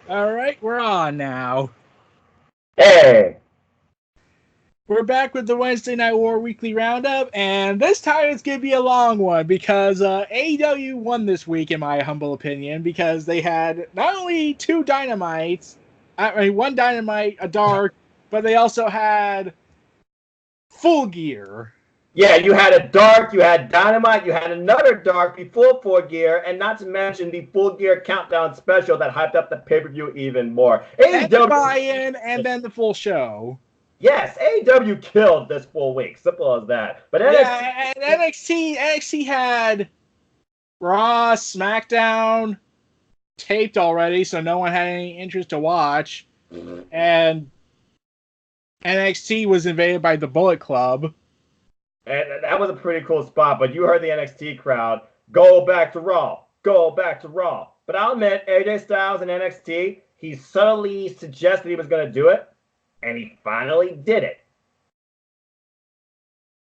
All right, we're on now. Hey, We're back with the Wednesday Night War Weekly Roundup, and this time it's going to be a long one because AEW won this week, in my humble opinion, because they had not only two Dynamites, I mean, one Dynamite, a Dark, but they also had Full Gear. yeah, you had a dark, you had dynamite, you had another dark before Full Gear, and not to mention the Full Gear countdown special that hyped up the pay per view even more. And the AEW, buy-in, and then the full show. yes, AEW killed this full week. Simple as that. But NXT, Yeah, and NXT had Raw, SmackDown taped already, so no one had any interest to watch. And NXT was invaded by the Bullet Club. and that was a pretty cool spot. But you heard the NXT crowd go back to Raw, go back to Raw. But I'll admit, AJ Styles in NXT, he subtly suggested he was going to do it, and he finally did it.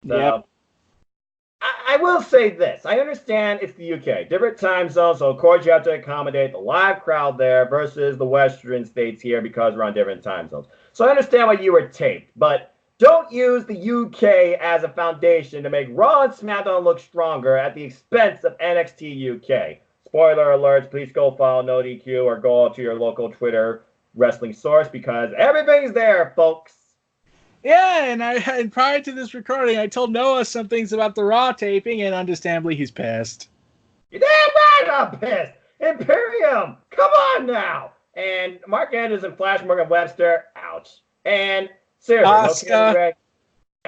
Yep. So I will say this. I understand it's the UK, different time zones, so of course you have to accommodate the live crowd there versus the Western states here because we're on different time zones. So I understand why you were taped, but don't use the UK as a foundation to make Raw and SmackDown look stronger at the expense of NXT UK. Spoiler alerts, please go follow No DQ or go to your local Twitter wrestling source because everything's there, folks. Yeah, and prior to this recording, I told Noah some things about the Raw taping, and understandably, he's pissed. You're damn right I'm pissed. Imperium, come on now. And Mark Andrews and Flash Morgan Webster, ouch. And seriously, no Candy Asuka. Greg.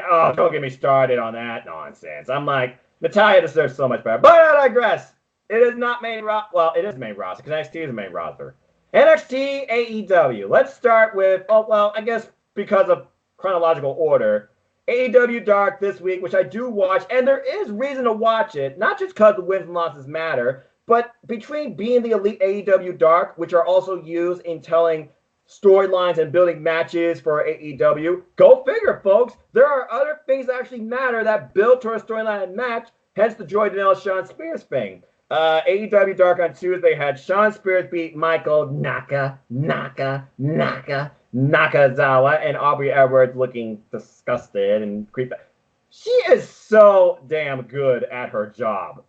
Oh, don't get me started on that nonsense. I'm like, Natalia deserves so much better. But I digress. It is not main roster. Well, it is main roster because NXT is the main roster. NXT AEW. Let's start with, oh, well, I guess because of chronological order, AEW Dark this week, which I do watch, and there is reason to watch it, not just because the wins and losses matter, but between being the elite AEW Dark, which are also used in telling storylines and building matches for AEW, go figure, folks. There are other things that actually matter that build to a storyline and match, hence the Joy Janela Sean Spears thing. AEW Dark on Tuesday had Sean Spears beat Michael Nakazawa, and Aubrey Edwards looking disgusted and creepy. She is so damn good at her job.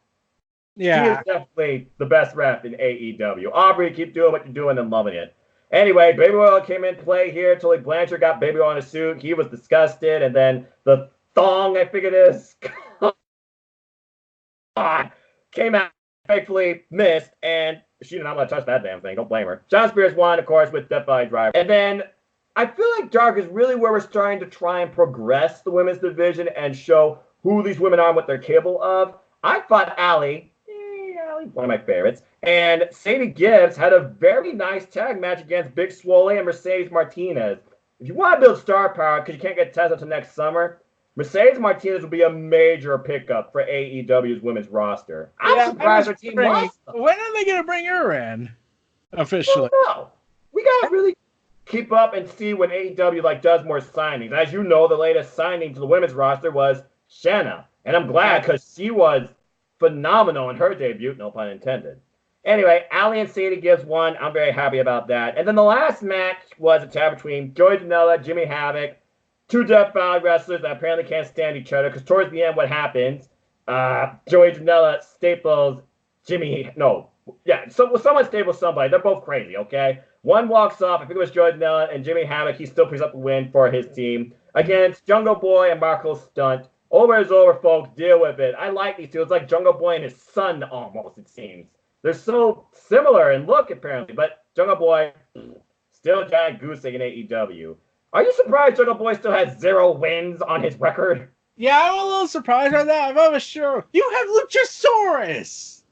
She is Yeah. definitely the best ref in AEW. Aubrey, keep doing what you're doing and loving it. Anyway, Baby Oil came in play here. Tully Blanchard got Baby Oil in a suit. He was disgusted. And then the thong, I think it is, came out, thankfully missed. And she did not want to touch that damn thing. Don't blame her. John Spears won, of course, with Death Valley Driver. And then I feel like Dark is really where we're starting to try and progress the women's division and show who these women are and what they're capable of. I thought Allie, one of my favorites, and Sadie Gibbs had a very nice tag match against Big Swole and Mercedes Martinez. If you want to build star power because you can't get Tessa until next summer, Mercedes Martinez will be a major pickup for AEW's women's roster. I'm Yeah, surprised her team lost. when are they going to bring her in? Officially. No, we gotta really keep up and see when AEW does more signings. As you know, the latest signing to the women's roster was Shanna, and I'm glad because she was phenomenal in her debut. No pun intended. Anyway, Allie and Sadie Gibbs won. I'm very happy about that. And then the last match was a tag between Joey Janela, Jimmy Havoc, two Death Valley wrestlers that apparently can't stand each other. Because towards the end, what happens? Joey Janela staples Jimmy. No, yeah, so someone staples somebody. They're both crazy. Okay, one walks off. I think it was Joey Janela and Jimmy Havoc. He still picks up the win for his team against Jungle Boy and Marco Stunt. Over is over, folks. Deal with it. I like these two. It's like Jungle Boy and his son, almost, it seems. They're so similar in look, apparently. But Jungle Boy, still a giant goose egg in AEW. Are you surprised Jungle Boy still has 0 wins on his record? Yeah, I'm a little surprised by that. I was sure. You have Luchasaurus!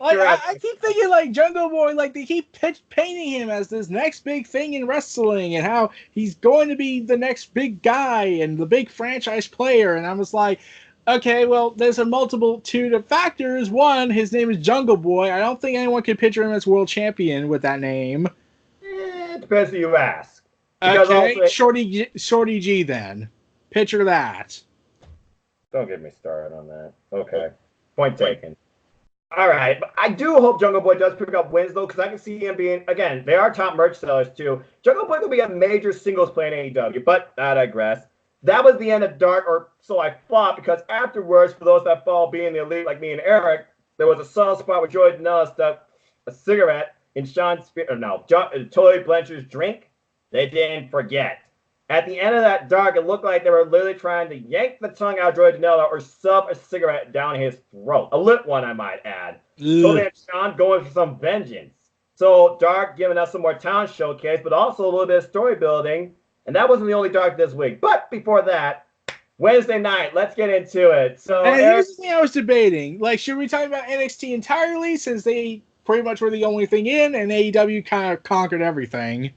I keep thinking Jungle Boy, they keep painting him as this next big thing in wrestling and how he's going to be the next big guy and the big franchise player. And I was like, okay, well, there's a multitude of factors. One, his name is Jungle Boy. I don't think anyone could picture him as world champion with that name. It depends who you ask. Because okay, also, Shorty G then. Picture that. Don't get me started on that. Okay. Point taken. All right, but I do hope Jungle Boy does pick up wins though, because I can see him being again. They are top merch sellers too. Jungle Boy could be a major singles play in AEW, but I digress. That was the end of Dark, or so I thought, because afterwards, for those that follow being the elite like me and Eric, there was a subtle spot where Joey Janela stuck a cigarette in Tully Blanchard's drink. They didn't forget. At the end of that Dark, it looked like they were literally trying to yank the tongue out of Joey Janela or shove a cigarette down his throat. A lit one, I might add. So then Sean going for some vengeance. So Dark giving us some more talent showcase, but also a little bit of story building. And that wasn't the only Dark this week. But before that, Wednesday night, let's get into it. So and here's the thing I was debating. Like, should we talk about NXT entirely since they pretty much were the only thing in and AEW kind of conquered everything?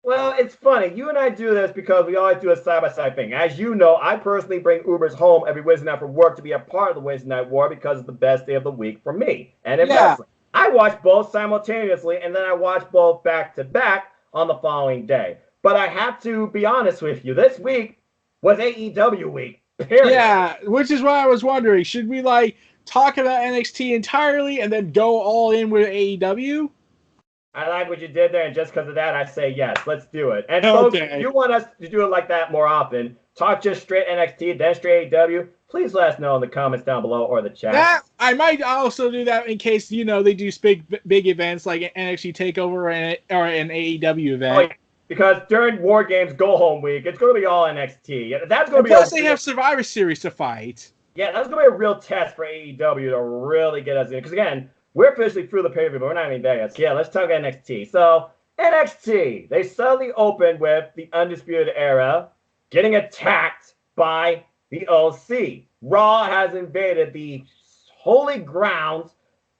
Well, it's funny. You and I do this because we always do a side-by-side thing. As you know, I personally bring Ubers home every Wednesday night from work to be a part of the Wednesday Night War because it's the best day of the week for me. And in wrestling, I watch both simultaneously, and then I watch both back-to-back on the following day. But I have to be honest with you. This week was AEW week, period. Yeah, which is why I was wondering, should we, like, talk about NXT entirely and then go all in with AEW? I like what you did there, and just because of that, I say yes. Let's do it. And folks, if you want us to do it like that more often, talk just straight NXT, then straight AEW, please let us know in the comments down below or the chat. I might also do that in case, they do big events like NXT TakeOver or an AEW event. Oh, yeah. Because during War Games Go Home Week, it's going to be all NXT. That's going to be plus they have Survivor Series to fight. Yeah, that's going to be a real test for AEW to really get us in. Because again, we're officially through the pay-per-view, but we're not even there yet. So yeah, let's talk NXT. So NXT, they suddenly opened with the Undisputed Era getting attacked by the OC. Raw has invaded the holy grounds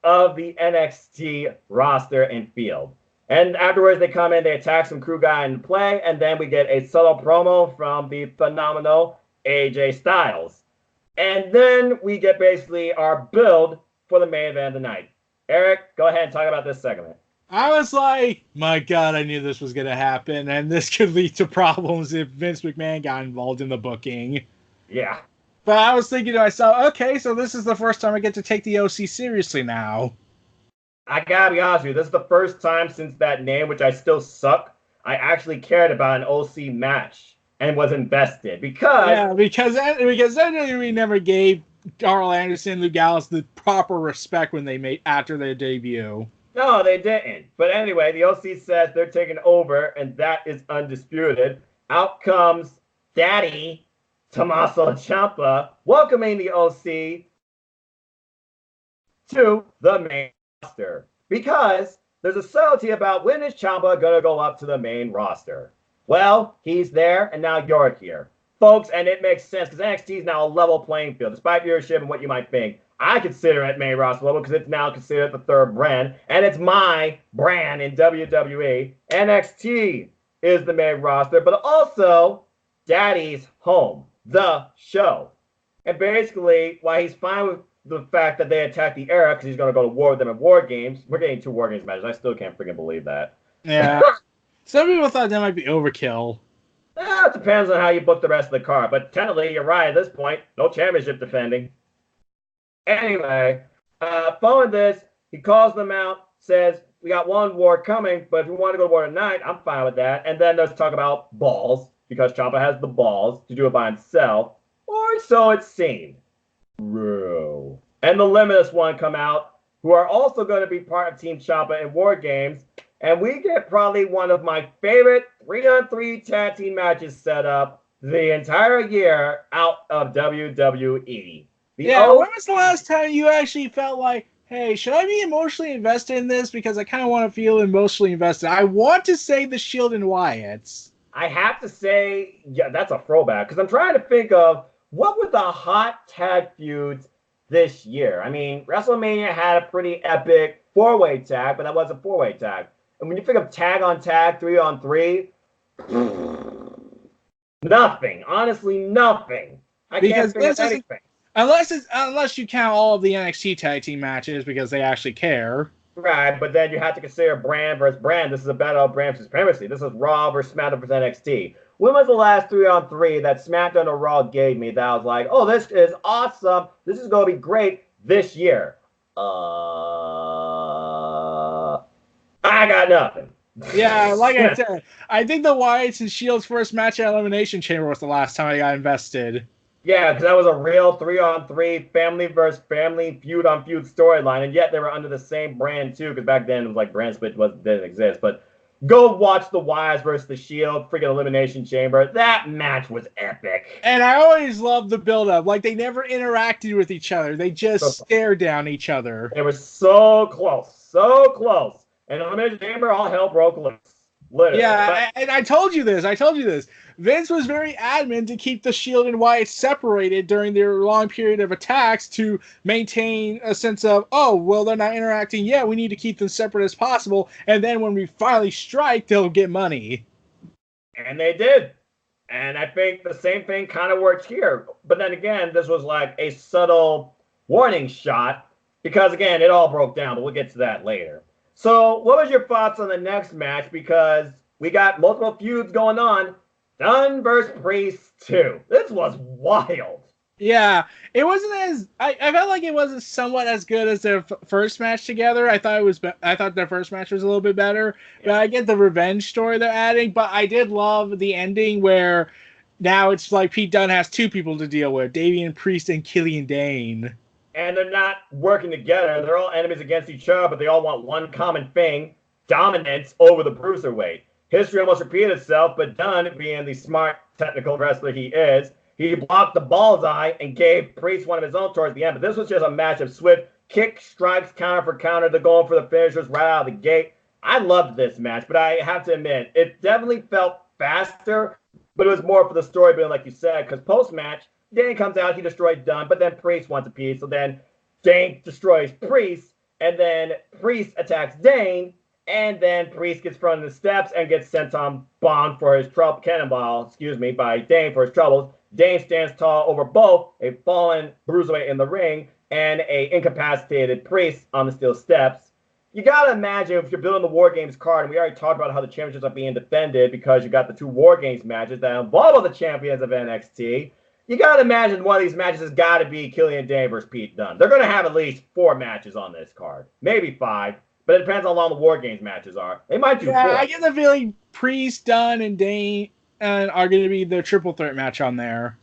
of the NXT roster and field. And afterwards, they come in, they attack some crew guy in play, and then we get a subtle promo from the phenomenal AJ Styles. And then we get basically our build for the main event of the night. Eric, go ahead and talk about this segment. I was like, my God, I knew this was going to happen, and this could lead to problems if Vince McMahon got involved in the booking. Yeah. But I was thinking to myself, okay, so this is the first time I get to take the OC seriously now. I gotta be honest with you, this is the first time since that name, which I still suck, I actually cared about an OC match and was invested. Because WWE never gave Carl Anderson, Lou Gallows the proper respect when they made after their debut. No, they didn't. But anyway, the OC says they're taking over, and that is undisputed. Out comes Daddy Tommaso Ciampa, welcoming the OC to the main roster. Because there's a subtlety about when is Ciampa going to go up to the main roster. Well, he's there, and now you're here. Folks, and it makes sense because NXT is now a level playing field, despite viewership and what you might think. I consider it main roster level because it's now considered the third brand, and it's my brand in WWE. NXT is the main roster, but also Daddy's home, the show. And basically, why he's fine with the fact that they attacked the Era because he's going to go to war with them in War Games. We're getting 2 War Games matches. I still can't freaking believe that. Yeah. Some people thought that might be overkill. It depends on how you book the rest of the card. But technically, you're right at this point. No championship defending. Anyway, following this, he calls them out, says, we got one war coming, but if we want to go to war tonight, I'm fine with that. And then there's talk about balls, because Ciampa has the balls to do it by himself. Or so it seemed. Bro. And the Limitless One come out, who are also going to be part of Team Ciampa in War Games. And we get probably one of my favorite 3-on-3 tag team matches set up the entire year out of WWE. When was the last time you actually felt like, hey, should I be emotionally invested in this? Because I kind of want to feel emotionally invested. I want to say the Shield and Wyatts. I have to say, yeah, that's a throwback. Because I'm trying to think of what were the hot tag feuds this year. I mean, WrestleMania had a pretty epic 4-way tag, but that was a 4-way tag. And when you think of tag on tag, 3-on-3, nothing. Honestly, nothing. I can't think of anything. Unless you count all of the NXT tag team matches because they actually care. Right, but then you have to consider brand versus brand. This is a battle of brand supremacy. This is Raw versus SmackDown versus NXT. When was the last 3-on-3 that SmackDown or Raw gave me that I was like, oh, this is awesome. This is going to be great this year? I got nothing. Yeah, like I said, I think the Wyatts and Shields first match at Elimination Chamber was the last time I got invested. Yeah, because that was a real 3-on-3 family versus family feud on feud storyline, and yet they were under the same brand too. Because back then it was like brand split didn't exist. But go watch the Wyatts versus the Shield, freaking Elimination Chamber. That match was epic. And I always loved the build-up. Like, they never interacted with each other. They just stared down each other. They were so close, so close. And Elimination Chamber, all hell broke loose. Literally. Yeah, and I told you this. Vince was very adamant to keep the Shield and Wyatt separated during their long period of attacks to maintain a sense of, oh, well, they're not interacting yet. We need to keep them separate as possible. And then when we finally strike, they'll get money. And they did. And I think the same thing kind of worked here. But then again, this was like a subtle warning shot because, again, it all broke down. But we'll get to that later. So what was your thoughts on the next match? Because we got multiple feuds going on. Dunn versus Priest 2. This was wild. Yeah, it wasn't as I felt like it wasn't somewhat as good as their first match together. I thought their first match was a little bit better. But I get the revenge story they're adding. But I did love the ending where now it's like Pete Dunne has two people to deal with: Damian Priest and Killian Dane. And they're not working together. They're all enemies against each other, but they all want one common thing: dominance over the Bruiserweight. History almost repeated itself, but Dunn, being the smart, technical wrestler he is, he blocked the bullseye and gave Priest one of his own towards the end. But this was just a match of swift kick, strikes, counter for counter. They're going for the finishers right out of the gate. I loved this match, but I have to admit, it definitely felt faster, but it was more for the story building, like you said, because post-match, Dane comes out, he destroys Dunn, but then Priest wants a piece. So then Dane destroys Priest, and then Priest attacks Dane, and then Priest gets thrown in the steps and gets sent on bomb for his trouble, cannonball, by Dane for his troubles. Dane stands tall over both a fallen Bruiserweight in the ring and a incapacitated Priest on the steel steps. You got to imagine if you're building the War Games card, and we already talked about how the championships are being defended because you got the two War Games matches that involve all the champions of NXT. You got to imagine one of these matches has got to be Killian Dane versus Pete Dunne. They're going to have at least 4 matches on this card. Maybe 5, but it depends on how long the War Games matches are. They might do 4. I get the feeling Priest, Dunne, and Dane are going to be the triple threat match on there.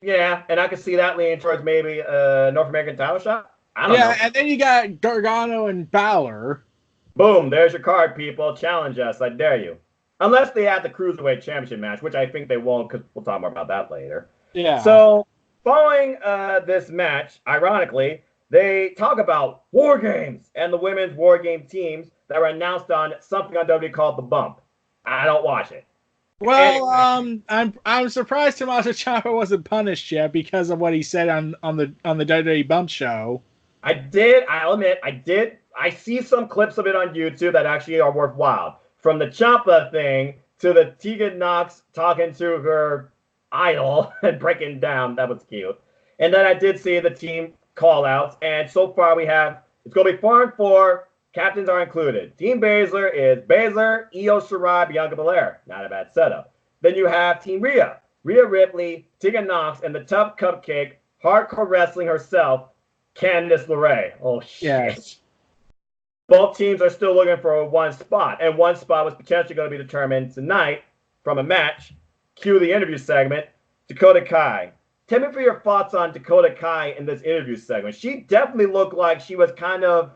Yeah, and I could see that leaning towards maybe a North American title shot. I don't know. Yeah, and then you got Gargano and Balor. Boom, there's your card, people. Challenge us, I dare you. Unless they add the Cruiserweight Championship match, which I think they won't, because we'll talk more about that later. Yeah. So, following this match, ironically, they talk about War Games and the women's War Game teams that were announced on something on WWE called The Bump. I don't watch it. Well, I'm surprised Tommaso Ciampa wasn't punished yet because of what he said on the WWE Bump show. I'll admit, I see some clips of it on YouTube that actually are worthwhile. From the Ciampa thing to the Tegan Knox talking to her idol and breaking down. That was cute. And then I did see the team call-outs. And so far it's going to be 4 and 4. Captains are included. Team Baszler is Baszler, Io Shirai, Bianca Belair. Not a bad setup. Then you have Team Rhea Ripley, Tegan Knox, and the tough cupcake, hardcore wrestling herself, Candice LeRae. Oh, shit. Yes. Both teams are still looking for one spot, and one spot was potentially going to be determined tonight from a match. Cue the interview segment. Dakota Kai. Tell me for your thoughts on Dakota Kai in this interview segment. She definitely looked like she was kind of,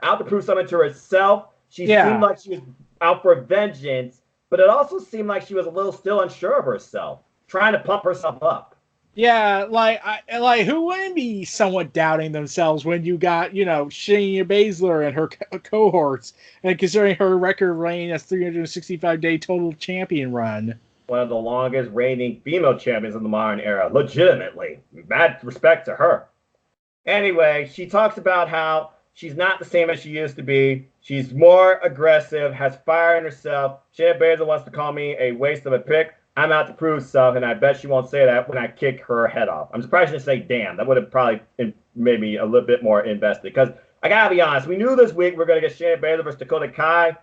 out to prove something to herself. She seemed like she was out for vengeance, but it also seemed like she was a little still unsure of herself, trying to pump herself up. Yeah, who wouldn't be somewhat doubting themselves when you got, Shayna Baszler and her cohorts, and considering her record reign as 365-day total champion run. One of the longest reigning female champions in the modern era, legitimately. Mad respect to her. Anyway, she talks about how she's not the same as she used to be. She's more aggressive, has fire in herself. Shayna Baszler wants to call me a waste of a pick. I'm out to prove stuff, and I bet she won't say that when I kick her head off. I'm surprised she didn't say damn. That would have probably made me a little bit more invested. Because I got to be honest, we knew this week we're going to get Shayna Baszler versus Dakota Kai.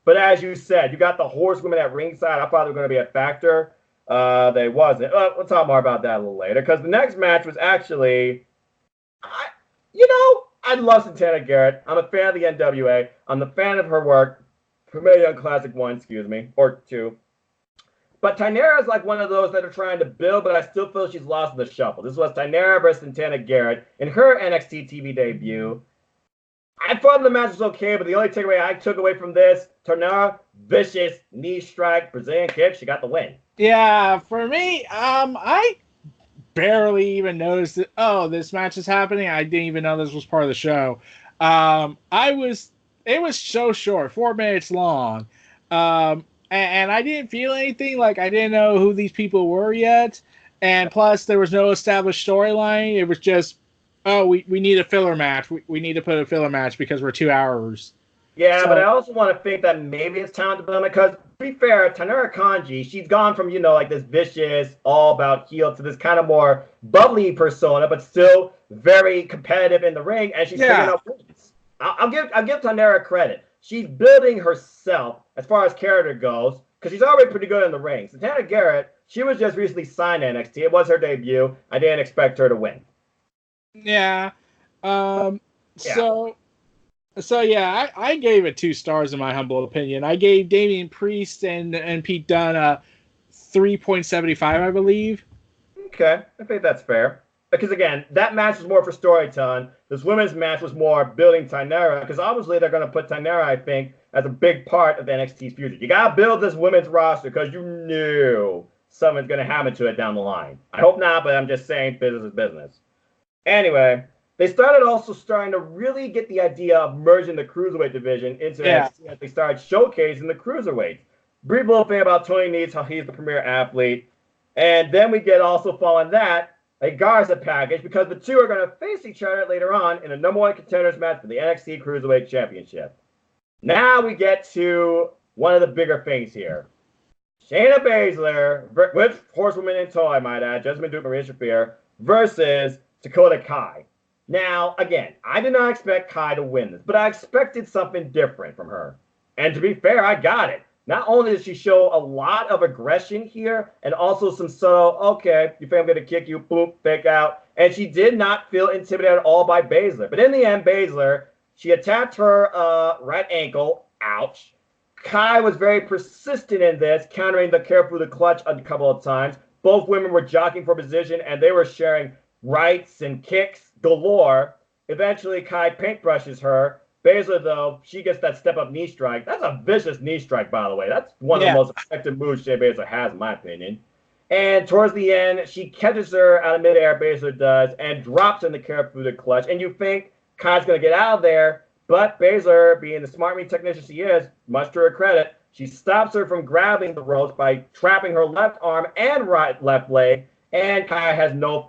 But as you said, you got the horsewomen at ringside. I thought they were going to be a factor. They wasn't. We'll talk more about that a little later. Because the next match was actually, I love Santana Garrett. I'm a fan of the NWA. I'm a fan of her work. Premier Young Classic 1, excuse me, or 2. But Tainara is like one of those that are trying to build, but I still feel she's lost in the shuffle. This was Tainara versus Santana Garrett in her NXT TV debut. I thought the match was okay, but the only takeaway I took away from this, Tainara, vicious knee strike, Brazilian kick, she got the win. Yeah, for me, I barely even noticed that, oh, this match is happening. I didn't even know this was part of the show. It was so short, 4 minutes long. And I didn't feel anything. Like, I didn't know who these people were yet. And plus, there was no established storyline. It was just, oh, we need a filler match. We need to put a filler match because we're 2 hours. Yeah, So, but I also want to think that maybe it's talent development because, to be fair, Tanura Kanji, she's gone from, like this vicious, all about heel to this kind of more bubbly persona, but still very competitive in the ring, and she's picking up wins. I'll give Tanura credit. She's building herself as far as character goes because she's already pretty good in the ring. Santana Garrett, she was just recently signed to NXT. It was her debut. I didn't expect her to win. Yeah. So yeah, I gave it 2 stars in my humble opinion. I gave Damian Priest and Pete Dunne a 3.75, I believe. Okay, I think that's fair. Because again, that match was more for storytelling. This women's match was more building Tainara, because obviously they're going to put Tainara, I think, as a big part of NXT's future. You got to build this women's roster because you knew something's going to happen to it down the line. I hope not, but I'm just saying business is business. Anyway, they starting to really get the idea of merging the cruiserweight division into NXT as they started showcasing the cruiserweights. Brief little thing about Tony Nese, how he's the premier athlete. And then we get also following that, a Garza package because the two are going to face each other later on in a number 1 contenders match for the NXT Cruiserweight Championship. Now we get to one of the bigger things here. Shayna Baszler, with Horsewoman in tow, I might add, Jasmine Duke, Maria Shafir, versus Dakota Kai. Now, again, I did not expect Kai to win this, but I expected something different from her. And to be fair, I got it. Not only does she show a lot of aggression here, and also some subtle, okay, you think I'm going to kick you, boop, fake out. And she did not feel intimidated at all by Baszler. But in the end, Baszler, she attacked her right ankle, ouch. Kai was very persistent in this, countering the careful the clutch a couple of times. Both women were jockeying for position, and they were sharing rights and kicks galore. Eventually, Kai paintbrushes her. Baszler, though, she gets that step-up knee strike. That's a vicious knee strike, by the way. That's one of the most effective moves Shayna Baszler has, in my opinion. And towards the end, she catches her out of midair, Baszler does, and drops in the carabiner clutch. And you think Kai's going to get out of there, but Baszler, being the smart ring technician she is, much to her credit, she stops her from grabbing the ropes by trapping her left arm and left leg, and Kai has no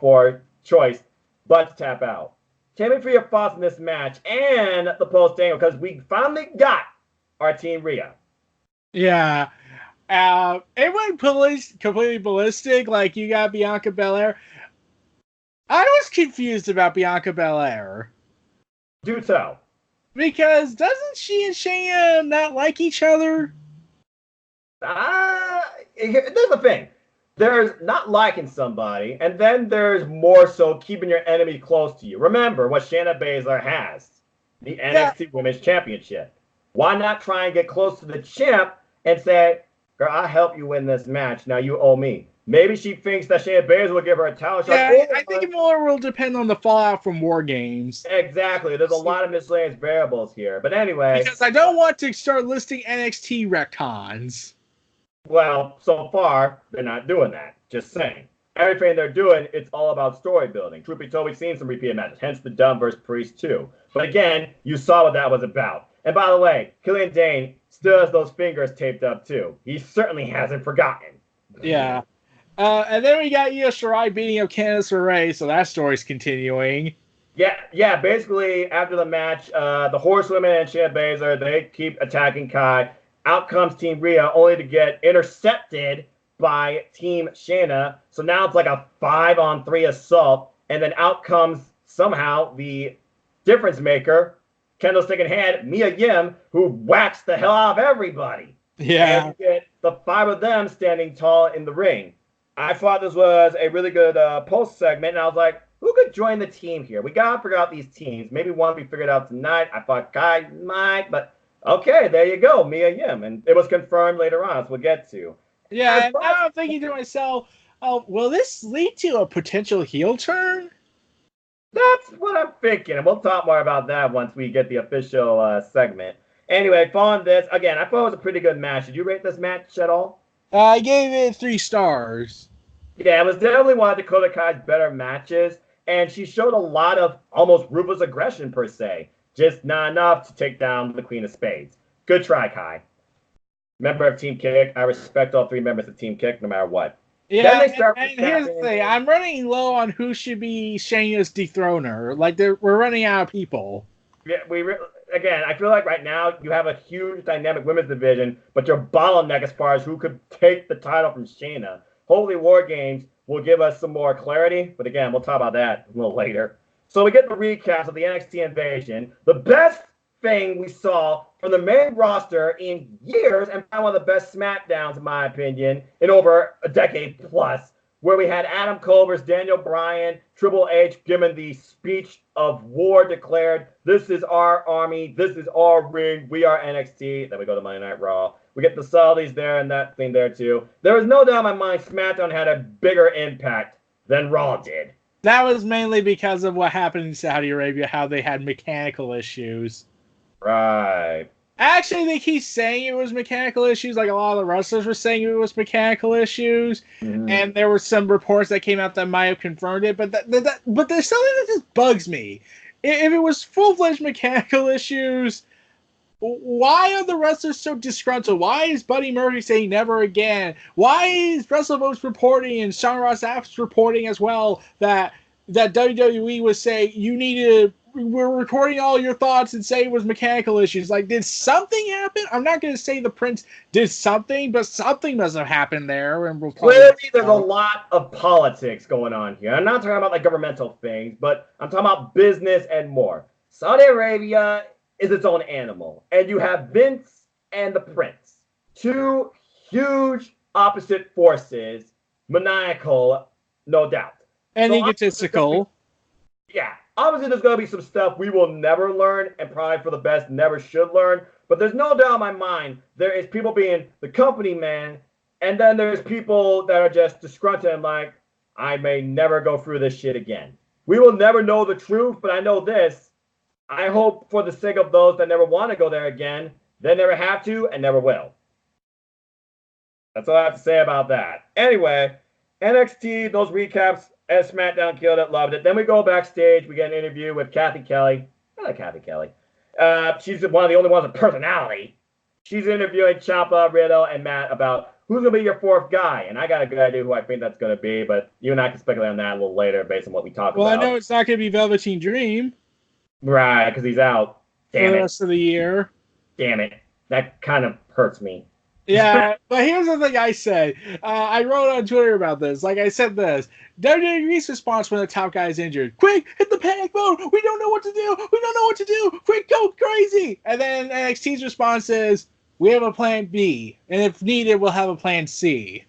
choice but to tap out. Tell me for your thoughts on this match and the post-angle, because we finally got our Team Rhea. Yeah. It went completely ballistic. Like, you got Bianca Belair. I was confused about Bianca Belair. Do tell. Because doesn't she and Shayna not like each other? There's the thing. There's not liking somebody, and then there's more so keeping your enemy close to you. Remember what Shayna Baszler has, the NXT Women's Championship. Why not try and get close to the champ and say, girl, I'll help you win this match. Now you owe me. Maybe she thinks that Shayna Baszler will give her a title shot. Yeah, I think more will depend on the fallout from War Games. Exactly. There's a lot of miscellaneous variables here. But anyway. Because I don't want to start listing NXT retcons. Well, so far, they're not doing that. Just saying. Everything they're doing, it's all about story building. Truth be told, we've seen some repeated matches, hence the Dunn versus Priest 2. But again, you saw what that was about. And by the way, Killian Dane still has those fingers taped up too. He certainly hasn't forgotten. Yeah. And then we got Io Shirai beating up Candice LeRae, so that story's continuing. Yeah. Basically, after the match, the Horsewomen and Shayna Baszler, they keep attacking Kai. Out comes Team Rhea, only to get intercepted by Team Shayna. So now it's like a 5-on-3 assault. And then out comes somehow the difference maker, Candlestick in hand, Mia Yim, who whacks the hell out of everybody. Yeah. And you get the 5 of them standing tall in the ring. I thought this was a really good post segment, and I was like, who could join the team here. We got to figure out these teams. Maybe one will be figured out tonight. I thought Kai might, but okay, there you go, Mia Yim. And it was confirmed later on, as we'll get to. Yeah, and now I'm thinking to myself, will this lead to a potential heel turn? That's what I'm thinking, and we'll talk more about that once we get the official segment. Anyway, following this, again, I thought it was a pretty good match. Did you rate this match at all? I gave it 3 stars. Yeah, it was definitely one of Dakota Kai's better matches, and she showed a lot of almost ruthless aggression, per se. Just not enough to take down the Queen of Spades. Good try, Kai. Member of Team Kick. I respect all 3 members of Team Kick, no matter what. Yeah, and here's the thing. I'm running low on who should be Shayna's dethroner. Like, we're running out of people. Yeah, again, I feel like right now you have a huge dynamic women's division, but your bottleneck as far as who could take the title from Shayna. Hopefully War Games will give us some more clarity, but again, we'll talk about that a little later. So we get the recaps of the NXT Invasion. The best thing we saw from the main roster in years, and one of the best SmackDowns, in my opinion, in over a decade plus, where we had Adam Cole versus Daniel Bryan, Triple H given the speech of war declared, this is our army, this is our ring, we are NXT. Then we go to Monday Night Raw. We get the Saudis there and that thing there too. There was no doubt in my mind SmackDown had a bigger impact than Raw did. That was mainly because of what happened in Saudi Arabia, how they had mechanical issues. Right. Actually, they keep saying it was mechanical issues. Like, a lot of the wrestlers were saying it was mechanical issues. Mm-hmm. And there were some reports that came out that might have confirmed it. But but there's something that just bugs me. If it was full-fledged mechanical issues, why are the wrestlers so disgruntled? Why is Buddy Murphy saying never again? Why is WrestleVotes reporting and Sean Ross Sapp's reporting as well that WWE would say you need to... We're recording all your thoughts and say it was mechanical issues. Like, did something happen? I'm not going to say the Prince did something, but something must have happened there. And clearly, there's a lot of politics going on here. I'm not talking about like governmental things, but I'm talking about business and more. Saudi Arabia is its own animal, and you have Vince and the Prince, 2 huge opposite forces, maniacal, no doubt, and egotistical. Yeah. Obviously, there's going to be some stuff we will never learn, and probably for the best, never should learn. But there's no doubt in my mind, there is people being the company man, and then there's people that are just disgruntled and like, I may never go through this shit again. We will never know the truth, but I know this. I hope for the sake of those that never want to go there again, they never have to and never will. That's all I have to say about that. Anyway, NXT, those recaps, as SmackDown killed it, loved it. Then we go backstage. We get an interview with Kathy Kelly. I like Kathy Kelly. She's one of the only ones with personality. She's interviewing Ciampa, Riddle, and Matt about who's going to be your 4th guy. And I got a good idea who I think that's going to be, but you and I can speculate on that a little later based on what we talk about. Well, I know it's not going to be Velveteen Dream. Right, because he's out. Damn it. For the rest of the year. Damn it. That kind of hurts me. Yeah, but here's the thing I said. I wrote on Twitter about this. Like, I said this. WWE's response when the top guy is injured. Quick, hit the panic mode. We don't know what to do. We don't know what to do. Quick, go crazy. And then NXT's response is, we have a plan B. And if needed, we'll have a plan C.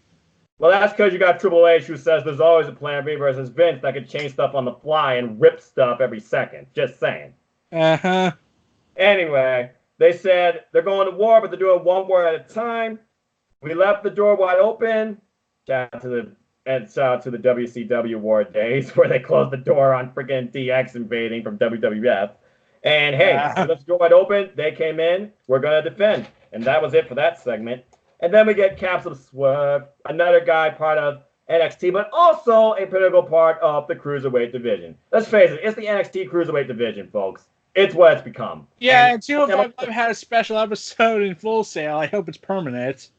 Well, that's because you got Triple H who says there's always a plan B versus Vince that can change stuff on the fly and rip stuff every second. Just saying. Uh-huh. Anyway, they said they're going to war, but they're doing one war at a time. We left the door wide open. Shout out to the WCW war days where they closed the door on freaking DX invading from WWF. And hey, we left the door wide open. They came in. We're going to defend. And that was it for that segment. And then we get Capsule Swerve, another guy part of NXT, but also a critical part of the Cruiserweight division. Let's face it, it's the NXT Cruiserweight division, folks. It's what it's become. Yeah, and 205 had a special episode in Full Sail. I hope it's permanent.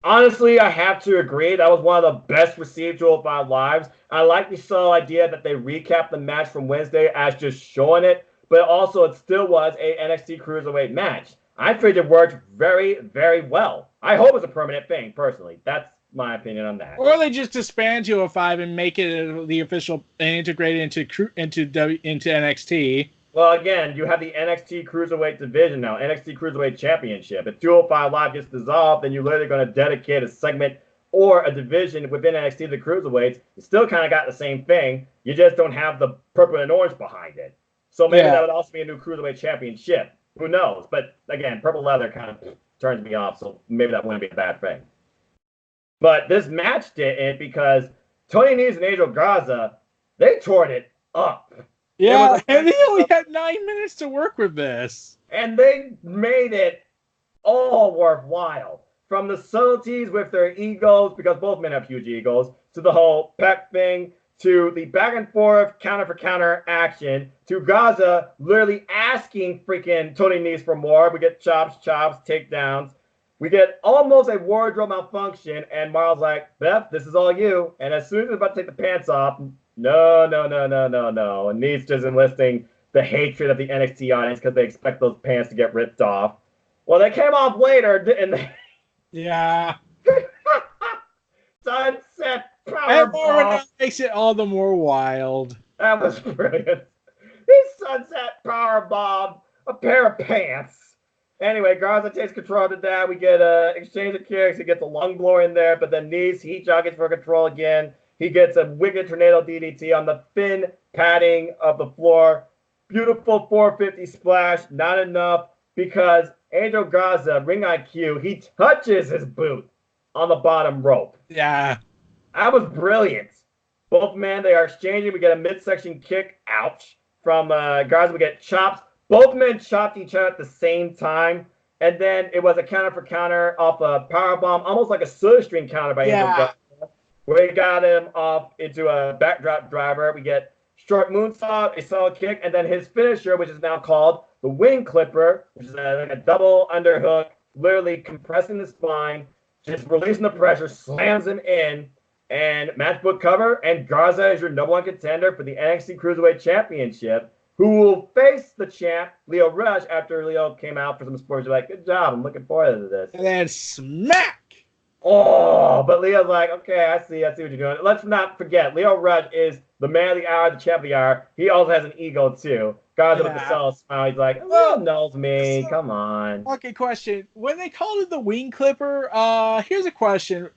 Honestly, I have to agree. That was one of the best received 205 Lives. I like the subtle idea that they recapped the match from Wednesday as just showing it, but also it still was a NXT Cruiserweight match. I think it worked very, very well. I hope it's a permanent thing, personally. That's my opinion on that. Or they just disband 205 and make it the official and integrate it into NXT. Well, again, you have the NXT Cruiserweight division now, NXT Cruiserweight Championship. If 205 Live gets dissolved, then you're literally going to dedicate a segment or a division within NXT, the cruiserweights, you still kind of got the same thing. You just don't have the purple and orange behind it. So maybe that would also be a new cruiserweight championship. Who knows? But again, purple leather kind of turns me off, so maybe that wouldn't be a bad thing. But this match didn't, because Tony Nese and Angel Garza, they tore it up. Yeah, and they only had 9 minutes to work with this. And they made it all worthwhile. From the subtleties with their egos, because both men have huge egos, to the whole pep thing, to the back and forth counter for counter action, to Gaza literally asking freaking Tony Nese for more. We get chops, takedowns. We get almost a wardrobe malfunction, and Marl's like, Beth, this is all you. And as soon as he's about to take the pants off, no. And Nese just enlisting the hatred of the NXT audience because they expect those pants to get ripped off. Well, they came off later, didn't they? Yeah. Sunset Powerbomb makes it all the more wild. That was brilliant. He sunset Powerbomb a pair of pants. Anyway, Garza takes control of that. We get an exchange of kicks. He gets a lung blower in there, but then Nese heat jockets for control again. He gets a wicked tornado DDT on the thin padding of the floor. Beautiful 450 splash. Not enough, because Angel Garza, ring IQ, he touches his boot on the bottom rope. Yeah. That was brilliant. Both men, they are exchanging. We get a midsection kick. Ouch. From Garza, we get chops. Both men chopped each other at the same time. And then it was a counter for counter off a powerbomb, almost like a soda string counter by Angel Garza, where he got him off into a backdrop driver. We get short moonsault, a solid kick, and then his finisher, which is now called the wing clipper, which is like a double underhook, literally compressing the spine, just releasing the pressure, slams him in, and matchbook cover, and Garza is your number one contender for the NXT Cruiserweight Championship, who will face the champ, Lio Rush, after Lio came out for some sports. You're like, good job, I'm looking forward to this. And then smack! Oh, but Leo's like, okay, I see what you're doing. Let's not forget, Lio Rush is the man of the hour, the champ of the hour. He also has an ego, too. Garza with the solid smile. He's like, Lio knows me. Come on. Okay, question. When they called it the wing clipper, here's a question.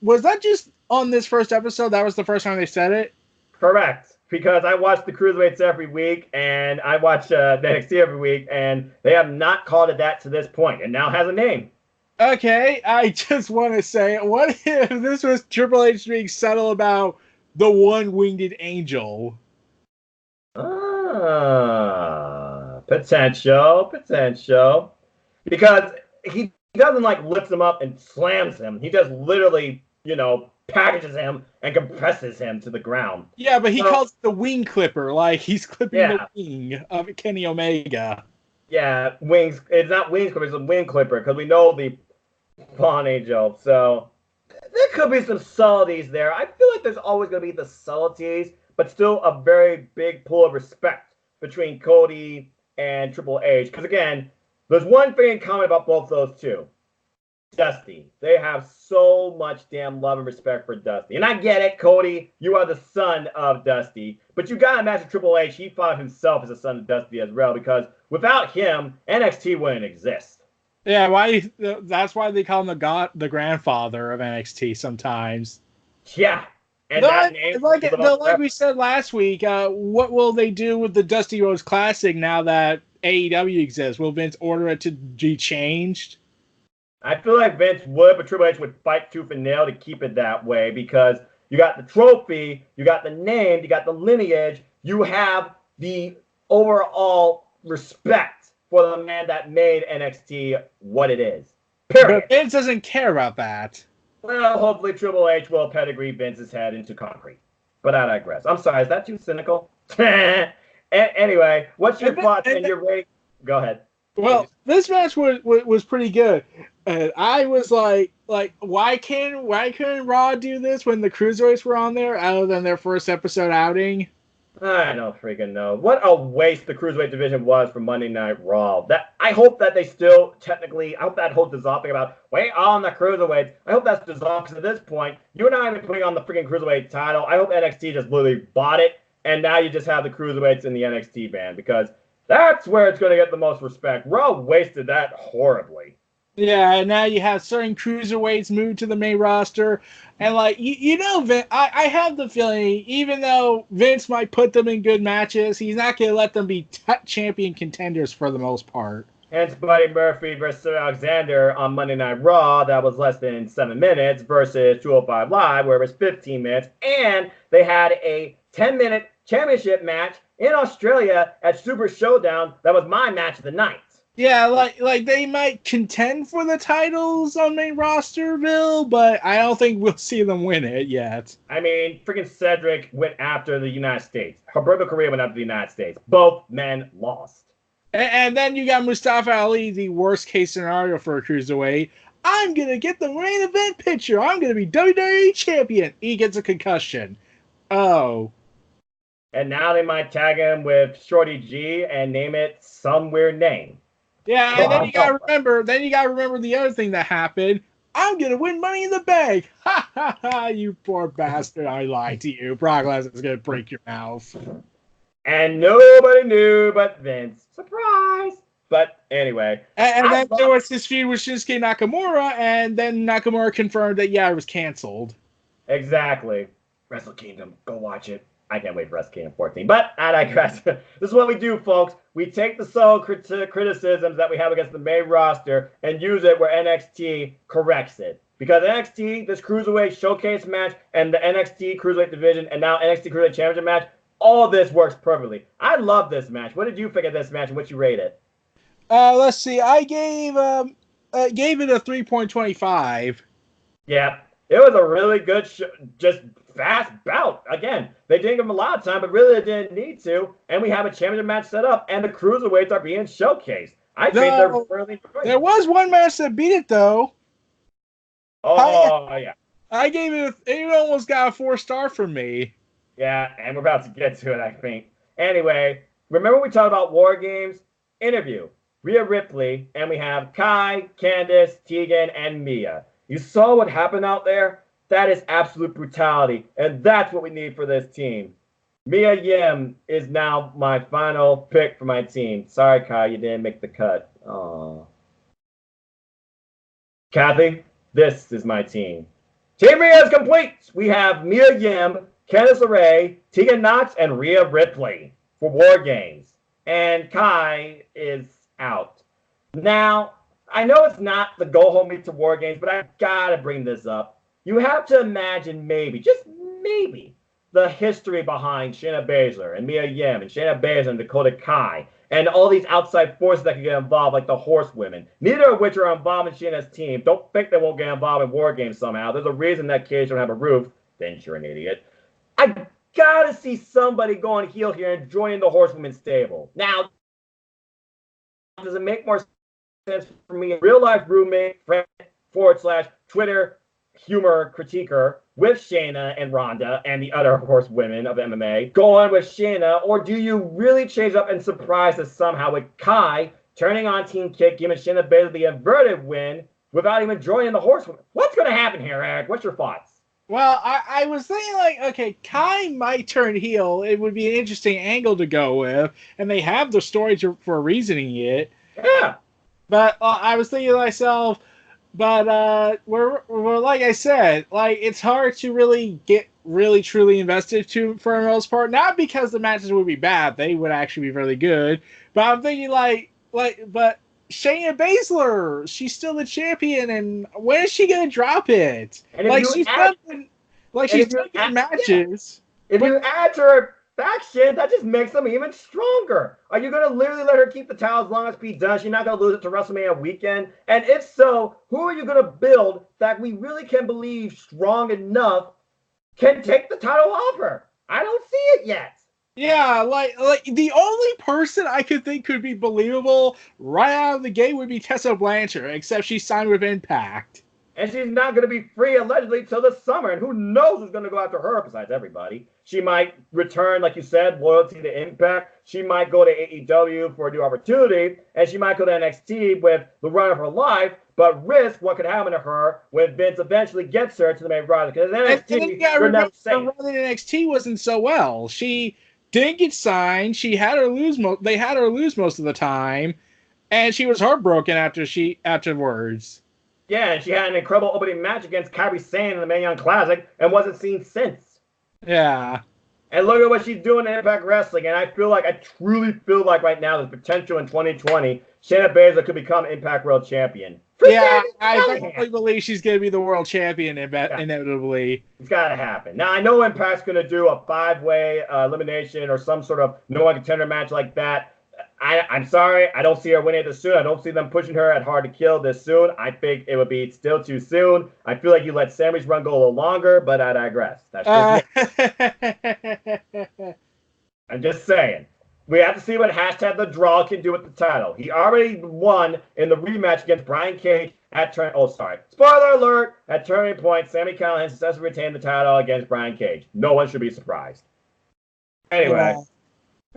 Was that just on this first episode? That was the first time they said it? Correct. Because I watch the Cruiserweights every week, and I watch the NXT every week, and they have not called it that to this point. It now has a name. Okay, I just want to say, what if this was Triple H being subtle about the one-winged angel? Potential. Because he doesn't like lifts him up and slams him. He just literally, packages him and compresses him to the ground. Yeah, but he calls it the wing clipper, like he's clipping the wing of Kenny Omega. Yeah, wings. It's not wings clipper, it's a wing clipper, because we know the Pawn Angel. So there could be some subtleties there. I feel like there's always going to be the subtleties, but still a very big pool of respect between Cody and Triple H. Because again, there's one thing in common about both those two. Dusty. They have so much damn love and respect for Dusty. And I get it, Cody, you are the son of Dusty. But you got to imagine Triple H, he thought of himself as a son of Dusty as well, because without him, NXT wouldn't exist. Yeah, that's why they call him the grandfather of NXT sometimes. Yeah. And that name, like we said last week, what will they do with the Dusty Rhodes Classic now that AEW exists? Will Vince order it to be changed? I feel like Vince would, but Triple H would fight tooth and nail to keep it that way, because you got the trophy, you got the name, you got the lineage, you have the overall respect for the man that made NXT what it is. Period. But Vince doesn't care about that. Well, hopefully Triple H will pedigree Vince's head into concrete. But I digress. I'm sorry, is that too cynical? Anyway, what's your thoughts and your rating? Go ahead. Well, this match was pretty good. And I was like, why couldn't Raw do this when the Cruiserweights were on there, other than their first episode outing? I don't freaking know. What a waste the Cruiserweight division was for Monday Night Raw. I hope that they still technically, I hope that whole dissolve thing about, wait, on the Cruiserweights, I hope that's dissolved, because at this point, you're not even putting on the freaking Cruiserweight title. I hope NXT just literally bought it, and now you just have the Cruiserweights in the NXT band, because that's where it's going to get the most respect. Raw wasted that horribly. Yeah, and now you have certain cruiserweights moved to the main roster. And, like, Vince, I have the feeling, even though Vince might put them in good matches, he's not going to let them be champion contenders for the most part. Hence, Buddy Murphy versus Alexander on Monday Night Raw, that was less than 7 minutes, versus 205 Live, where it was 15 minutes. And they had a 10-minute championship match in Australia at Super Showdown. That was my match of the night. Yeah, like they might contend for the titles on main roster, Bill, but I don't think we'll see them win it yet. I mean, freaking Cedric went after the United States. Roberto Correa went after the United States. Both men lost. And then you got Mustafa Ali, the worst case scenario for a cruiserweight. I'm going to get the main event picture. I'm going to be WWE champion. He gets a concussion. Oh. And now they might tag him with Shorty G and name it some weird name. Yeah, and then you gotta remember the other thing that happened. I'm gonna win Money in the Bank. Ha ha ha! You poor bastard! I lied to you. Brock Lesnar's gonna break your mouth. And nobody knew but Vince. Surprise! But anyway. And then there was this feud with Shinsuke Nakamura, and then Nakamura confirmed that it was canceled. Exactly. Wrestle Kingdom. Go watch it. I can't wait for Wrestle Kingdom 14. But I digress. This is what we do, folks. We take the subtle criticisms that we have against the main roster and use it where NXT corrects it. Because NXT, this Cruiserweight Showcase match, and the NXT Cruiserweight Division, and now NXT Cruiserweight Championship match, all this works perfectly. I love this match. What did you think of this match and what you rate it? Let's see. I gave it a 3.25. Yeah, it was a really good just fast bout. Again, they didn't give him a lot of time, but really they didn't need to. And we have a championship match set up, and the cruiserweights are being showcased. I think they're really good. There was one match that beat it, though. Oh, yeah. I gave it almost got a 4-star from me. Yeah, and we're about to get to it, I think. Anyway, remember we talked about War Games? Interview. Rhea Ripley, and we have Kai, Candice, Tegan, and Mia. You saw what happened out there? That is absolute brutality, and that's what we need for this team. Mia Yim is now my final pick for my team. Sorry, Kai, you didn't make the cut. Aww. Kathy, this is my team. Team Rhea is complete. We have Mia Yim, Candice LeRae, Tegan Knox, and Rhea Ripley for War Games. And Kai is out. Now, I know it's not the go-home meet to War Games, but I gotta bring this up. You have to imagine maybe, just maybe, the history behind Shayna Baszler and Mia Yim and Shayna Baszler and Dakota Kai and all these outside forces that could get involved, like the Horsewomen, neither of which are involved in Shayna's team. Don't think they won't get involved in War Games somehow. There's a reason that cage don't have a roof. Then you're an idiot. I gotta see somebody going heel here and joining the Horsewomen stable. Now, does it make more sense for me, a real-life roommate, friend, / Twitter humor critiquer with Shayna and Ronda and the other horsewomen of MMA, go on with Shayna, or do you really change up and surprise us somehow with Kai turning on Team Kick, giving Shayna Baszler the inverted win without even joining the horsewomen? What's going to happen here, Eric? What's your thoughts? Well, I was thinking, like, okay, Kai might turn heel. It would be an interesting angle to go with, and they have the story for reasoning it. Yeah. But I was thinking to myself, but we're like I said, like, it's hard to really get really truly invested for the most part. Not because the matches would be bad; they would actually be really good. But I'm thinking but Shayna Baszler, she's still the champion, and when is she gonna drop it? Like she's done matches. If you add to her faction, that just makes them even stronger. Are you going to literally let her keep the title as long as Pete does? You're not going to lose it to WrestleMania weekend? And if so, who are you going to build that we really can believe strong enough can take the title off her? I don't see it yet. Yeah, like the only person I could think could be believable right out of the gate would be Tessa Blanchard, except she signed with Impact. And she's not going to be free, allegedly, till the summer. And who knows who's going to go after her besides everybody. She might return, like you said, loyalty to Impact. She might go to AEW for a new opportunity. And she might go to NXT with the run of her life, but risk what could happen to her when Vince eventually gets her to the main roster. Because NXT, you're never safe. Her run in NXT wasn't so well. She didn't get signed. She had her lose. They had her lose most of the time. And she was heartbroken afterwards. Yeah, and she had an incredible opening match against Kairi Sane in the Mae Young Classic and wasn't seen since. Yeah. And look at what she's doing in Impact Wrestling. And I truly feel like right now there's potential in 2020. Shayna Baszler could become Impact World Champion. Yeah, I firmly believe she's going to be the world champion inevitably. It's got to happen. Now, I know Impact's going to do a 5-way elimination or some sort of no-one contender match like that. I'm sorry. I don't see her winning this soon. I don't see them pushing her at Hard to Kill this soon. I think it would be still too soon. I feel like you let Sammy's run go a little longer, but I digress. That's just I'm just saying. We have to see what hashtag the draw can do with the title. He already won in the rematch against Brian Cage at spoiler alert! At Turning Point, Sami Callihan successfully retained the title against Brian Cage. No one should be surprised. Anyway,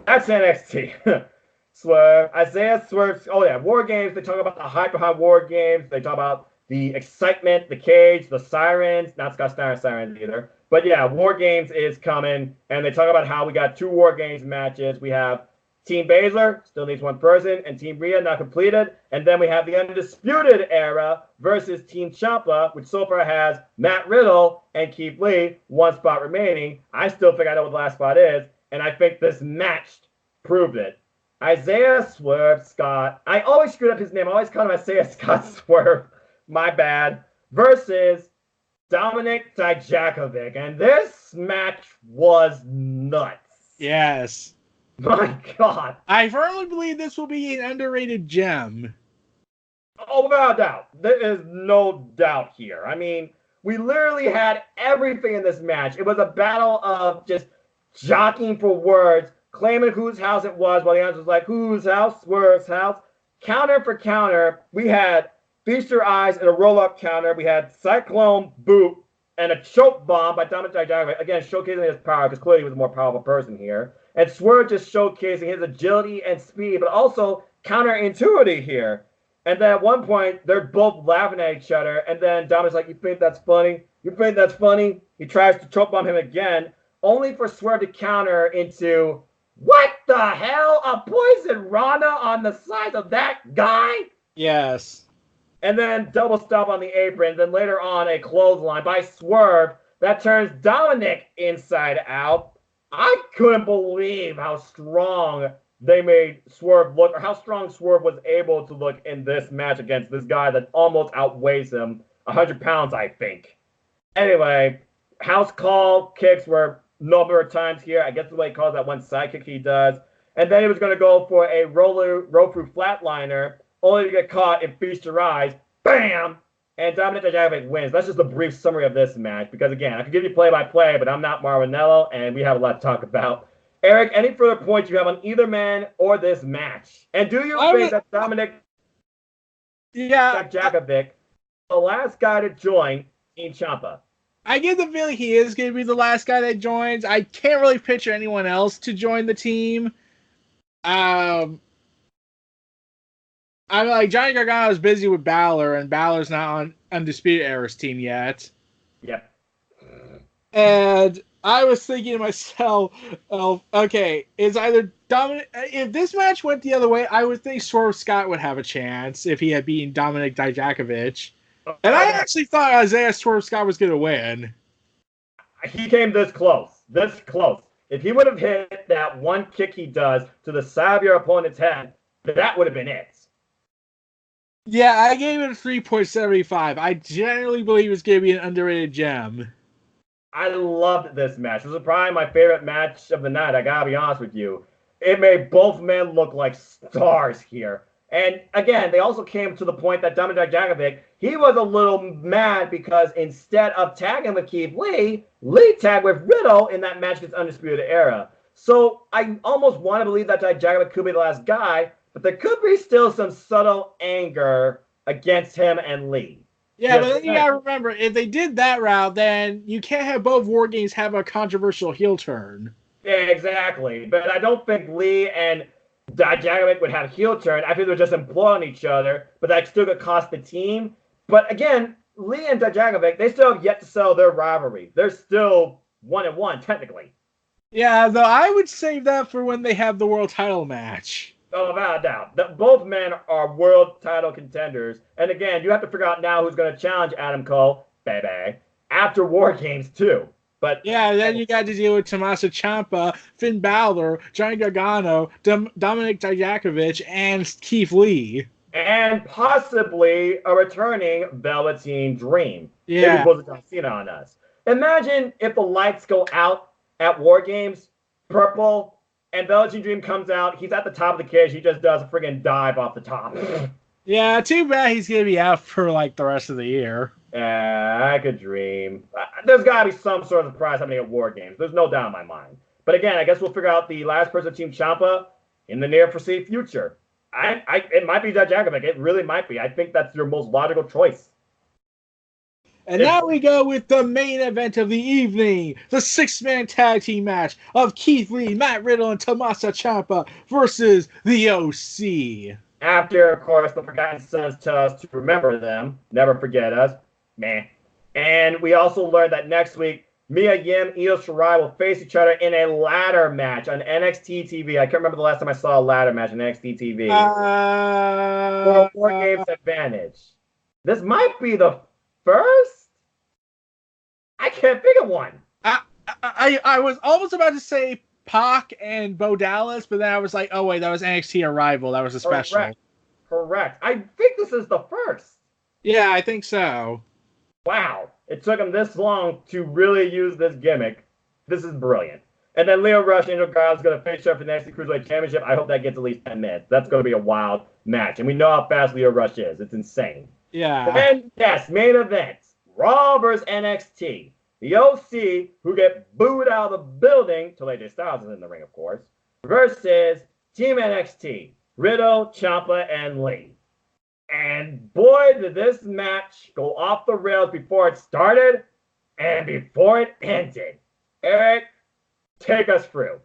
that's NXT. Swerve. Isaiah Swerve. Oh, yeah. War Games. They talk about the hype behind War Games. They talk about the excitement, the cage, the sirens. Not Scott Steiner sirens either. But yeah, War Games is coming. And they talk about how we got 2 War Games matches. We have Team Baszler, still needs 1 person, and Team Rhea, not completed. And then we have the Undisputed Era versus Team Ciampa, which so far has Matt Riddle and Keith Lee, 1 spot remaining. I still think I know what the last spot is. And I think this match proved it. Isaiah Swerve Scott. I always screwed up his name. I always call him Isaiah Scott Swerve. My bad. Versus Dominic Dijakovic. And this match was nuts. Yes. My God. I firmly believe this will be an underrated gem. Oh, without a doubt. There is no doubt here. I mean, we literally had everything in this match. It was a battle of just jockeying for words, claiming whose house it was, while the answer was like, whose house? Swerve's house. Counter for counter, we had Feast Your Eyes and a roll-up counter. We had Cyclone Boot and a choke bomb by Dominic Dijakovic. Again, showcasing his power, because clearly he was a more powerful person here. And Swerve just showcasing his agility and speed, but also counterintuitive here. And then at one point, they're both laughing at each other. And then Dominic's like, you think that's funny? You think that's funny? He tries to choke bomb him again, only for Swerve to counter into, what the hell? A poison Rana on the size of that guy? Yes. And then double stop on the apron. Then later on, a clothesline by Swerve that turns Dominic inside out. I couldn't believe how strong they made Swerve look, or how strong Swerve was able to look in this match against this guy that almost outweighs him 100 pounds, I think. Anyway, house call kicks were number of times here. I guess the way he calls that one side kick he does. And then he was going to go for a roll-through flatliner, only to get caught in Feast Your Eyes. Bam! And Dominic Dijakovic wins. That's just a brief summary of this match. Because, again, I could give you play-by-play, but I'm not Marinello, and we have a lot to talk about. Eric, any further points you have on either man or this match? And do you think that Dominic Dijakovic, the last guy to join Team Ciampa? I get the feeling he is going to be the last guy that joins. I can't really picture anyone else to join the team. I'm like, Johnny Gargano's busy with Balor, and Balor's not on Undisputed Era's team yet. Yep. And I was thinking to myself, okay, it's either Dominic. If this match went the other way, I would think Swerve Scott would have a chance if he had beaten Dominic Dijakovic. And I actually thought Isaiah Swerve Scott was going to win. He came this close. This close. If he would have hit that one kick he does to the side of your opponent's head, that would have been it. Yeah, I gave it a 3.75. I generally believe it's going to be an underrated gem. I loved this match. It was probably my favorite match of the night. I gotta be honest with you. It made both men look like stars here. And again, they also came to the point that Dominic Dijakovic, he was a little mad because instead of tagging with Keith Lee, Lee tagged with Riddle in that match against Undisputed Era. So I almost want to believe that Dijakovic could be the last guy, but there could be still some subtle anger against him and Lee. Yeah, but then you gotta remember, if they did that route, then you can't have both War Games have a controversial heel turn. Yeah, exactly. But I don't think Lee and Dijakovic would have heel turn. I think they would just implode on each other, but that still could cost the team. But again, Lee and Dijakovic, they still have yet to settle their rivalry. They're still 1-1, technically. Yeah, though I would save that for when they have the world title match. Oh, without a doubt. Both men are world title contenders. And again, you have to figure out now who's going to challenge Adam Cole, baby, after War Games, too. But Yeah, then you got to deal with Tommaso Ciampa, Finn Balor, Johnny Gargano, Dominic Dijakovic, and Keith Lee. and possibly a returning Velveteen Dream if he Yeah. pulls a John Cena on us. Imagine if the lights go out at War Games, purple, and Velveteen Dream comes out. He's at the top of the cage. He just does a friggin' dive off the top. Yeah, too bad he's going to be out for like the rest of the year. I could dream. There's got to be some sort of surprise happening at War Games. There's no doubt in my mind. But again, I guess we'll figure out the last person Team Ciampa in the near foreseen future. It might be Dijakovic. It really might be. I think that's your most logical choice. And now we go with the main event of the evening, the six-man tag team match of Keith Lee, Matt Riddle, and Tommaso Ciampa versus the OC. After, of course, the Forgotten Sons tell us to remember them, never forget us, meh. And we also learned that next week, Mia Yim, Io Shirai will face each other in a ladder match on NXT TV. I can't remember the last time I saw a ladder match on NXT TV. For a War Games advantage. This might be the first? I can't think of one. I was almost about to say Pac and Bo Dallas, but then I was like, oh wait, that was NXT Arrival. That was a special. Correct. I think this is the first. Yeah, I think so. Wow. It took him this long to really use this gimmick. This is brilliant. And then Leo Rush, Angel Garza is going to finish up for the NXT Cruiserweight Championship. I hope that gets at least 10 minutes. That's going to be a wild match. And we know how fast Leo Rush is. It's insane. Yeah. And yes, main event. Raw versus NXT. The OC, who get booed out of the building till AJ Styles is in the ring, of course, versus Team NXT, Riddle, Ciampa, and Lee. And boy, did this match go off the rails before it started and before it ended. Eric, take us through.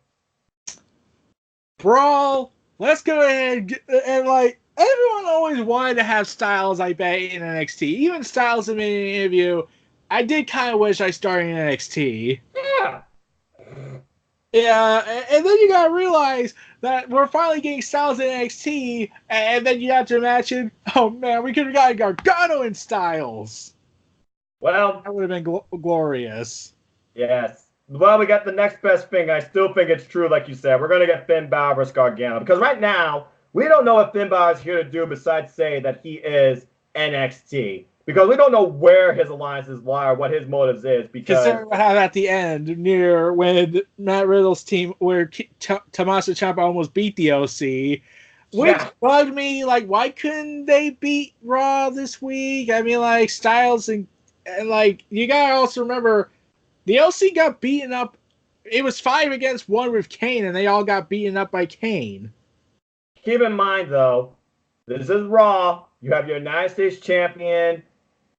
Brawl. Let's go ahead and like everyone always wanted to have Styles, I bet, in NXT. Even Styles in an interview. I did kind of wish I started in NXT. Yeah. Yeah, and then you gotta realize that we're finally getting Styles in NXT, and then you have to imagine, oh man, we could have gotten Gargano in Styles. Well, that would have been glorious. Yes. Well, we got the next best thing. I still think it's true, like you said. We're gonna get Finn Balor versus Gargano because right now we don't know what Finn Balor is here to do besides say that he is NXT. Because we don't know where his alliances lie or what his motives is. Because what happened at the end, near when Matt Riddle's team, where Tommaso Ciampa almost beat the OC, which bugged me. Like, why couldn't they beat Raw this week? I mean, like Styles and like you gotta also remember, the OC got beaten up. It was 5 against 1 with Kane, and they all got beaten up by Kane. Keep in mind, though, this is Raw. You have your United States champion.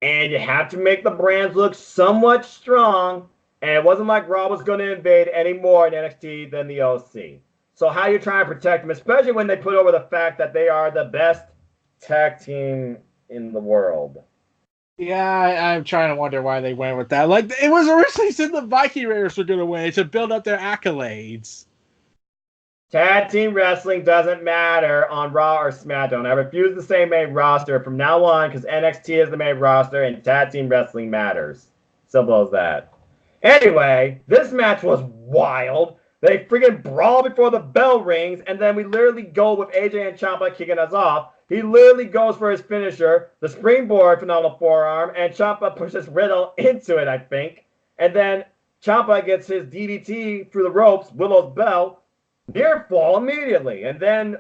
And you have to make the brands look somewhat strong. And it wasn't like Raw was going to invade any more in NXT than the OC. So how are you trying to protect them, especially when they put over the fact that they are the best tag team in the world? Yeah, I'm trying to wonder why they went with that. Like, it was originally said the Viking Raiders were going to win to build up their accolades. Tag team wrestling doesn't matter on Raw or SmackDown. I refuse to say main roster from now on because NXT is the main roster and tag team wrestling matters. Simple as that. Anyway, this match was wild. They freaking brawl before the bell rings, and then we literally go with AJ and Ciampa kicking us off. He literally goes for his finisher, the springboard phenomenal forearm, and Ciampa pushes Riddle into it, I think. And then Ciampa gets his DDT through the ropes, Willow's bell. Near fall immediately. And then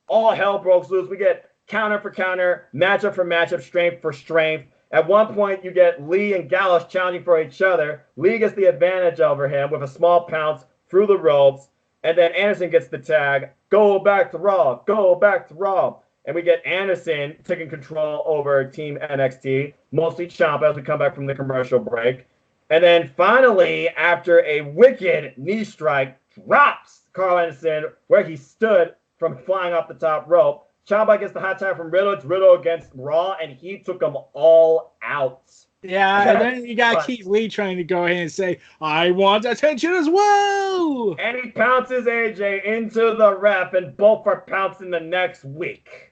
all hell broke loose. We get counter for counter, matchup for matchup, strength for strength. At one point, you get Lee and Gallus challenging for each other. Lee gets the advantage over him with a small pounce through the ropes. And then Anderson gets the tag. Go back to Raw. Go back to Raw. And we get Anderson taking control over Team NXT, mostly Ciampa as we come back from the commercial break. And then finally, after a wicked knee strike, drops Carl Anderson where he stood from flying off the top rope. Ciampa gets the hot tag from Riddle. It's Riddle against Raw, and he took them all out. Yeah, and then you got Keith Lee trying to go ahead and say, I want attention as well. And he pounces AJ into the ref, and both are pouncing the next week.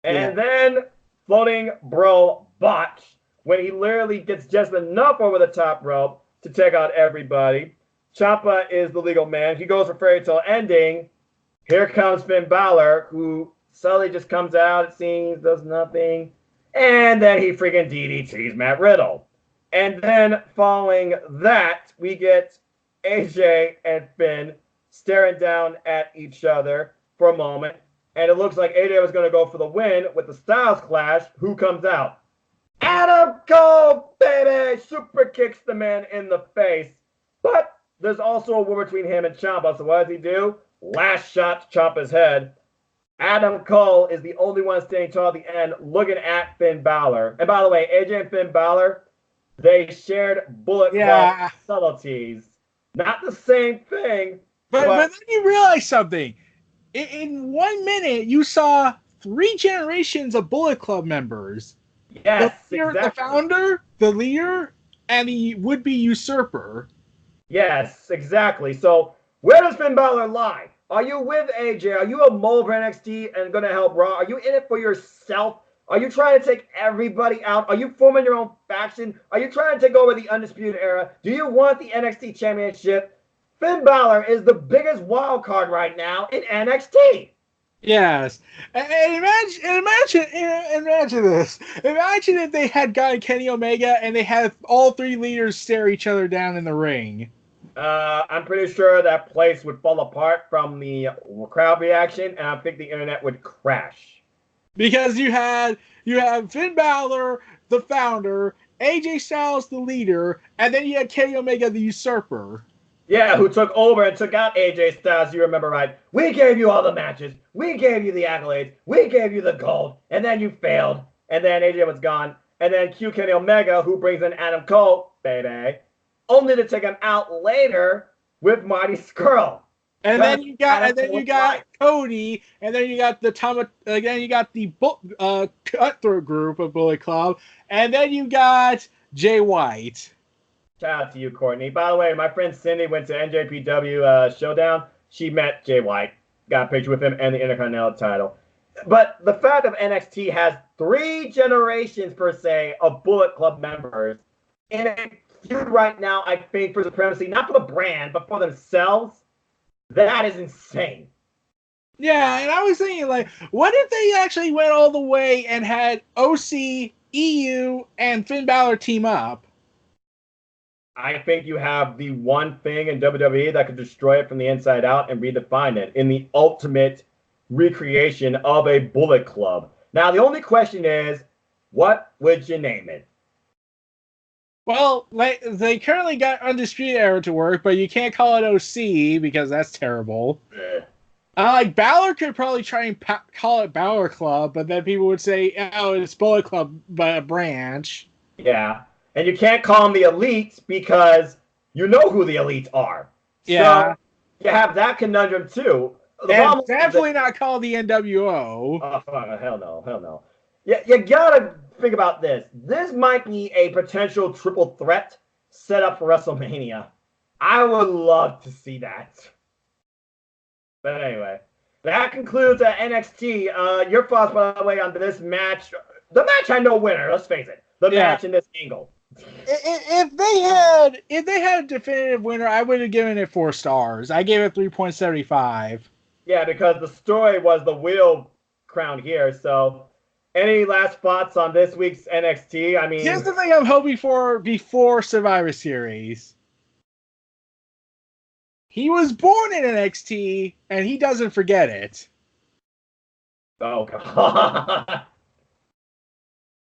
And then floating bro botch when he literally gets just enough over the top rope to take out everybody. Ciampa is the legal man. He goes for fairy tale ending. Here comes Finn Balor, who suddenly just comes out, it seems, does nothing. And then he freaking DDTs Matt Riddle. And then following that, we get AJ and Finn staring down at each other for a moment. And it looks like AJ was going to go for the win with the Styles Clash. Who comes out? Adam Cole, baby! Super kicks the man in the face. But there's also a war between him and Ciampa. So what does he do? Last shot to Ciampa's head. Adam Cole is the only one standing tall at the end looking at Finn Balor. And by the way, AJ and Finn Balor, they shared Bullet Club subtleties. Not the same thing. But then you realize something. In 1 minute, you saw 3 generations of Bullet Club members. Yes, exactly. The founder, the leader, and the would-be usurper. Yes, exactly. So where does Finn Balor lie? Are you with AJ? Are you a mole for NXT and going to help Raw? Are you in it for yourself? Are you trying to take everybody out? Are you forming your own faction? Are you trying to take over the Undisputed Era? Do you want the NXT Championship? Finn Balor is the biggest wild card right now in NXT. Yes. And imagine this. Imagine if they had gotten Kenny Omega and they had all 3 leaders stare each other down in the ring. I'm pretty sure that place would fall apart from the crowd reaction, and I think the internet would crash. Because you have Finn Balor, the founder, AJ Styles, the leader, and then you had Kenny Omega, the usurper. Yeah, who took over and took out AJ Styles, you remember right. We gave you all the matches. We gave you the accolades. We gave you the gold. And then you failed. And then AJ was gone. And then Q Kenny Omega, who brings in Adam Cole, baby, only to take him out later with Marty Scurll. And then you got Cody, and then you got the Cutthroat group of Bullet Club, and then you got Jay White. Shout out to you, Courtney. By the way, my friend Cindy went to NJPW Showdown. She met Jay White, got a picture with him, and the Intercontinental title. But the fact of NXT has 3 generations, per se, of Bullet Club members in a feud right now, I think, for supremacy, not for the brand, but for themselves. That is insane. Yeah, and I was thinking, like, what if they actually went all the way and had OC, EU, and Finn Balor team up? I think you have the one thing in WWE that could destroy it from the inside out and redefine it in the ultimate recreation of a Bullet Club. Now, the only question is, what would you name it? Well, they currently got Undisputed Era to work, but you can't call it OC because that's terrible. Balor could probably try and call it Balor Club, but then people would say, oh, it's Bullet Club branch. Yeah. And you can't call them the Elites because you know who the Elites are. Yeah. So you have that conundrum, too. And definitely not call the NWO. Oh, hell no. You gotta think about this. This might be a potential triple threat set up for WrestleMania. I would love to see that. But anyway, that concludes NXT. Your thoughts, by the way, on this match. The match had no winner, let's face it. The match in this angle. If they had a definitive winner, I would have given it 4 stars. I gave it 3.75. Yeah, because the story was the wheel crown here. So, any last thoughts on this week's NXT? I mean, here's the thing I'm hoping for before Survivor Series. He was born in NXT, and he doesn't forget it. Oh, God.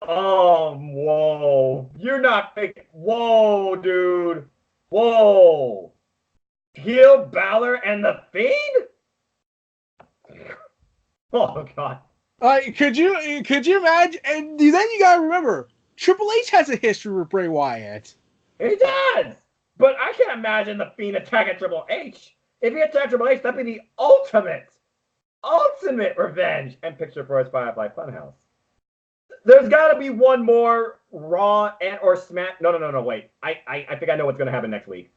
Oh, whoa. You're not fake. Whoa, dude. Whoa. Heel Balor and the Fiend? Oh, God. Could you imagine? And then you gotta remember, Triple H has a history with Bray Wyatt. He does. But I can't imagine the Fiend attacking Triple H. If he attacked Triple H, that'd be the ultimate ultimate revenge and picture for his Firefly Funhouse. There's got to be one more Raw and or Smack. No. Wait, I think I know what's going to happen next week.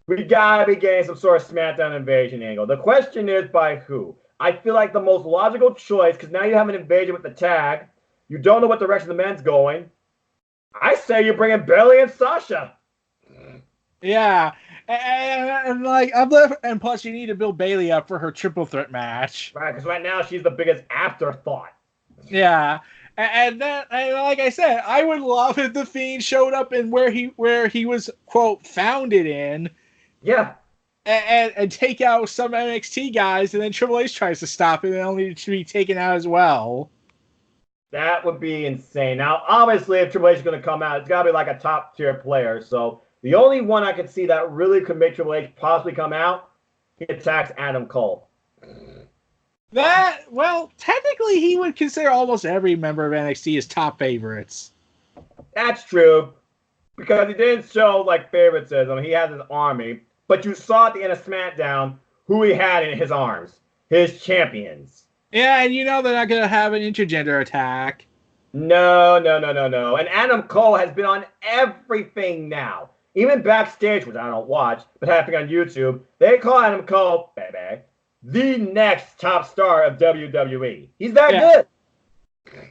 We got to be getting some sort of SmackDown invasion angle. The question is by who? I feel like the most logical choice, because now you have an invasion with the tag. You don't know what direction the men's going. I say you bring in Bayley and Sasha. Yeah, and like I'm left, and plus you need to build Bayley up for her triple threat match. Right, because right now she's the biggest afterthought. Yeah, and like I said, I would love if the Fiend showed up in where he was quote founded in. Yeah. And take out some NXT guys, and then Triple H tries to stop it, and only to be taken out as well. That would be insane. Now, obviously, if Triple H is going to come out, it's got to be like a top tier player. So the only one I could see that really could make Triple H possibly come out, he attacks Adam Cole. Technically, he would consider almost every member of NXT his top favorites. That's true, because he didn't show like favoritism. He has his army, but you saw at the end of SmackDown who he had in his arms, his champions. Yeah, and you know they're not going to have an intergender attack. No. And Adam Cole has been on everything now. Even backstage, which I don't watch, but happening on YouTube, they call Adam Cole, baby, the next top star of WWE. He's that good.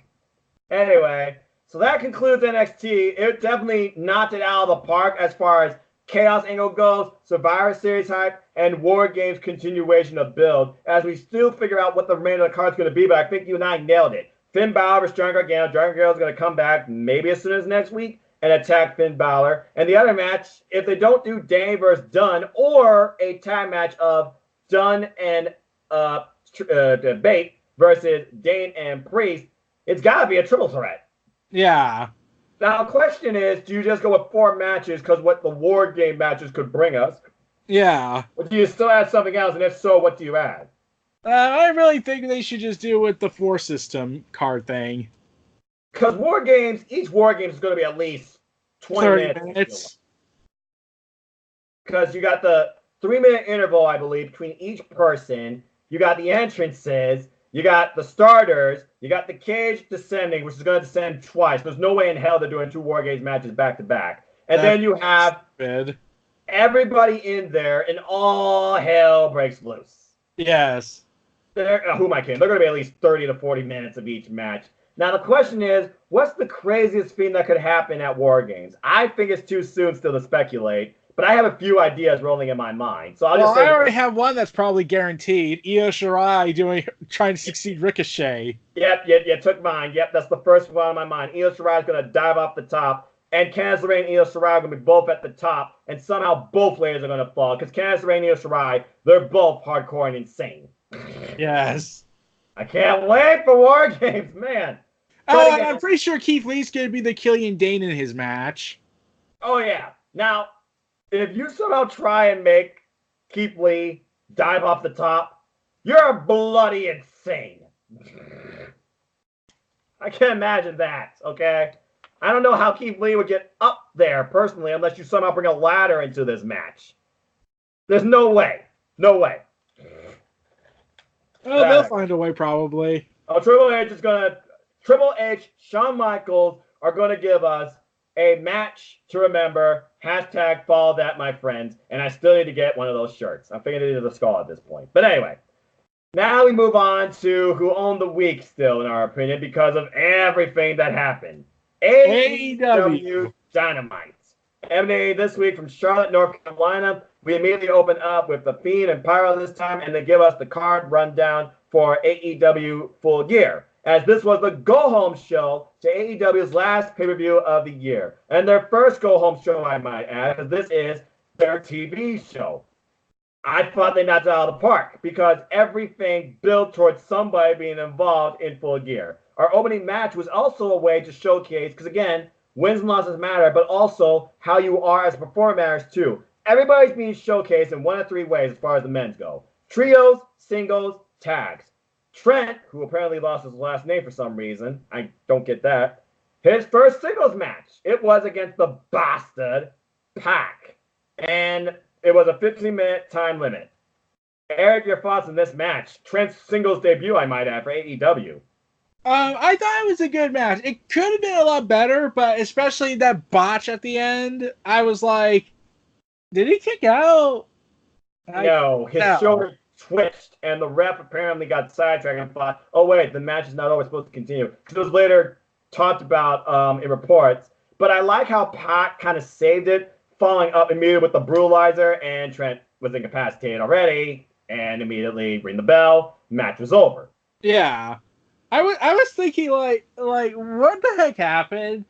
Anyway, so that concludes NXT. It definitely knocked it out of the park as far as Chaos Angle goes, Survivor Series hype, and War Games continuation of build, as we still figure out what the remainder of the card's going to be, but I think you and I nailed it. Finn Balor versus Johnny Gargano. Johnny Gargano is going to come back maybe as soon as next week and attack Finn Balor. And the other match, if they don't do Dane versus Dunn, or a tag match of Dunn and Bate versus Dane and Priest, it's got to be a triple threat. Yeah. Now, the question is, do you just go with 4 matches because what the War Game matches could bring us? Yeah. Or do you still add something else? And if so, what do you add? I really think they should just do with the 4 system card thing. Because War Games, each War Game is going to be at least 20 minutes. Because you got the 3-minute interval, I believe, between each person. You got the entrances. You got the starters. You got the cage descending, which is going to descend twice. There's no way in hell they're doing 2 War Games matches back to back. And then you have everybody in there, and all hell breaks loose. Yes. Who am I kidding? They're going to be at least 30 to 40 minutes of each match. Now, the question is, what's the craziest thing that could happen at War Games? I think it's too soon still to speculate, but I have a few ideas rolling in my mind. So I already have one that's probably guaranteed. Io Shirai trying to succeed Ricochet. Yep, took mine. Yep, that's the first one on my mind. Io Shirai is going to dive off the top, and Candice LeRae and Io Shirai are going to be both at the top, and somehow both layers are going to fall, because Candice LeRae and Io Shirai, they're both hardcore and insane. Yes. I can't wait for War Games, man. Oh, and I'm pretty sure Keith Lee's going to be the Killian Dane in his match. Oh, yeah. Now, if you somehow try and make Keith Lee dive off the top, you're bloody insane. I can't imagine that, okay? I don't know how Keith Lee would get up there, personally, unless you somehow bring a ladder into this match. There's no way. No way. Oh, they'll find a way, probably. Oh, Triple H, Shawn Michaels are going to give us a match to remember. # follow that, my friends. And I still need to get one of those shirts. I'm thinking it is a skull at this point. But anyway, now we move on to who owned the week still, in our opinion, because of everything that happened. AEW Dynamite. Emanating this week from Charlotte, North Carolina. We immediately open up with The Fiend and Pyro this time, and they give us the card rundown for AEW Full Gear, as this was the go-home show to AEW's last pay-per-view of the year. And their first go-home show, I might add, because this is their TV show. I thought they knocked it out of the park, because everything built towards somebody being involved in Full Gear. Our opening match was also a way to showcase, because again, wins and losses matter, but also how you are as a performer matters too. Everybody's being showcased in 1 of 3 ways as far as the men's go. Trios, singles, tags. Trent, who apparently lost his last name for some reason, I don't get that, his first singles match. It was against the bastard Pac. And it was a 15-minute time limit. Eric, your thoughts on this match? Trent's singles debut, I might add, for AEW. I thought it was a good match. It could have been a lot better, but especially that botch at the end, I was like, did he kick out? No, his shoulder twitched, and the ref apparently got sidetracked and thought, oh, wait, the match is not always supposed to continue. Because it was later talked about in reports. But I like how Pac kind of saved it, following up immediately with the brutalizer, and Trent was incapacitated already, and immediately ring the bell. Match was over. Yeah. I was thinking like what the heck happened,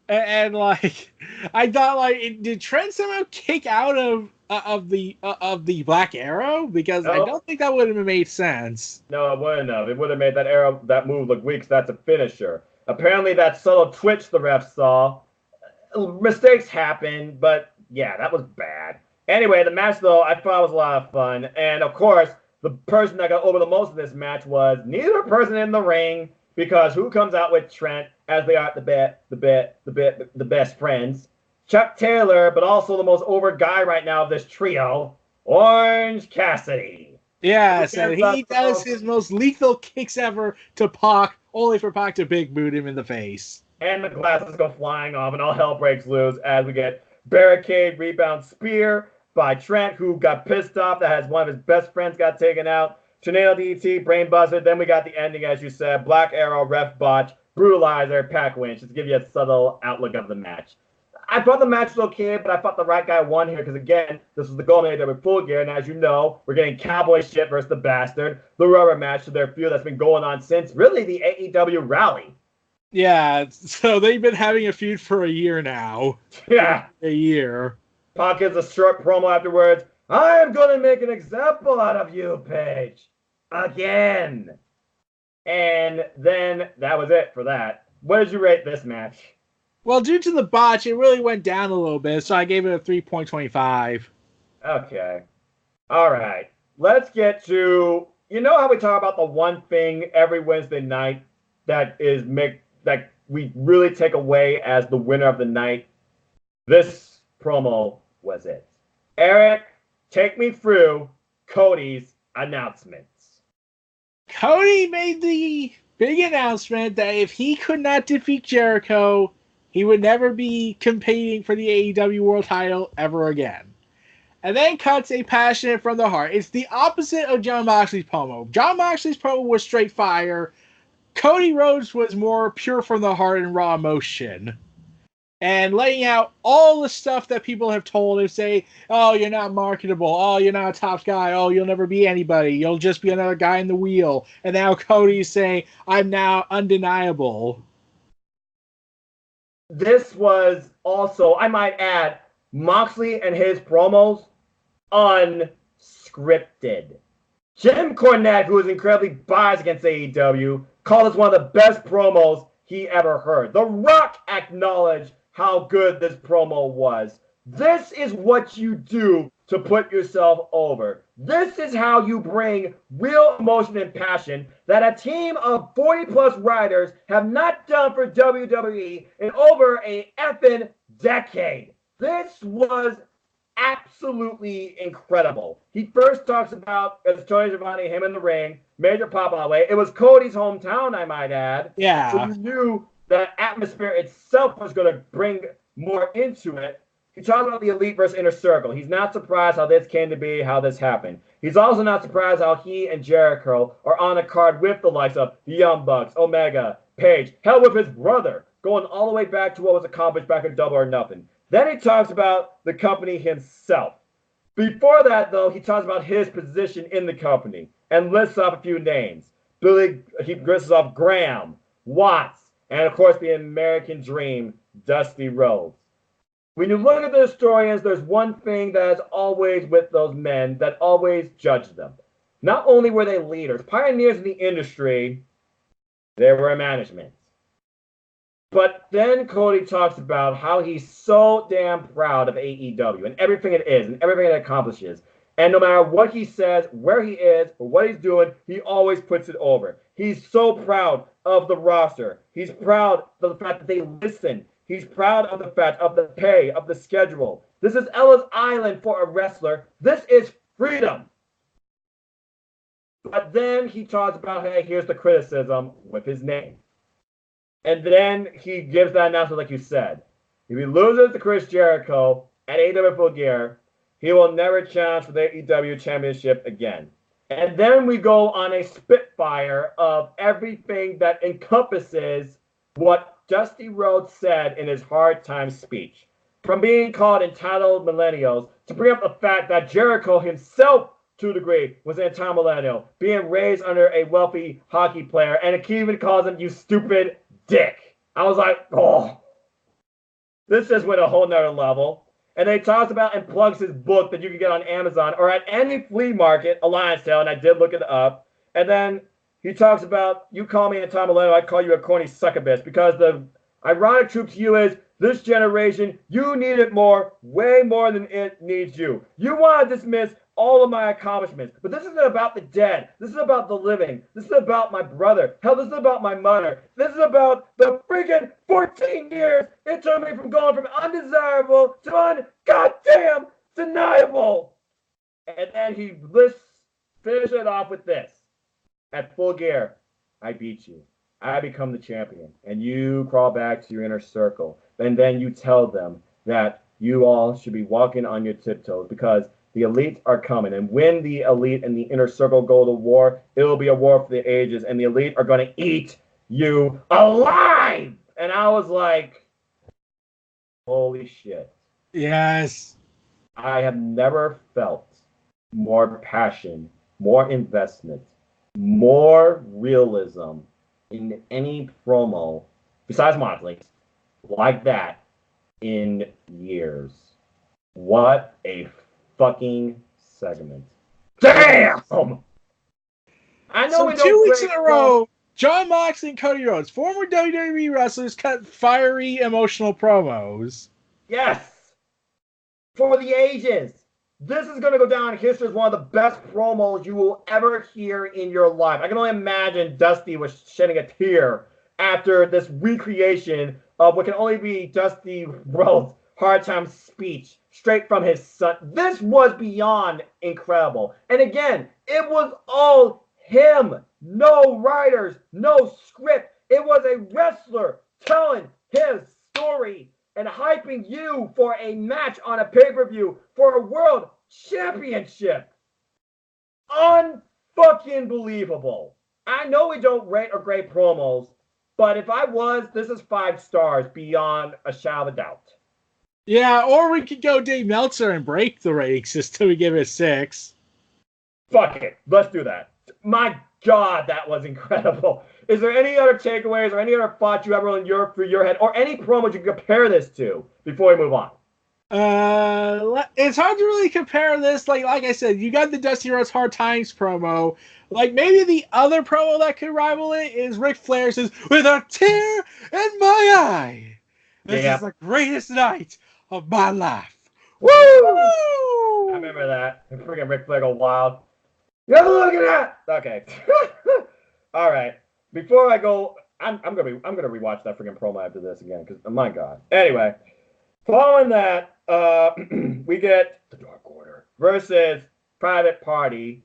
and like I thought like did Trent somehow kick out of the Black Arrow, because I don't think that would have made sense. No, it wouldn't have. It would have made that move look weak. 'Cause that's a finisher. Apparently, that subtle twitch the ref saw. Mistakes happen, but yeah, that was bad. Anyway, the match though I thought was a lot of fun, and of course, the person that got over the most in this match was neither person in the ring, because who comes out with Trent as they are the best friends? Chuck Taylor, but also the most over guy right now of this trio, Orange Cassidy. Yes, and he does his most lethal kicks ever to Pac, only for Pac to big boot him in the face. And the glasses go flying off, and all hell breaks loose as we get barricade rebound spear by Trent, who got pissed off that has one of his best friends got taken out. Tornado DT, brainbuster. Then we got the ending, as you said, Black Arrow, ref botch, brutalizer, Pac wins, just to give you a subtle outlook of the match. I thought the match was okay, but I thought the right guy won here because, again, this was the Golden AEW Full Gear, and as you know, we're getting Cowboy shit versus the Bastard, the rubber match to their feud that's been going on since, really, the AEW rally. Yeah, so they've been having a feud for a year now. Yeah. A year. Pac gives a short promo afterwards. I am going to make an example out of you, Paige. Again. And then that was it for that. What did you rate this match? Well, due to the botch, it really went down a little bit, so I gave it a 3.25. Okay. All right. Let's get to, you know how we talk about the one thing every Wednesday night that we really take away as the winner of the night? This promo was it. Eric, take me through Cody's announcements. Cody made the big announcement that if he could not defeat Jericho, he would never be competing for the AEW World title ever again. And then cuts a passionate from the heart. It's the opposite of Jon Moxley's promo. Jon Moxley's promo was straight fire. Cody Rhodes was more pure from the heart and raw emotion. And laying out all the stuff that people have told him, say, oh, you're not marketable. Oh, you're not a top guy. Oh, you'll never be anybody. You'll just be another guy in the wheel. And now Cody's saying, I'm now undeniable. This was also, I might add, Moxley and his promos unscripted. Jim Cornette, who is incredibly biased against AEW, called this one of the best promos he ever heard. The Rock acknowledged how good this promo was. This is what you do to put yourself over. This is how you bring real emotion and passion that a team of 40-plus writers have not done for WWE in over a effing decade. This was absolutely incredible. He first talks about, as Tony Schiavone, him in the ring, major pop on the way. It was Cody's hometown, I might add. Yeah. So you knew that atmosphere itself was going to bring more into it. He talks about the Elite versus Inner Circle. He's not surprised how this came to be, how this happened. He's also not surprised how he and Jericho are on a card with the likes of the Young Bucks, Omega, Page, hell, with his brother, going all the way back to what was accomplished back in Double or Nothing. Then he talks about the company himself. Before that, though, he talks about his position in the company and lists off a few names. He lists off Graham, Watts, and of course the American Dream, Dusty Rhodes. When you look at the historians, there's one thing that is always with those men that always judge them. Not only were they leaders, pioneers in the industry, they were management. But then Cody talks about how he's so damn proud of AEW and everything it is and everything it accomplishes. And no matter what he says, where he is, or what he's doing, he always puts it over. He's so proud of the roster. He's proud of the fact that they listen. He's proud of the fact of the pay, of the schedule. This is Ellis Island for a wrestler. This is freedom. But then he talks about, hey, here's the criticism with his name. And then he gives that announcement like you said. If he loses to Chris Jericho at AEW Full Gear, he will never challenge for the AEW Championship again. And then we go on a spitfire of everything that encompasses what Dusty Rhodes said in his hard time speech. From being called entitled millennials to bring up the fact that Jericho himself, to a degree, was an entitled millennial, being raised under a wealthy hockey player, and he even calls him, you stupid dick. I was like, oh, this just went a whole nother level. And then he talks about and plugs his book that you can get on Amazon or at any flea market, Alliance sale, and I did look it up. And then he talks about, you call me a Tom Millennial, I call you a corny succubus, because the ironic truth to you is, this generation, you need it more, way more than it needs you. You want to dismiss all of my accomplishments, but this isn't about the dead. This is about the living. This is about my brother. Hell, this is about my mother. This is about the freaking 14 years it took me from going from undesirable to goddamn deniable. And then he finishes it off with this. At Full Gear, I beat you. I become the champion, and you crawl back to your inner circle. And then you tell them that you all should be walking on your tiptoes because the elite are coming. And when the elite and the inner circle go to war, it will be a war for the ages, and the elite are going to eat you alive. And I was like, holy shit. Yes. I have never felt more passion, more investment, more realism in any promo, besides Moxley, like that in years. What a fucking segment. Damn! I know so we 2 weeks in a row, Jon Moxley and Cody Rhodes, former WWE wrestlers, cut fiery, emotional promos. Yes! For the ages. This is going to go down in history as one of the best promos you will ever hear in your life. I can only imagine Dusty was shedding a tear after this recreation of what can only be Dusty Rhodes' hard time speech straight from his son. This was beyond incredible. And again, it was all him. No writers, no script. It was a wrestler telling his story and hyping you for a match on a pay-per-view for a world championship. Unfucking believable. I know we don't rate or grade promos, but if I was, this is 5 stars beyond a shadow of a doubt. Yeah, or we could go Dave Meltzer and break the rating system and give it a 6. Fuck it. Let's do that. My God, that was incredible. Is there any other takeaways or any other thoughts you have rolling through your head, or any promo you can compare this to before we move on? It's hard to really compare this. Like I said, you got the Dusty Rhodes Hard Times promo. Like maybe the other promo that could rival it is Ric Flair says, "With a tear in my eye, this is the greatest night of my life." Woo! I remember that. Freaking Ric Flair go wild. You're looking at. Okay. All right. Before I go, I'm gonna rewatch that freaking promo after this again because my God. Anyway, following that, we get the Dark Order versus Private Party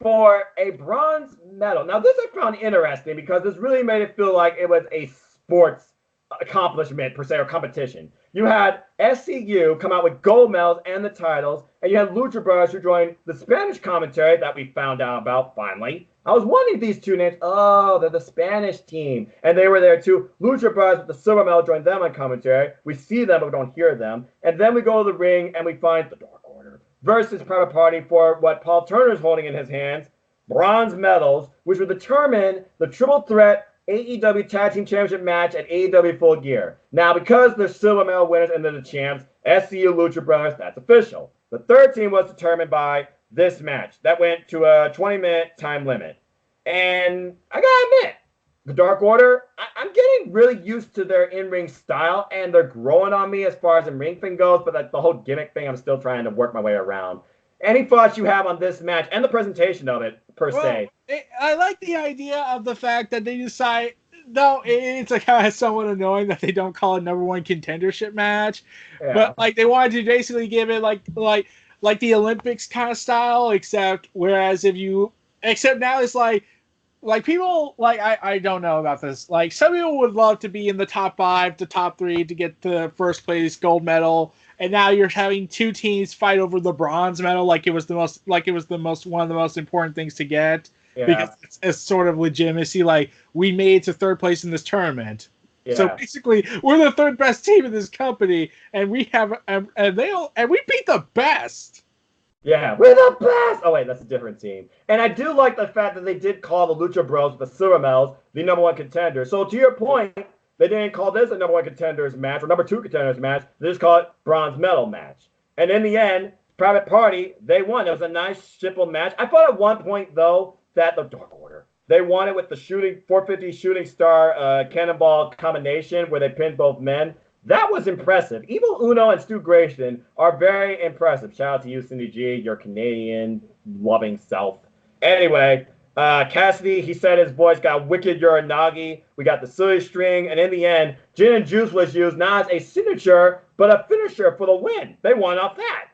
for a bronze medal. Now this I found interesting because this really made it feel like it was a sports accomplishment per se or competition. You had SCU come out with gold medals and the titles, and you had Lucha Brothers who joined the Spanish commentary that we found out about finally. I was wondering these two names. Oh, they're the Spanish team, and they were there too. Lucha Brothers with the silver medal joined them on commentary. We see them, but we don't hear them. And then we go to the ring and we find the Dark Order versus Private Party for what Paul Turner's holding in his hands, bronze medals, which would determine the triple threat AEW Tag Team Championship match at AEW Full Gear. Now, because they're silver medal winners and they're the champs, SCU Lucha Brothers, that's official. The third team was determined by this match. That went to a 20-minute time limit. And I gotta admit, the Dark Order, I'm getting really used to their in-ring style, and they're growing on me as far as the ring thing goes, but like the whole gimmick thing, I'm still trying to work my way around. Any thoughts you have on this match and the presentation of it, per se? I like the idea of the fact that they decide, no, it's like kind of somewhat annoying that they don't call it number one contendership match, but like they wanted to basically give it like the Olympics kind of style, except whereas if you Except now it's like people like I don't know about this. Like some people would love to be in the top 5, the top 3 to get the first place gold medal, and now you're having two teams fight over the bronze medal like it was the most one of the most important things to get because Yeah. it's sort of legitimacy. Like we made it to third place in this tournament. So Yeah. basically, we're the third best team in this company, and we have and we beat the best. Yeah, we're the best. Oh wait, that's a different team. And I do like the fact that they did call the Lucha Bros, the Silver Medals, the number 1 contender. So to your point, they didn't call this a number 1 contenders match or number 2 contenders match. They just called it bronze medal match. And in the end, Private Party, they won. It was a nice, simple match. I thought at one point though that the Dark Order, they won it with the shooting 450 shooting star cannonball combination where they pinned both men. That was impressive. Evil Uno and Stu Grayson are very impressive. Shout out to you, Cindy G, your Canadian loving self. Anyway, Cassidy, he said his voice got wicked Uranagi. We got the silly string. And in the end, Gin and Juice was used not as a signature, but a finisher for the win. They won off that.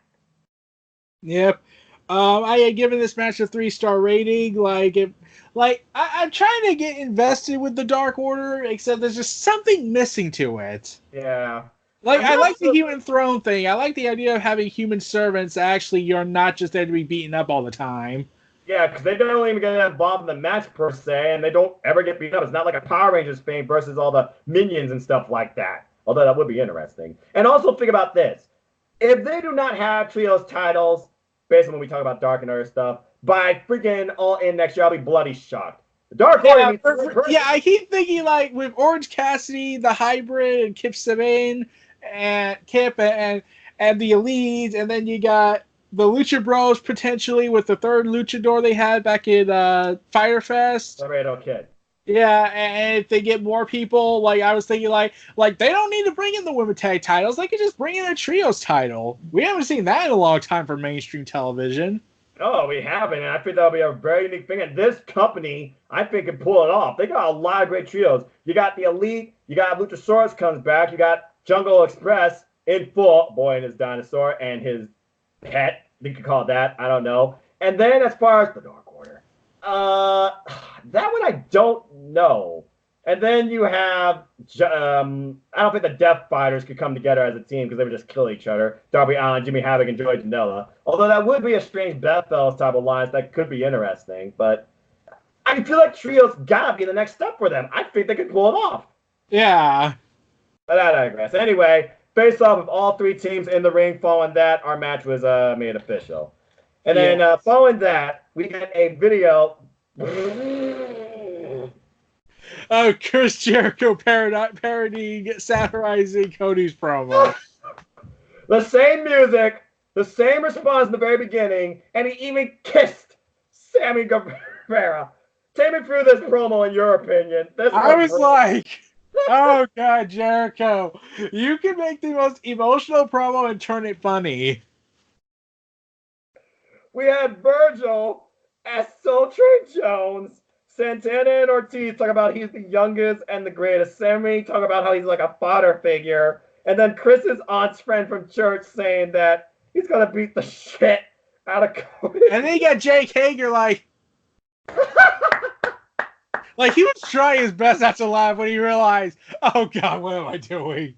Yep. I had given this match a 3-star rating. I'm trying to get invested with the Dark Order, except there's just something missing to it. Yeah. Like I like the human throne thing. I like the idea of having human servants. Actually, you're not just there to be beaten up all the time. Yeah, because they don't even get involved in the match per se, and they don't ever get beat up. It's not like a Power Rangers thing versus all the minions and stuff like that. Although that would be interesting. And also think about this: if they do not have trios titles, based on when we talk about Dark and other stuff, by freaking All In next year, I'll be bloody shocked. The Dark Order. Yeah, I keep thinking like with Orange Cassidy, the Hybrid, and Kip Sabian, and Kip and the Elite, and then you got the Lucha Bros potentially with the third luchador they had back in Fyter Fest. Laredo Kid. Yeah, and if they get more people, like I was thinking, like they don't need to bring in the women tag titles; they could just bring in a trios title. We haven't seen that in a long time for mainstream television. Oh, we haven't, and I think that'll be a very unique thing. And this company, I think, can pull it off. They got a lot of great trios. You got the Elite, you got Luchasaurus comes back, you got Jungle Express in full, boy and his dinosaur, and his pet. You could call it that. I don't know. And then as far as the Dark Order, that one I don't know. And then you have, I don't think the Death Fighters could come together as a team because they would just kill each other. Darby Allin, Jimmy Havoc, and Joey Janela. Although that would be a strange Bedfellows type of alliance that could be interesting. But I feel like trios gotta be the next step for them. I think they could pull it off. Yeah. But I digress. Anyway, based off of all 3 teams in the ring, following that, our match was made official. And then following that, we get a video. Chris Jericho parodying, satirizing Cody's promo. The same music, the same response in the very beginning, and he even kissed Sammy Guevara. Take me through this promo in your opinion. I was like, oh God, Jericho, you can make the most emotional promo and turn it funny. We had Virgil as Soul Train Jones. Santana and Ortiz talk about he's the youngest and the greatest. Sammy talk about how he's like a fodder figure. And then Chris's aunt's friend from church saying that he's going to beat the shit out of Cody. And then you got Jake Hager like he was trying his best not to laugh when he realized, oh God, what am I doing?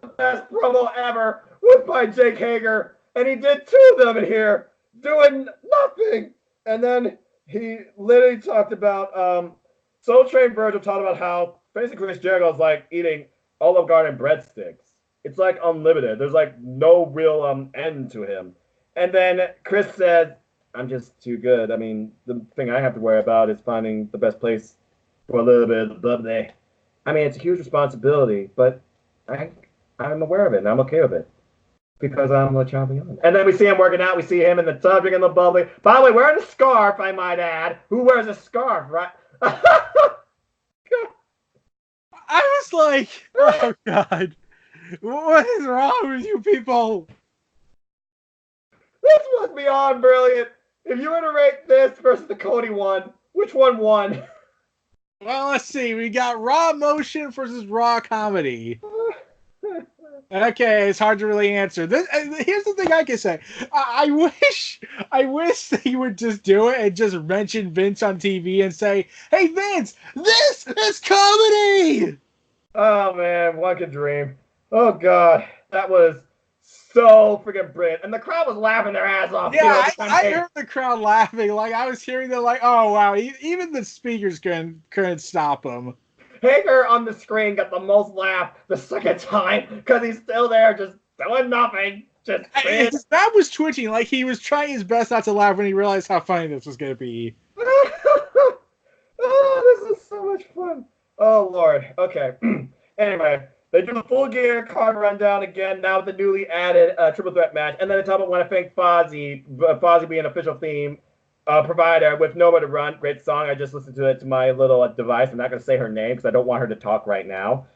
The best promo ever was by Jake Hager. And he did 2 of them in here doing nothing. And then he literally talked about Soul Train Virgil talked about how basically Chris Jericho is like eating Olive Garden breadsticks. It's like unlimited. There's like no real end to him. And then Chris said, I'm just too good. I mean, the thing I have to worry about is finding the best place for a little bit of the bubbly. I mean, it's a huge responsibility, but I'm aware of it and I'm okay with it. Because I'm the champion. And then we see him working out. We see him in the tub drinking the bubbly. By the way, wearing a scarf, I might add. Who wears a scarf, right? I was like, oh God, what is wrong with you people? This was beyond brilliant. If you were to rate this versus the Cody one, which one won? Well, let's see. We got Raw Motion versus Raw Comedy. Okay, it's hard to really answer. Here's the thing I can say. I wish they would just do it and just mention Vince on TV and say, "Hey Vince, this is comedy." Oh man, one could dream. Oh god, that was so freaking brilliant, and the crowd was laughing their ass off Yeah, too every time I they. heard the crowd laughing. Like I was hearing them, like, "Oh wow!" Even the speakers couldn't stop them. Hager on the screen got the most laugh the second time because he's still there just doing nothing. Just His mouth was twitching, like he was trying his best not to laugh when he realized how funny this was going to be. Oh, this is so much fun. Oh Lord. Okay. Anyway, they do the Full Gear card rundown again now with the newly added triple threat match, and then they talk about when I thank Fozzy being an official theme provider with Nowhere to Run. Great song. I just listened to it to my little device. I'm not going to say her name because I don't want her to talk right now.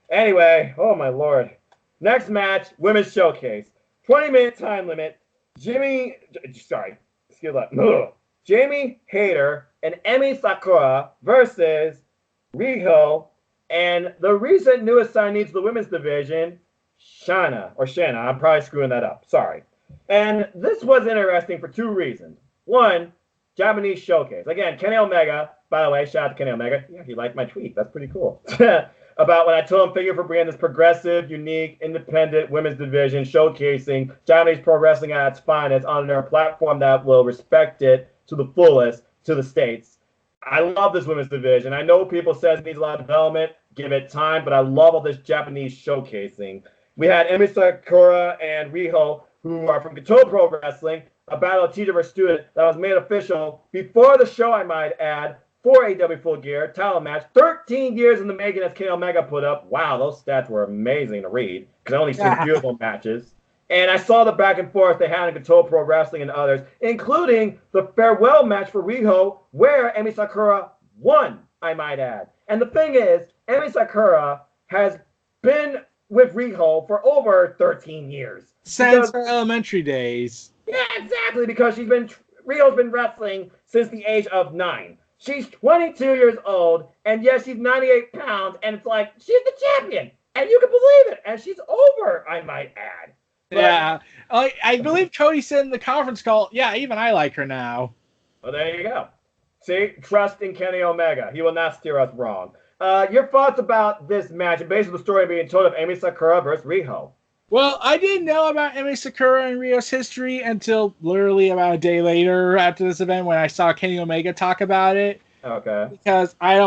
Anyway, oh my Lord. Next match, Women's Showcase. 20-minute time limit. Jamie Hayter and Emi Sakura versus Riho and the recent newest signee to the women's division, Shanna. I'm probably screwing that up. Sorry. And this was interesting for two reasons. One, Japanese showcase. Again, Kenny Omega, by the way, shout out to Kenny Omega. Yeah, he liked my tweet. That's pretty cool. About when I told him figure for bringing this progressive, unique, independent women's division showcasing Japanese pro wrestling at its finest on their platform that will respect it to the fullest to the States. I love this women's division. I know people says it needs a lot of development. Give it time, but I love all this Japanese showcasing. We had Emi Sakura and Riho, who are from Gato Pro Wrestling, a battle of teacher versus student that was made official before the show, I might add, for AEW Full Gear title match. 13 years in the making, as Kenny Omega put up. Wow, those stats were amazing to read because I only seen beautiful matches. And I saw the back and forth they had in Gato Pro Wrestling and others, including the farewell match for Riho, where Emi Sakura won, I might add. And the thing is, Emi Sakura has been with Riho for over 13 years. Since her elementary days. Yeah, exactly, because Riho's been wrestling since the age of 9. She's 22 years old, and yes, she's 98 pounds, and it's like, she's the champion, and you can believe it, and she's over, I might add. But, yeah, I believe Cody said in the conference call, yeah, even I like her now. Well, there you go. See, trust in Kenny Omega. He will not steer us wrong. Your thoughts about this match, and basically the story being told of Emi Sakura versus Riho. Well, I didn't know about Emi Sakura and Riho's history until literally about a day later after this event when I saw Kenny Omega talk about it. Okay. Because I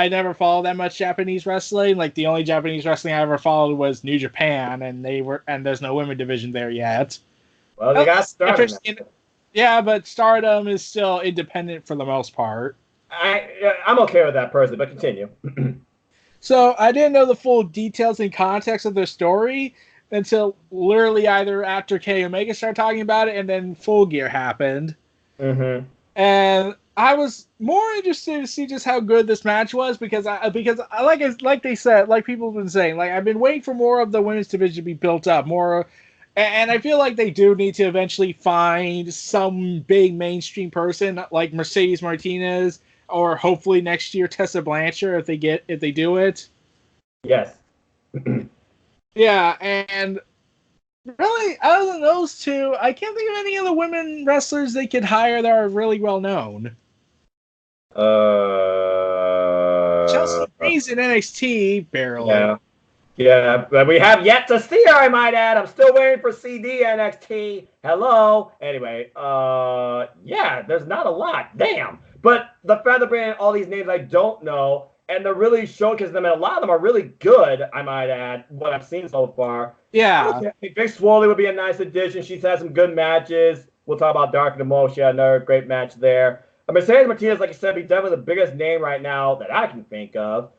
never followed that much Japanese wrestling. Like the only Japanese wrestling I ever followed was New Japan, and there's no women division there yet. Well, they got started. Yeah, but Stardom is still independent for the most part. I'm okay with that personally, but continue. So I didn't know the full details and context of their story until literally either after Kenny Omega started talking about it and then Full Gear happened. Mm-hmm. And I was more interested to see just how good this match was because like they said, like people have been saying, like I've been waiting for more of the women's division to be built up, and I feel like they do need to eventually find some big mainstream person like Mercedes Martinez or hopefully next year Tessa Blanchard if they do it. Yes. Yeah, and really, other than those two, I can't think of any other women wrestlers they could hire that are really well known. Chelsea Green's in NXT, barely. Yeah, but we have yet to see her, I might add. I'm still waiting for CD NXT. Hello. Anyway, yeah, there's not a lot. Damn. But the fact that bringing all these names I don't know, and they're really showcasing them, and a lot of them are really good, I might add, what I've seen so far. Yeah. Okay. Vic Swoley would be a nice addition. She's had some good matches. We'll talk about Dark and Mo. She had another great match there. Mercedes Martinez, like I said, be definitely the biggest name right now that I can think of.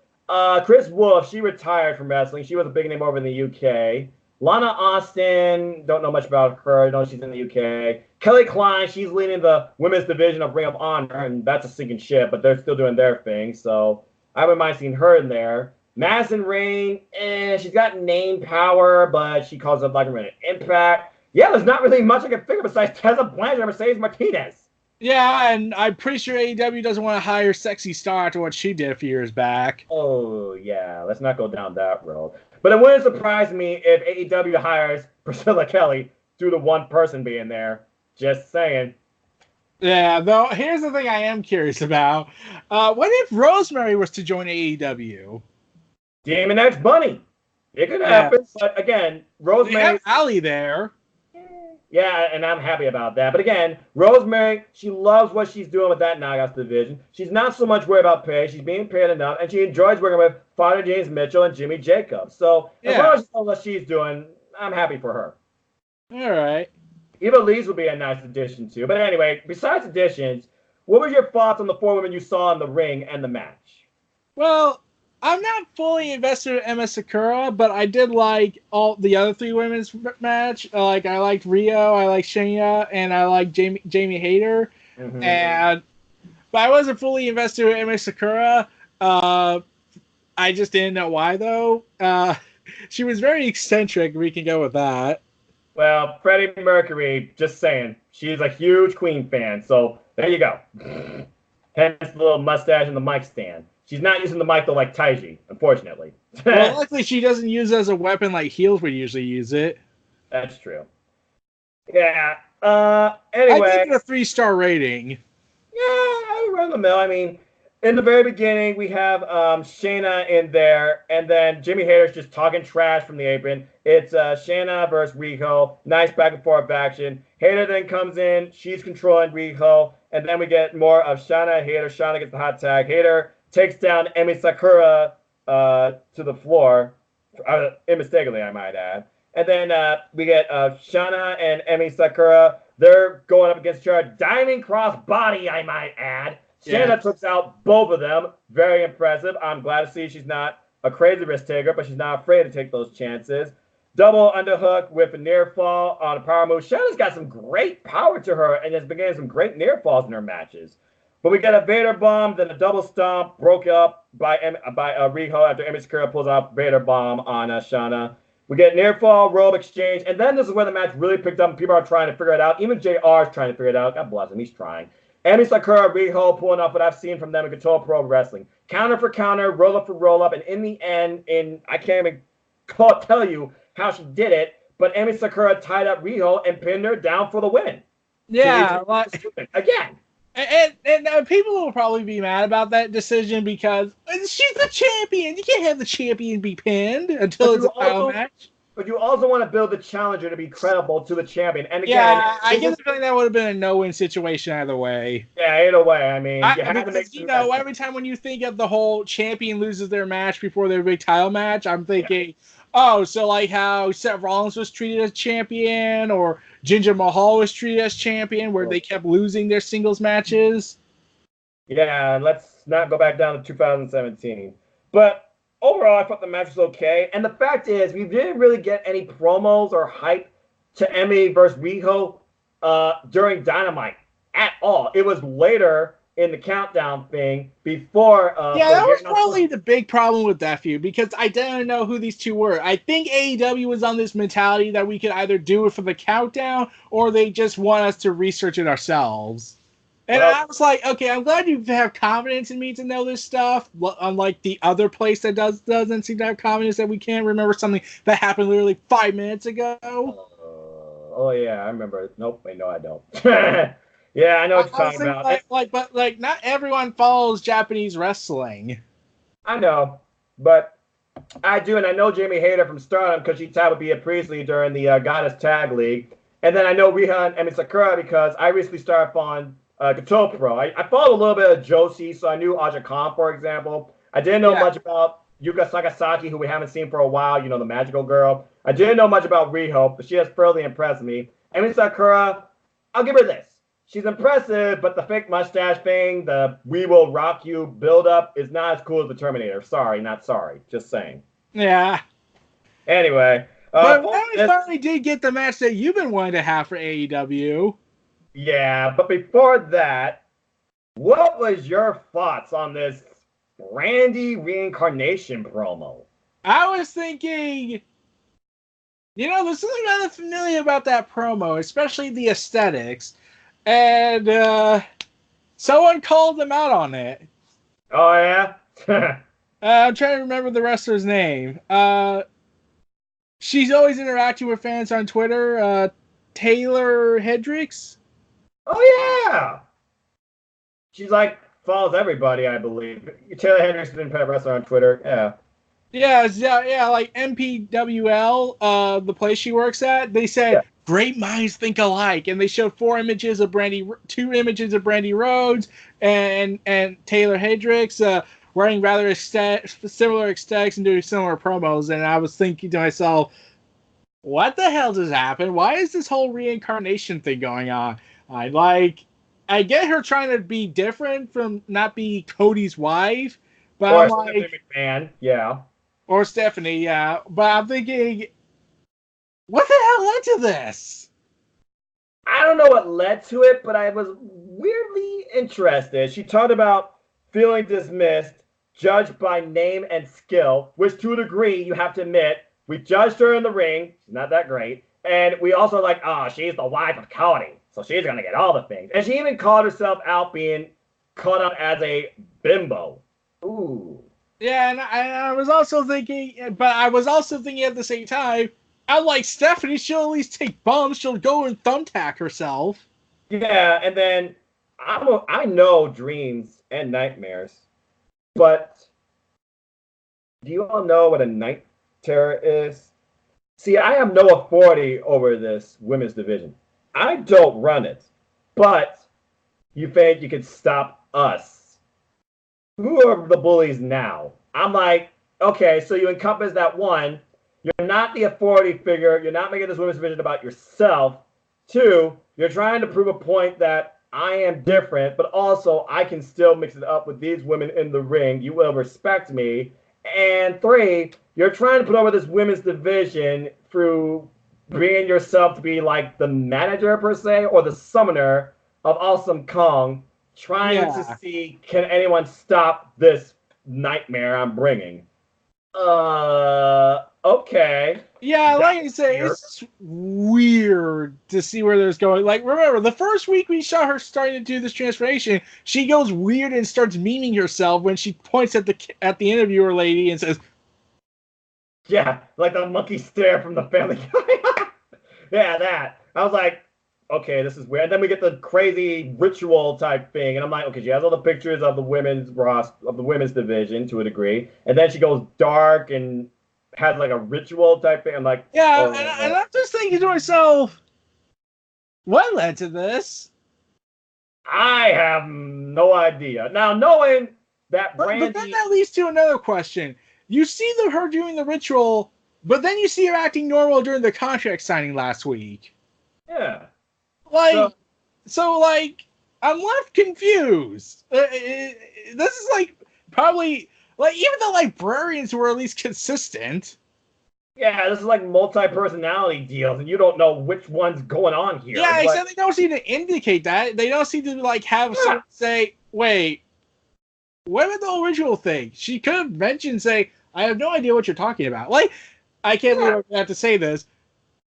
Chris Wolf, she retired from wrestling. She was a big name over in the UK. Lana Austin, don't know much about her. I know she's in the UK. Kelly Klein, she's leading the women's division of Ring of Honor, and that's a sinking ship, but they're still doing their thing, so I wouldn't mind seeing her in there. Madison Rain, she's got name power, but she calls up like a minute Impact. Yeah, there's not really much I can think of besides Tessa Blanchard and Mercedes Martinez. Yeah, and I'm pretty sure AEW doesn't want to hire Sexy Star after what she did a few years back. Oh, yeah, let's not go down that road. But it wouldn't surprise me if AEW hires Priscilla Kelly due to one person being there. Just saying. Yeah, though, here's the thing I am curious about. What if Rosemary was to join AEW? Demon X Bunny. It could Yeah, happen, but again, they have Rosemary. Allie there. Yeah, and I'm happy about that. But again, Rosemary, she loves what she's doing with that Knockouts division. She's not so much worried about pay. She's being paid enough, and she enjoys working with Father James Mitchell and Jimmy Jacobs. So as long Yeah, as she knows what she's doing, I'm happy for her. all right. Eva Lee's would be a nice addition too. But anyway, besides additions, what were your thoughts on the four women you saw in the ring and the match? Well, I'm not fully invested in MS Sakura, but I did like all the other three women's match. Like I liked Rio, I liked Shayna, and I liked Jamie Hayter. Mm-hmm. And but I wasn't fully invested in MS Sakura. Uh, I just didn't know why though. She was very eccentric. We can go with that. Well, Freddie Mercury, just saying, she's a huge Queen fan. So there you go. Hence the little mustache and the mic stand. She's not using the mic though like Taiji, unfortunately. Well, luckily she doesn't use it as a weapon like heels would usually use it. That's true. Yeah. I give Anyway, it a 3-star rating. yeah, around the mill. I mean, in the very beginning, we have Shayna in there, and then Jimmy Hayter's just talking trash from the apron. It's Shayna versus Riho. Nice back and forth action. Hayter then comes in. She's controlling Riho, and then we get more of Shayna Hayter. Shayna gets the hot tag. Hayter takes down Emi Sakura to the floor, unmistakably, I might add. And then we get Shana and Emi Sakura. They're going up against her. Diamond cross body, I might add. Yeah. Shana took out both of them. Very impressive. I'm glad to see she's not a crazy risk taker, but she's not afraid to take those chances. Double underhook with a near fall on a power move. Shana's got some great power to her and has been getting some great near falls in her matches. But we get a Vader bomb, then a double stomp broke up by Riho after Emi Sakura pulls off Vader bomb on Shana. We get near fall, robe exchange, and then this is where the match really picked up and people are trying to figure it out. Even JR is trying to figure it out. God bless him, he's trying. Emi Sakura, Riho pulling off what I've seen from them in Control Pro Wrestling. Counter for counter, roll up for roll up, and in the end, I can't even tell you how she did it, but Emi Sakura tied up Riho and pinned her down for the win. Yeah, Again. And people will probably be mad about that decision because she's the champion. You can't have the champion be pinned until it's a title match. But you also want to build the challenger to be credible to the champion. And again, yeah, I get the feeling that would have been a no-win situation either way. Yeah, either way. I mean, you have to make every time when you think of the whole champion loses their match before their big title match, I'm thinking, oh, so like how Seth Rollins was treated as champion, or Jinder Mahal was treated as champion, where they kept losing their singles matches. Yeah, let's not go back down to 2017. But overall, I thought the match was okay. And the fact is, we didn't really get any promos or hype to Emi versus Riho during Dynamite at all. It was later in the countdown thing before. That was probably the big problem with that feud, because I didn't know who these two were. I think AEW was on this mentality that we could either do it for the countdown or they just want us to research it ourselves. And I was like, okay, I'm glad you have confidence in me to know this stuff, unlike the other place that doesn't seem to have confidence that we can't remember something that happened literally 5 minutes ago. Oh yeah, I remember. Nope, wait, no, I don't. Yeah, I know what you're talking about. But not everyone follows Japanese wrestling. I know, but I do, and I know Jamie Hayter from Stardom because she tagged with Bea Priestley during the Goddess Tag League, and then I know Riha and Emi Sakura because I recently started following Control Pro. I followed a little bit of Josie, so I knew Aja Khan, for example. I didn't know much about Yuka Sakasaki, who we haven't seen for a while, the magical girl. I didn't know much about Riho, but she has thoroughly impressed me. Emi Sakura, I'll give her this. She's impressive, but the fake mustache thing, the "we will rock you" build-up is not as cool as the Terminator. Sorry, not sorry. Just saying. Yeah. Anyway. But we finally did get the match that you've been wanting to have for AEW. Yeah, but before that, what was your thoughts on this Brandy reincarnation promo? I was thinking, there's something rather familiar about that promo, especially the aesthetics. and someone called them out on it. Oh yeah. I'm trying to remember the wrestler's name. She's always interacting with fans on Twitter. Taylor Hendricks. Oh yeah. She's like follows everybody, I believe. Taylor Hendricks been a wrestler on Twitter. Yeah. Yeah, like MPWL, the place she works at. They said Yeah. great minds think alike, and they showed two images of Brandy Rhodes and Taylor Hendricks wearing rather similar aesthetics and doing similar promos. And I was thinking to myself, what the hell just happened? Why is this whole reincarnation thing going on? I get her trying to be different from not be Cody's wife, but Or I'm Stephanie like, McMahon. Yeah. or Stephanie, yeah. But I'm thinking, what the hell led to this? I don't know what led to it, but I was weirdly interested. She talked about feeling dismissed, judged by name and skill, which to a degree, you have to admit, we judged her in the ring. She's not that great. And we also like, oh, she's the wife of Cody, so she's going to get all the things. And she even called herself out being called out as a bimbo. Ooh. Yeah, and I was also thinking, but I was also thinking at the same time, unlike Stephanie, she'll at least take bumps. She'll go and thumbtack herself. Yeah, and then I know dreams and nightmares, but do you all know what a night terror is? See, I have no authority over this women's division. I don't run it, but you think you could stop us? Who are the bullies now? I'm like, okay, so you encompass that one. You're not the authority figure. You're not making this women's division about yourself. Two, you're trying to prove a point that I am different, but also I can still mix it up with these women in the ring. You will respect me. And three, you're trying to put over this women's division through bringing yourself to be like the manager per se or the summoner of Awesome Kong, trying to see can anyone stop this nightmare I'm bringing. Okay. Yeah, like I say, it's weird to see where there's going. Like, remember, the first week we saw her starting to do this transformation, she goes weird and starts memeing herself when she points at the interviewer lady and says, yeah, like the monkey stare from the Family Guy. Yeah, that. I was like, okay, this is weird. And then we get the crazy ritual type thing, and I'm like, okay, she has all the pictures of the women's division to a degree, and then she goes dark and has like a ritual type thing. I'm like, yeah, and I'm just thinking to myself, what led to this? I have no idea. Now, knowing that Brandy, but then that leads to another question. You see her doing the ritual, but then you see her acting normal during the contract signing last week. Yeah. So I'm left confused. This is like probably like even the librarians were at least consistent. Yeah, this is like multi-personality deals, and you don't know which one's going on here. Yeah, except they don't seem to indicate that. They don't seem to like have someone say, "Wait, what about the original thing?" She could have mentioned, "Say, I have no idea what you're talking about." Like, I can't believe I have to say this.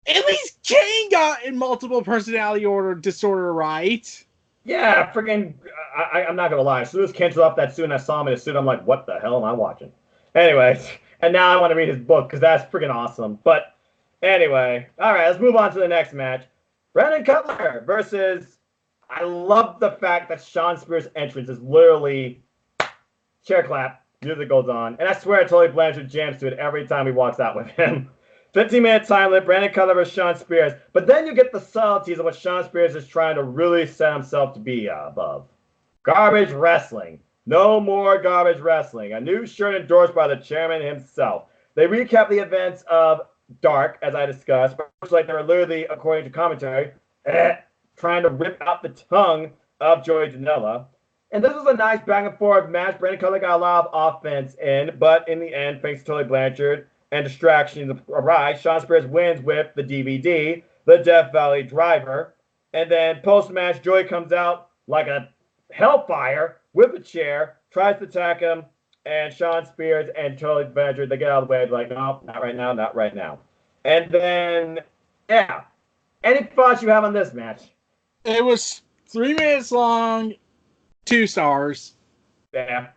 At least Kane got in multiple personality disorder right. Yeah, freaking. I'm not gonna lie. As soon as Ken showed up that suit and I saw him in his suit, I'm like, what the hell am I watching? Anyways, and now I want to read his book because that's freaking awesome. But anyway, all right, let's move on to the next match. Brandon Cutler versus. I love the fact that Shawn Spears' entrance is literally chair clap, music goes on, and I swear Tully Blanchard jams to it every time he walks out with him. 15-minute time limit, Brandon Cutler versus Shawn Spears. But then you get the subtleties of what Shawn Spears is trying to really set himself to be above. Garbage wrestling. No more garbage wrestling. A new shirt endorsed by the chairman himself. They recap the events of Dark, as I discussed, much like they were literally, according to commentary, trying to rip out the tongue of Joey Janela. And this was a nice back and forth match. Brandon Cutler got a lot of offense in, but in the end, thanks to Tully Blanchard and distractions arise, Shawn Spears wins with the DVD, the Death Valley Driver. And then post-match, Joey comes out like a hellfire with a chair, tries to attack him, and Shawn Spears and Tully Blanchard, they get out of the way. They're like, no, not right now, not right now. And then, yeah. Any thoughts you have on this match? It was 3 minutes long, 2 stars. Yeah.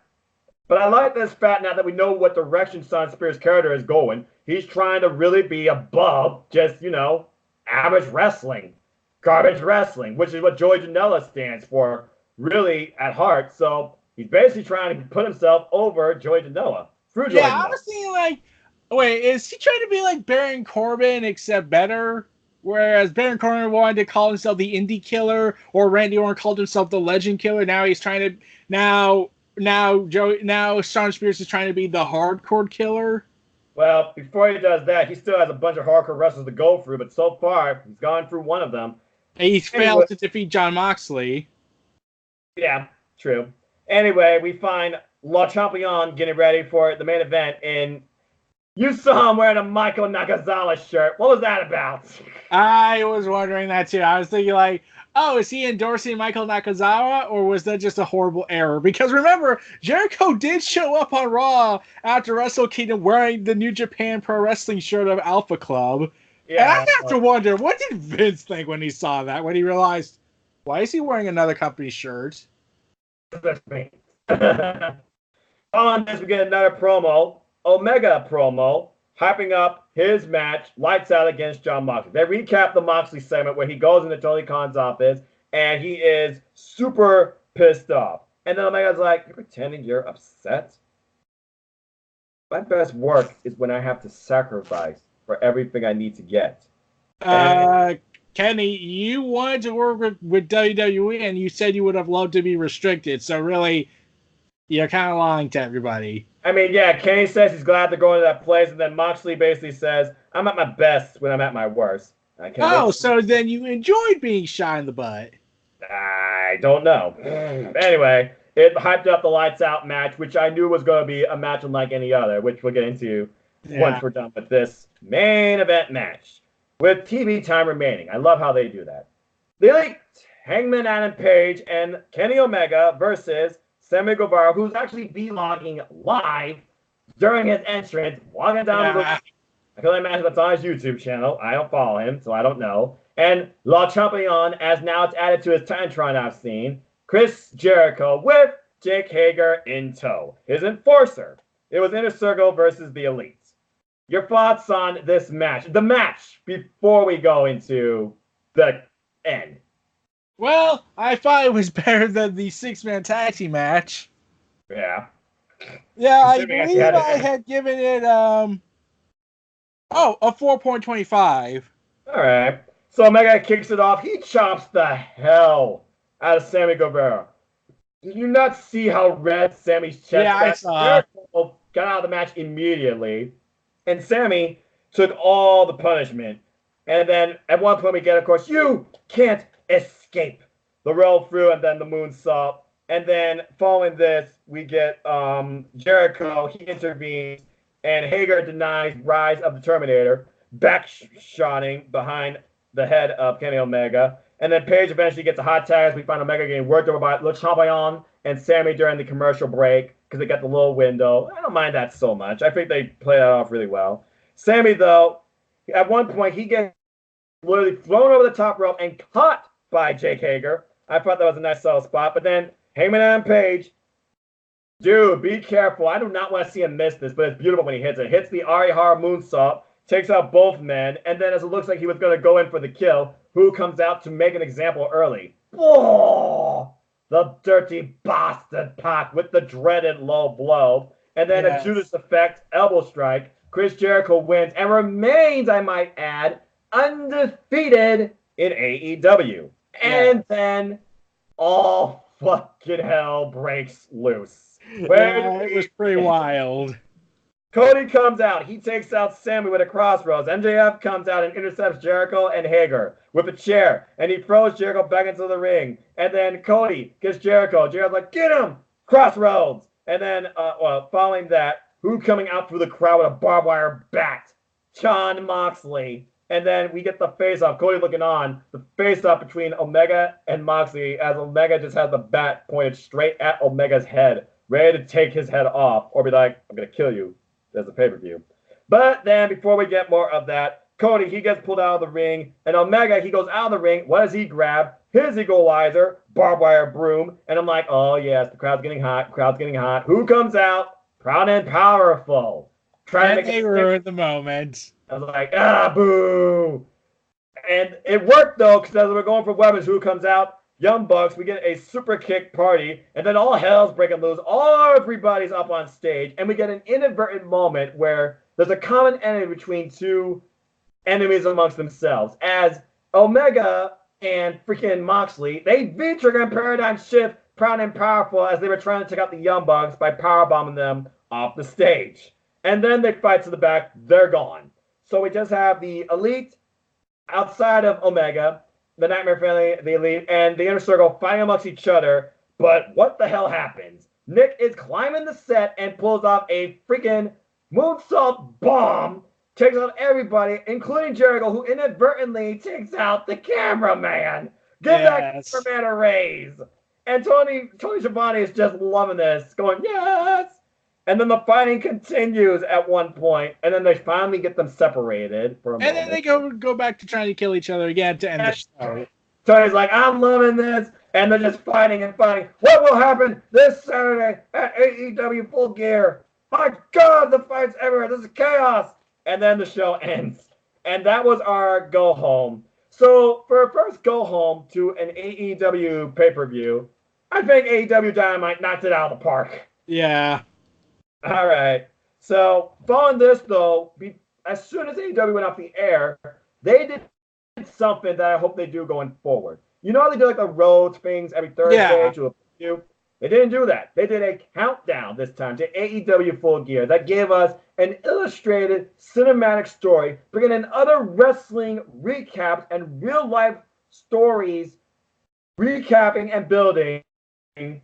But I like this fact now that we know what direction Shawn Spears' character is going. He's trying to really be above just, average wrestling, garbage wrestling, which is what Joey Janela stands for, really at heart. So he's basically trying to put himself over Joey Janela. Through Joey Yeah, I Janela. was thinking like, wait, is he trying to be like Baron Corbin except better? Whereas Baron Corbin wanted to call himself the Indie Killer, or Randy Orton called himself the Legend Killer. Now he's trying to now Shawn Spears is trying to be the Hardcore Killer. Well, before he does that, he still has a bunch of hardcore wrestlers to go through, but so far he's gone through one of them. And he's failed to defeat Jon Moxley. Yeah, true. Anyway, we find Le Champion getting ready for the main event, and you saw him wearing a Michael Nakazawa shirt. What was that about? I was wondering that too. I was thinking like, oh, is he endorsing Michael Nakazawa, or was that just a horrible error? Because remember, Jericho did show up on Raw after Wrestle Kingdom wearing the New Japan Pro Wrestling shirt of Alpha Club. Yeah, and I have to wonder, what did Vince think when he saw that, when he realized, why is he wearing another company's shirt? That's me. On this, we get another promo, Omega promo, hyping up his match, Lights Out against Jon Moxley. They recap the Moxley segment where he goes into Tony Khan's office and he is super pissed off. And then Omega's like, "You're pretending you're upset? My best work is when I have to sacrifice for everything I need to get." Kenny, you wanted to work with WWE and you said you would have loved to be restricted. So really, you're kind of lying to everybody. I mean, yeah, Kenny says he's glad they're going to that place, and then Moxley basically says, "I'm at my best when I'm at my worst." So then you enjoyed being shot in the butt. I don't know. Anyway, it hyped up the Lights Out match, which I knew was going to be a match unlike any other, which we'll get into once we're done with this main event match. With TV time remaining. I love how they do that. The Elite, Hangman Adam Page and Kenny Omega versus Sammy Guevara, who's actually vlogging live during his entrance, walking down the... I can only imagine that's on his YouTube channel. I don't follow him, so I don't know. And Le Champion, as now it's added to his Titantron I've seen, Chris Jericho with Jake Hager in tow. His enforcer. It was Inner Circle versus the Elite. Your thoughts on this match? The match before we go into the end. Well, I thought it was better than the 6-man tag team match. Yeah. Yeah, I believe I had given it a 4.25. All right. So Omega kicks it off. He chops the hell out of Sammy Guevara. Did you not see how red Sammy's chest got? Yeah, I saw. Jericho got out of the match immediately. And Sammy took all the punishment. And then at one point we get, of course, "You can't escape." The roll through and then the moonsault. And then following this, we get Jericho. He intervenes. And Hager denies Rise of the Terminator. Backshotting behind the head of Kenny Omega. And then Page eventually gets a hot tag as we find Omega getting worked over by Le Champion and Sammy during the commercial break. Because they got the little window. I don't mind that so much. I think they play that off really well. Sammy, though, at one point, he gets literally thrown over the top rope and caught by Jake Hager. I thought that was a nice subtle spot. But then Hangman Adam Page, dude, be careful. I do not want to see him miss this, but it's beautiful when he hits it. Hits the Arihara moonsault, takes out both men, and then as it looks like he was going to go in for the kill, who comes out to make an example early? Oh! The dirty bastard Pac with the dreaded low blow. And then a Judas Effect elbow strike. Chris Jericho wins and remains, I might add, undefeated in AEW. And then all fucking hell breaks loose. It was pretty wild. Cody comes out. He takes out Sammy with a crossroads. MJF comes out and intercepts Jericho and Hager with a chair. And he throws Jericho back into the ring. And then Cody gets Jericho. Jericho's like, "Get him!" Crossroads. And then, following that, who coming out through the crowd with a barbed wire bat? Jon Moxley. And then we get the face-off. Cody looking on. The face-off between Omega and Moxley as Omega just has the bat pointed straight at Omega's head, ready to take his head off or be like, "I'm going to kill you." As a pay-per-view. But then before we get more of that, Cody, he gets pulled out of the ring. And Omega, he goes out of the ring. What does he grab? His equalizer, barbed wire broom. And I'm like, oh, yes, the crowd's getting hot. Crowd's getting hot. Who comes out? Proud and powerful. Trying to make it ruin the moment. I was like, boo. And it worked, though, because as we're going for weapons, who comes out? Young Bucks. We get a super kick party. And then all hell's breaking loose. Everybody's up on stage. And we get an inadvertent moment where there's a common enemy between two enemies amongst themselves. As Omega and freaking Moxley, they V-trigger and paradigm shift Proud and Powerful as they were trying to take out the Young Bucks by powerbombing them off the stage. And then they fight to the back. They're gone. So we just have the Elite outside of Omega, the Nightmare Family, the Elite, and the Inner Circle fighting amongst each other. But what the hell happens? Nick is climbing the set and pulls off a freaking moonsault bomb, takes out everybody, including Jericho, who inadvertently takes out the cameraman. Give that cameraman a raise. And Tony Schiavone is just loving this, going, yes! And then the fighting continues at one point, and then they finally get them separated for a moment. And then they go back to trying to kill each other again to end the show. Tony's like, I'm loving this, and they're just fighting and fighting. What will happen this Saturday at AEW Full Gear? My God, the fight's everywhere. This is chaos. And then the show ends. And that was our go home. So for our first go home to an AEW pay-per-view, I think AEW Dynamite knocked it out of the park. Yeah. All right. So following this, though, as soon as AEW went off the air, they did something that I hope they do going forward. You know how they do like the road things every Thursday to a preview? They didn't do that. They did a countdown this time to AEW Full Gear that gave us an illustrated cinematic story, bringing in other wrestling recaps and real-life stories, recapping and building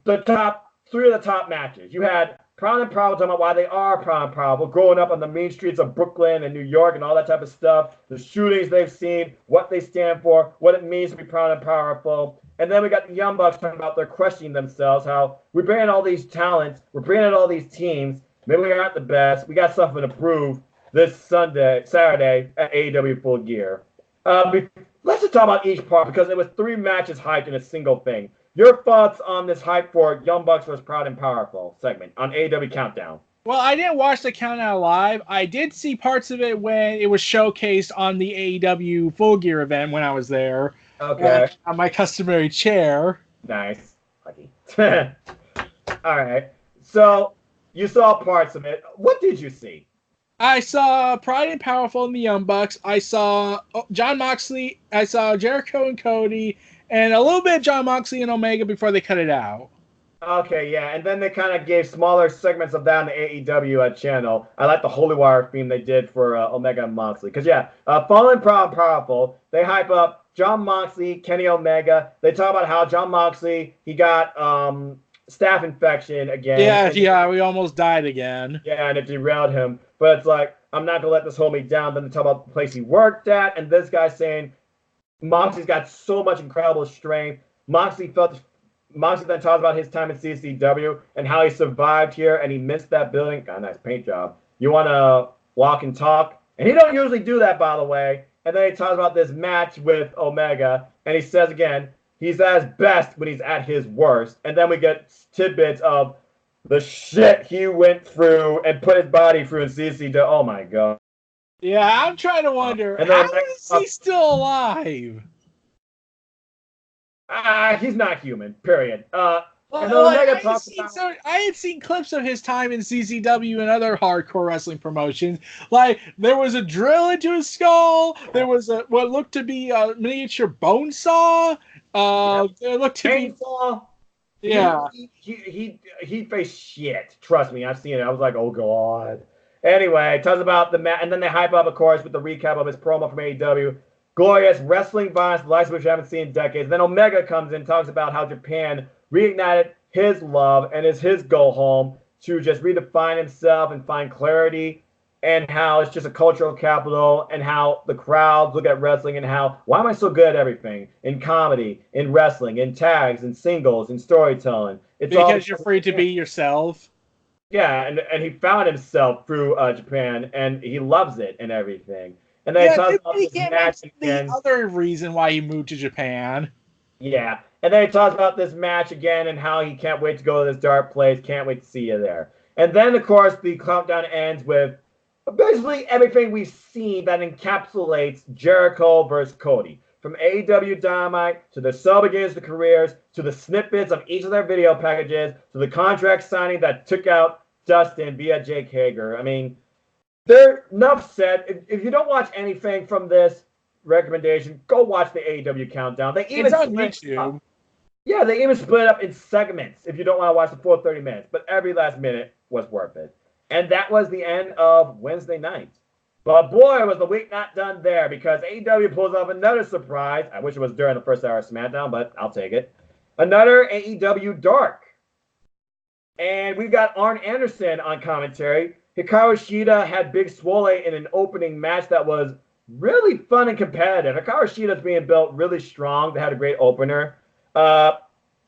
the top three of the top matches. You had Proud and Powerful talking about why they are proud and powerful, growing up on the mean streets of Brooklyn and New York and all that type of stuff, the shootings they've seen, what they stand for, what it means to be proud and powerful. And then we got the Young Bucks talking about they're questioning themselves, how we bring in all these talents, we're bringing in all these teams, maybe we aren't the best, we got something to prove this Saturday at AEW Full Gear. Let's just talk about each part because it was 3 matches hyped in a single thing. Your thoughts on this hype for Young Bucks vs. Proud and Powerful segment on AEW Countdown? Well, I didn't watch the Countdown live. I did see parts of it when it was showcased on the AEW Full Gear event when I was there. Okay. On my customary chair. Nice. Lucky. All right. So you saw parts of it. What did you see? I saw Pride and Powerful and the Young Bucks. I saw John Moxley. I saw Jericho and Cody. And a little bit of John Moxley and Omega before they cut it out. Okay, yeah. And then they kind of gave smaller segments of that on the AEW channel. I like the Holy Wire theme they did for Omega and Moxley. Because, yeah, Fallen Proud and Powerful, they hype up John Moxley, Kenny Omega. They talk about how John Moxley, he got staph infection again. Yeah, we almost died again. Yeah, and it derailed him. But it's like, I'm not going to let this hold me down. Then they talk about the place he worked at. And this guy's saying, Moxley's got so much incredible strength. Moxley then talks about his time in CCW and how he survived here and he missed that building. Got a nice paint job. You want to walk and talk? And he don't usually do that, by the way. And then he talks about this match with Omega. And he says again, he's at his best when he's at his worst. And then we get tidbits of the shit he went through and put his body through in CCW. Oh, my God. Yeah, I'm trying to wonder, how is he still alive? He's not human, period. I had seen clips of his time in CCW and other hardcore wrestling promotions. Like, there was a drill into his skull. There was what looked to be a miniature bone saw. There looked to be... Yeah. He faced shit. Trust me, I've seen it. I was like, oh, God. Anyway, talks about the match, and then they hype up, of course, with the recap of his promo from AEW. Glorious wrestling violence, the likes of which we haven't seen in decades. Then Omega comes in, talks about how Japan reignited his love and is his go home to just redefine himself and find clarity, and how it's just a cultural capital, and how the crowds look at wrestling, and how, why am I so good at everything? In comedy, in wrestling, in tags, in singles, in storytelling. It's because you're free to be yourself. Yeah, and he found himself through Japan, and he loves it and everything. And then he Yeah, talks about he this can't match mention the again. other reason why he moved to Japan. Yeah. And then he talks about this match again and how he can't wait to go to this dark place. Can't wait to see you there. And then, of course, the countdown ends with basically everything we've seen that encapsulates Jericho versus Cody. From AEW Dynamite to the sub against the careers to the snippets of each of their video packages to the contract signing that took out Dustin via Jake Hager. I mean, there enough said. If you don't watch anything from this recommendation, go watch the AEW countdown. They even It's on split YouTube. up. Yeah, they even split it up in segments if you don't want to watch the full 30 minutes. But every last minute was worth it. And that was the end of Wednesday night. But boy, was the week not done there because AEW pulls off another surprise. I wish it was during the first hour of SmackDown, but I'll take it. Another AEW Dark. And we've got Arn Anderson on commentary. Hikaru Shida had Big Swole in an opening match that was really fun and competitive. Hikaru Shida's being built really strong. They had a great opener.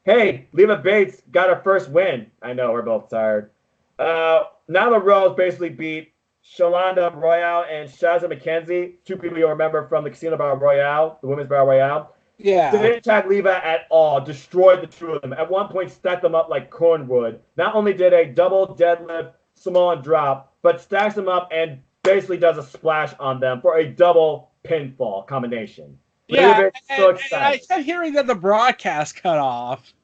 Hey, Leva Bates got her first win. I know, we're both tired. Nyla Rose basically beat Shalonda Royale and Shazza McKenzie, two people you'll remember from the Casino Battle Royale, the Women's Battle Royale. Yeah. They didn't tag Leva at all, destroyed the two of them. At one point, stacked them up like cornwood. Not only did a double deadlift Samoan drop, but stacks them up and basically does a splash on them for a double pinfall combination. Yeah, so and I kept hearing that the broadcast cut off.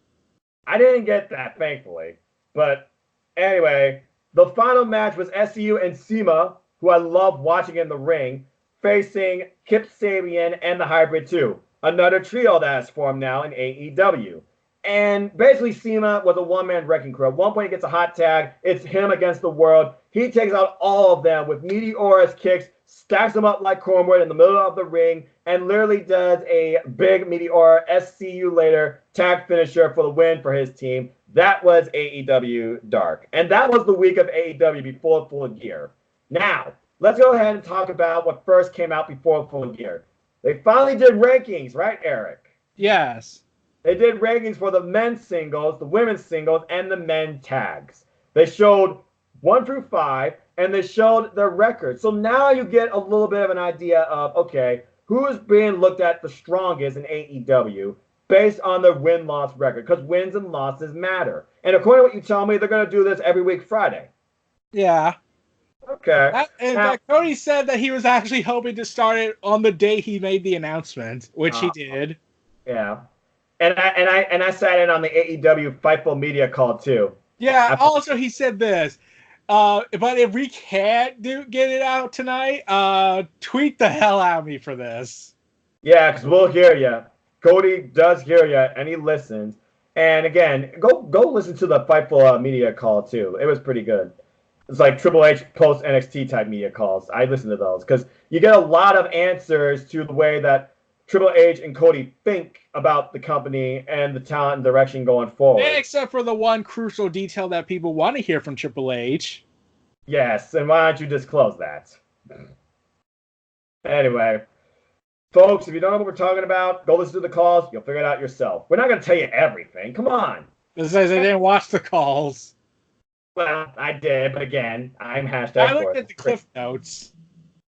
I didn't get that, thankfully. But anyway, the final match was SCU and CIMA, who I love watching in the ring, facing Kip Sabian and the Hybrid 2. Another trio that has formed now in AEW. And basically, CIMA was a one-man wrecking crew. At one point, he gets a hot tag. It's him against the world. He takes out all of them with Meteor's kicks, stacks them up like cornwood in the middle of the ring, and literally does a big Meteor SCU later tag finisher for the win for his team. That was AEW Dark. And that was the week of AEW before Full Gear. Now, let's go ahead and talk about what first came out before Full Gear. They finally did rankings, right, Eric? Yes. They did rankings for the men's singles, the women's singles, and the men tags. They showed 1 through 5, and they showed their records. So now you get a little bit of an idea of, okay, who is being looked at the strongest in AEW based on their win-loss record, because wins and losses matter. And according to what you tell me, they're going to do this every week Friday. Yeah. Okay. In fact, Cody said that he was actually hoping to start it on the day he made the announcement, which he did. Yeah. And I sat in on the AEW Fightful Media call too. Yeah. Also, he said this. But if we can't get it out tonight, tweet the hell out of me for this. Yeah, because we'll hear you. Cody does hear you, and he listens. And again, go listen to the Fightful Media call too. It was pretty good. It's like Triple H post NXT type media calls. I listen to those because you get a lot of answers to the way that Triple H and Cody think about the company and the talent and direction going forward. Except for the one crucial detail that people want to hear from Triple H. Yes, and why don't you disclose that? Anyway, folks, if you don't know what we're talking about, go listen to the calls. You'll figure it out yourself. We're not going to tell you everything. Come on. It says they didn't watch the calls. Well, I did, but again, I'm hashtag. I looked at the cliff notes.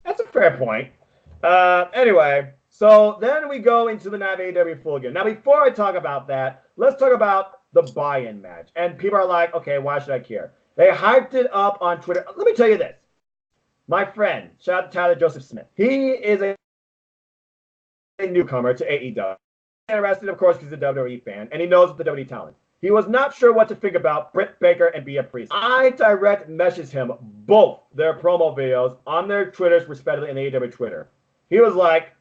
That's a fair point. Anyway, so then we go into the night of AEW Full Gear. Now, before I talk about that, let's talk about the buy-in match. And people are like, okay, why should I care? They hyped it up on Twitter. Let me tell you this. My friend, shout out to Tyler Joseph Smith. He is a newcomer to AEW. Interested, of course, because he's a WWE fan, and he knows the WWE talent. He was not sure what to think about Britt Baker and Bea Priestley. I direct messaged him both their promo videos on their Twitters, respectively, and AEW Twitter. He was like,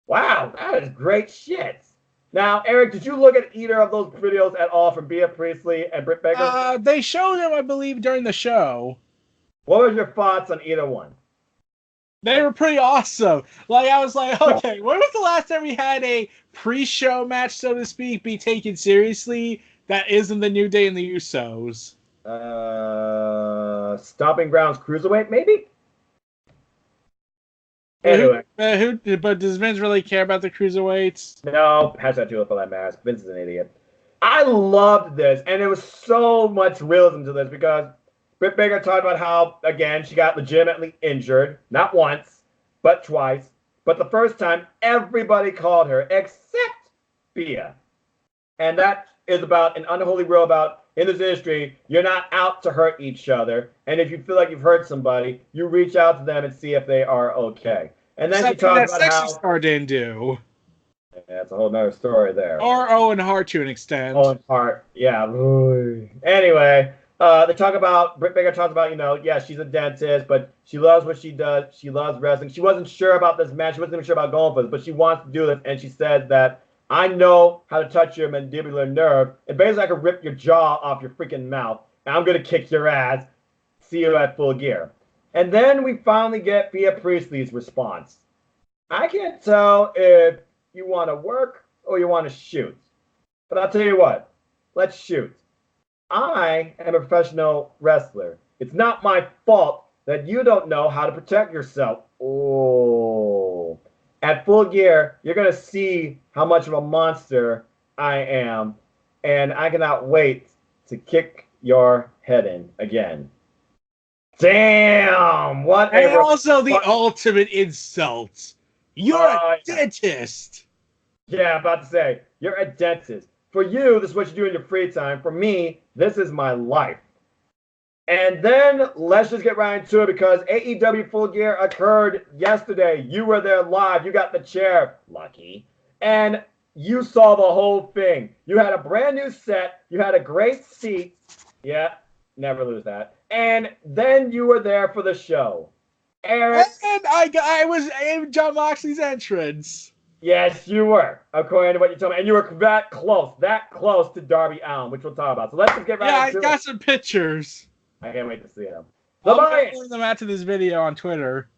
wow, that is great shit. Now, Eric, did you look at either of those videos at all from Bea Priestley and Britt Baker? They showed them, I believe, during the show. What was your thoughts on either one? They were pretty awesome. Like, I was like, okay, when was the last time we had a pre-show match, so to speak, be taken seriously that isn't the New Day and the Usos? Stomping Grounds Cruiserweight, maybe? Anyway. But does Vince really care about the Cruiserweights? No, has that to do with all that mask. Vince is an idiot. I loved this, and there was so much realism to this because Britt Baker talked about how, again, she got legitimately injured, not once, but twice. But the first time, everybody called her except Bia. And that is about an unholy rule about in this industry, you're not out to hurt each other. And if you feel like you've hurt somebody, you reach out to them and see if they are okay. And then she Something talks that about Sexy how Star didn't do. that's a whole nother story there. Or Owen Hart to an extent. Owen Hart, yeah. Anyway, they talk about Britt Baker talks about, yeah, she's a dentist, but she loves what she does. She loves wrestling. She wasn't sure about this match. She wasn't even sure about going for this, but she wants to do this. And she said that I know how to touch your mandibular nerve, and basically I can rip your jaw off your freaking mouth, and I'm gonna kick your ass. See you at Full Gear. And then we finally get Bea Priestley's response. I can't tell if you want to work or you want to shoot. But I'll tell you what, let's shoot. I am a professional wrestler. It's not my fault that you don't know how to protect yourself. Oh. At Full Gear, you're going to see how much of a monster I am, and I cannot wait to kick your head in again. Damn! What and also the ultimate insult. You're a dentist. Yeah, about to say, you're a dentist. For you, this is what you do in your free time. For me, this is my life. And then let's just get right into it because AEW Full Gear occurred yesterday. You were there live. You got the chair, lucky. And you saw the whole thing. You had a brand new set. You had a great seat. Yeah, never lose that. And then you were there for the show. Eric. And I was in Jon Moxley's entrance. Yes, you were, according to what you told me. And you were that close to Darby Allin, which we'll talk about. So let's just get right into it. Yeah, I got some pictures. I can't wait to see them. I'll put them after this video on Twitter.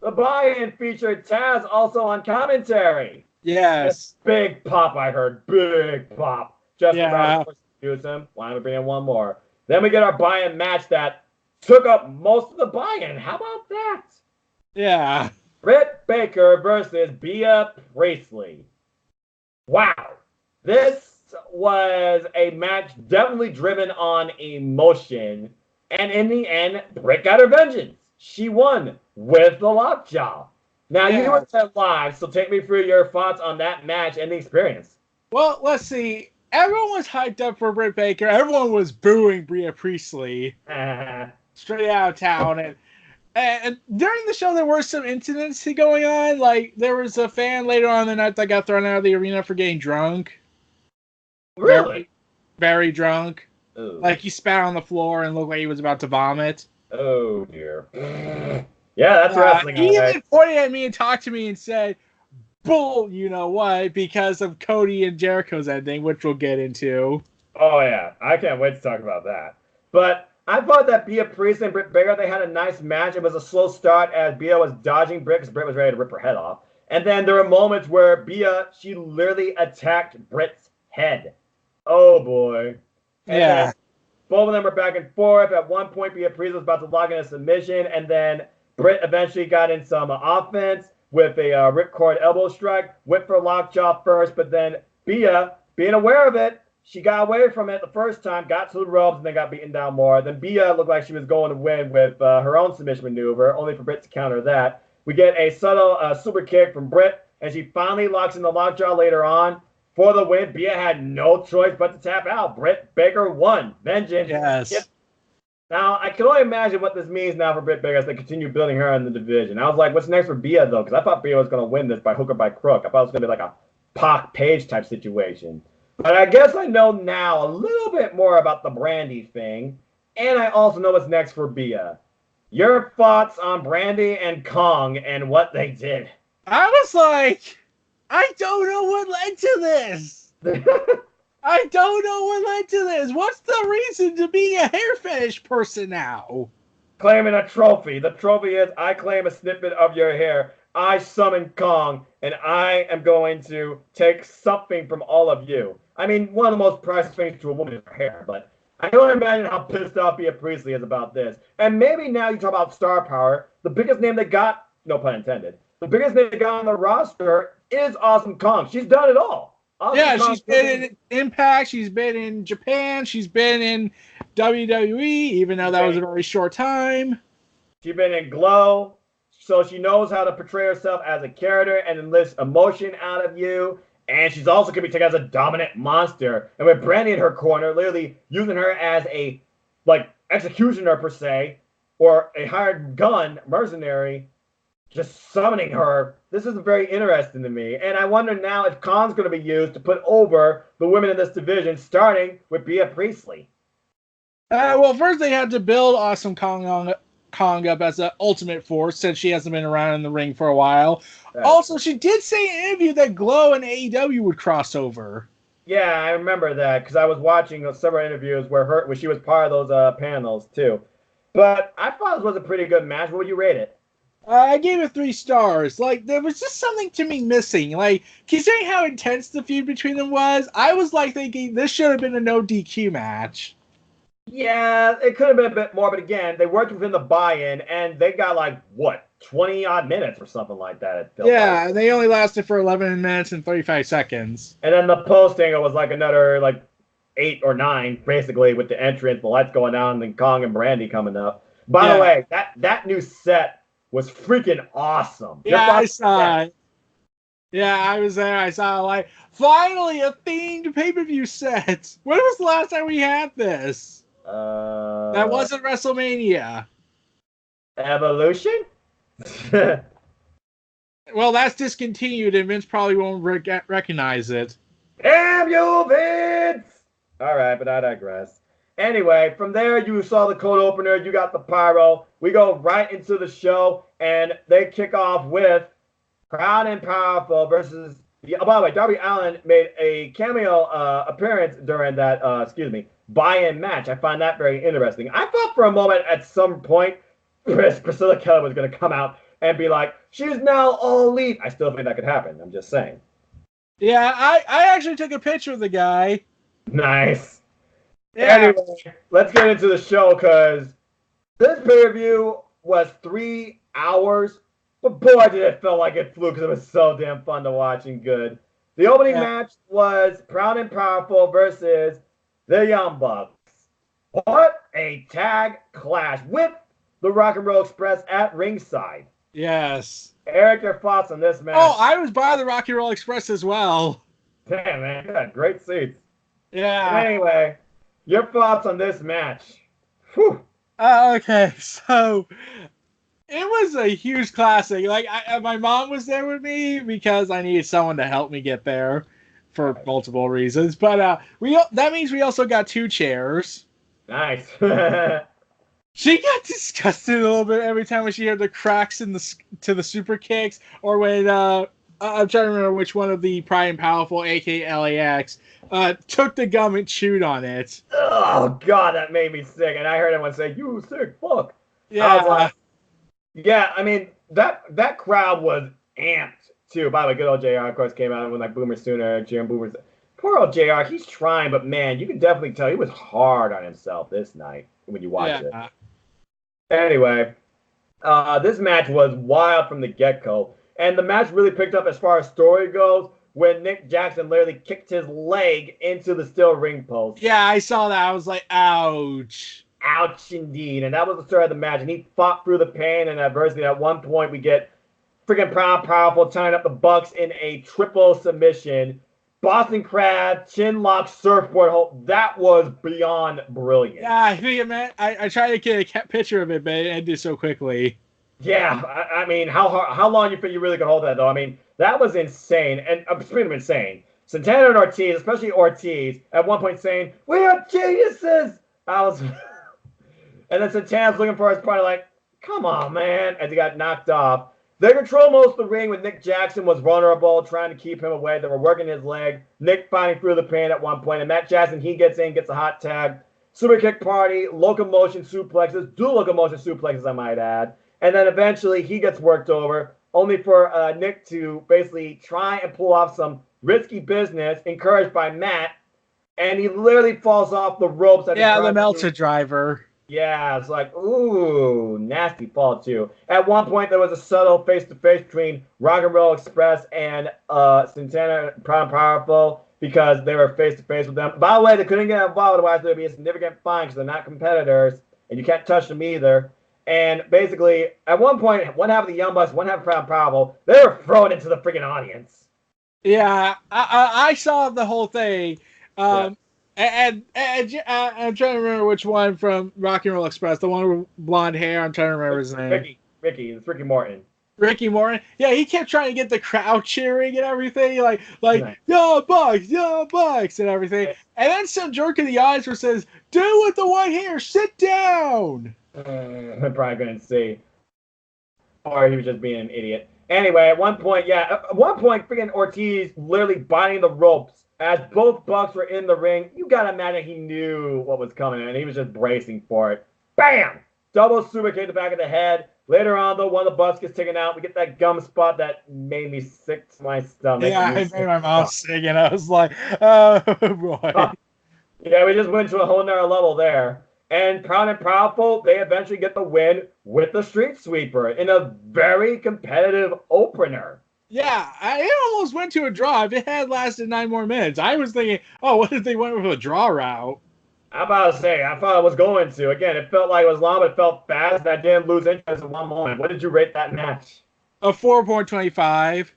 The buy-in featured Taz also on commentary. Yes. Big pop, I heard. Big pop. Just about to use him. Why don't we bring in one more? Then we get our buy-in match that took up most of the buy-in. How about that? Yeah. Britt Baker versus Bea Priestley. Wow. This was a match definitely driven on emotion. And in the end, Britt got her vengeance. She won with the lockjaw. Now, you were there live, so take me through your thoughts on that match and the experience. Well, let's see. Everyone was hyped up for Britt Baker. Everyone was booing Bea Priestley. Straight out of town. And during the show, there were some incidents going on. Like, there was a fan later on in the night that got thrown out of the arena for getting drunk. Really? Very drunk. Ooh. Like, he spat on the floor and looked like he was about to vomit. Oh, dear. Yeah, that's wrestling. He even pointed at me and talked to me and said, bull, you know what, because of Cody and Jericho's ending, which we'll get into. Oh, yeah. I can't wait to talk about that. But I thought that Bea Priestley and Britt Baker, they had a nice match. It was a slow start as Bea was dodging Britt because Britt was ready to rip her head off. And then there were moments where Bea, she literally attacked Britt's head. Oh, boy. And both of them were back and forth. At one point, Bea Priestley was about to lock in a submission, and then Britt eventually got in some offense with a ripcord elbow strike, went for lockjaw first, but then Bea, being aware of it, she got away from it the first time, got to the ropes, and then got beaten down more. Then Bea looked like she was going to win with her own submission maneuver, only for Britt to counter that. We get a subtle super kick from Britt, and she finally locks in the lockjaw later on. For the win, Bea had no choice but to tap out. Britt Baker won. Vengeance. Yes. Now, I can only imagine what this means now for Britt Baker as they continue building her in the division. I was like, what's next for Bea, though? Because I thought Bea was going to win this by hook or by crook. I thought it was going to be like a Pac Page type situation. But I guess I know now a little bit more about the Brandy thing. And I also know what's next for Bea. Your thoughts on Brandy and Kong and what they did. I was like, I don't know what led to this. I don't know what led to this. What's the reason to being a hair fetish person now? Claiming a trophy. The trophy is, I claim a snippet of your hair. I summon Kong, and I am going to take something from all of you. I mean, one of the most priceless things to a woman is her hair, but I can only imagine how pissed off Bea Priestley is about this. And maybe now you talk about star power. The biggest name they got, no pun intended, the biggest name they got on the roster is Awesome Kong. She's done it all. Awesome Kong, she's been in Impact. She's been in Japan. She's been in WWE, even though that was a very short time. She's been in Glow. So she knows how to portray herself as a character and enlist emotion out of you. And she's also can be taken as a dominant monster. And with Brandy in her corner, literally using her as a executioner per se, or a hired gun mercenary, just summoning her. This is very interesting to me. And I wonder now if Khan's going to be used to put over the women in this division, starting with Bea Priestley. Well, first they had to build Awesome Kong up as an ultimate force since she hasn't been around in the ring for a while. Right. Also, she did say in an interview that Glow and AEW would cross over. Yeah, I remember that because I was watching several interviews where she was part of those panels too. But I thought this was a pretty good match. What would you rate it? I gave it 3 stars. Like, there was just something to me missing. Like, considering how intense the feud between them was, I was like thinking this should have been a no DQ match. Yeah, it could have been a bit more, but again, they worked within the buy-in, and they got 20-odd minutes or something like that. Yeah, and they only lasted for 11 minutes and 35 seconds. And then the post-thing was another 8 or 9, basically, with the entrance, the lights going down, and then Kong and Brandy coming up. By the way, that new set was freaking awesome. Yeah, I saw it. Yeah, I was there. I saw finally a themed pay-per-view set. When was the last time we had this? That wasn't WrestleMania. Evolution? Well, that's discontinued, and Vince probably won't recognize it. Damn you, Vince! All right, but I digress. Anyway, from there, you saw the cold opener. You got the pyro. We go right into the show, and they kick off with Proud and Powerful versus... by the way, Darby Allin made a cameo appearance during that, buy-in match. I find that very interesting. I thought for a moment at some point Priscilla Kelly was going to come out and be like, she's now all elite. I still think that could happen. I'm just saying. Yeah, I actually took a picture of the guy. Nice. Yeah. Anyway, let's get into the show because this pay-per-view was 3 hours, but boy, did it feel like it flew because it was so damn fun to watch and good. The opening match was Proud and Powerful versus the Young Bucks. What a tag clash with the Rock and Roll Express at ringside. Yes. Eric, your thoughts on this match? Oh, I was by the Rock and Roll Express as well. Damn, man. You had great seats. Yeah. Anyway, your thoughts on this match? Whew. Okay, so it was a huge classic. My mom was there with me because I needed someone to help me get there for multiple reasons. But that means we also got 2 chairs. Nice. She got disgusted a little bit every time when she heard the cracks to the super kicks, or when I'm trying to remember which one of the Pride and Powerful, aka LAX, took the gum and chewed on it. Oh God, that made me sick. And I heard everyone say, "You sick fuck." Yeah. I was like, yeah. I mean that crowd was amped too. By the way, good old JR of course came out when Boomer Sooner, Jim Boomer's. Poor old JR, he's trying, but man, you can definitely tell he was hard on himself this night when you watch it. Anyway, this match was wild from the get-go. And the match really picked up as far as story goes when Nick Jackson literally kicked his leg into the steel ring post. Yeah, I saw that. I was like, ouch. Ouch, indeed. And that was the start of the match. And he fought through the pain and adversity. At one point, we get freaking Proud Powerful tying up the Bucks in a triple submission. Boston Crab, chin lock, surfboard hold. That was beyond brilliant. Yeah, I think it meant. I tried to get a picture of it, but it ended so quickly. Yeah, I mean, how long do you think you really could hold that, though? I mean, that was insane. And speaking of insane, Santana and Ortiz, especially Ortiz, at one point saying, "We are geniuses!" I was... And then Santana's looking for his partner like, come on, man, as he got knocked off. They control most of the ring when Nick Jackson was vulnerable, trying to keep him away. They were working his leg. Nick fighting through the pain at one point. And Matt Jackson, he gets in, gets a hot tag. Super kick party, locomotion suplexes, dual locomotion suplexes, I might add. And then eventually he gets worked over, only for Nick to basically try and pull off some risky business, encouraged by Matt. And he literally falls off the ropes. The Meltzer driver. Yeah, it's like, ooh, nasty fall, too. At one point, there was a subtle face-to-face between Rock and Roll Express and Santana Proud and Powerful because they were face-to-face with them. By the way, they couldn't get involved, otherwise there would be a significant fine because they're not competitors, and you can't touch them either. And basically, at one point, one half of the Young Bucks, one half of Proud and Powerful, they were thrown into the freaking audience. Yeah, I saw the whole thing. Yeah. And I'm trying to remember which one from Rock and Roll Express, the one with blonde hair. I'm trying to remember his name. It's Ricky Morton. Ricky Morton. Yeah, he kept trying to get the crowd cheering and everything, like Nice. Young Bucks, and everything. And then some jerk in the audience who says, "Dude with the white hair, sit down." I'm probably going to see. Or he was just being an idiot. Anyway, at one point, freaking Ortiz literally biting the ropes as both Bucks were in the ring. You gotta imagine he knew what was coming, and he was just bracing for it. Bam! Double super kick to the back of the head. Later on, though, one of the Bucks gets taken out. We get that gum spot that made me sick to my stomach. Yeah, it made my mouth sick, and I was like, oh boy. Yeah, we just went to a whole nother level there. And Proud and Powerful, they eventually get the win with the Street Sweeper in a very competitive opener. Yeah, it almost went to a draw. If it had lasted 9 more minutes, I was thinking, oh, what if they went with a draw route? I'm about to say, I thought it was going to. Again, it felt like it was long, but it felt fast, and I didn't lose interest in one moment. What did you rate that match? A 4.25.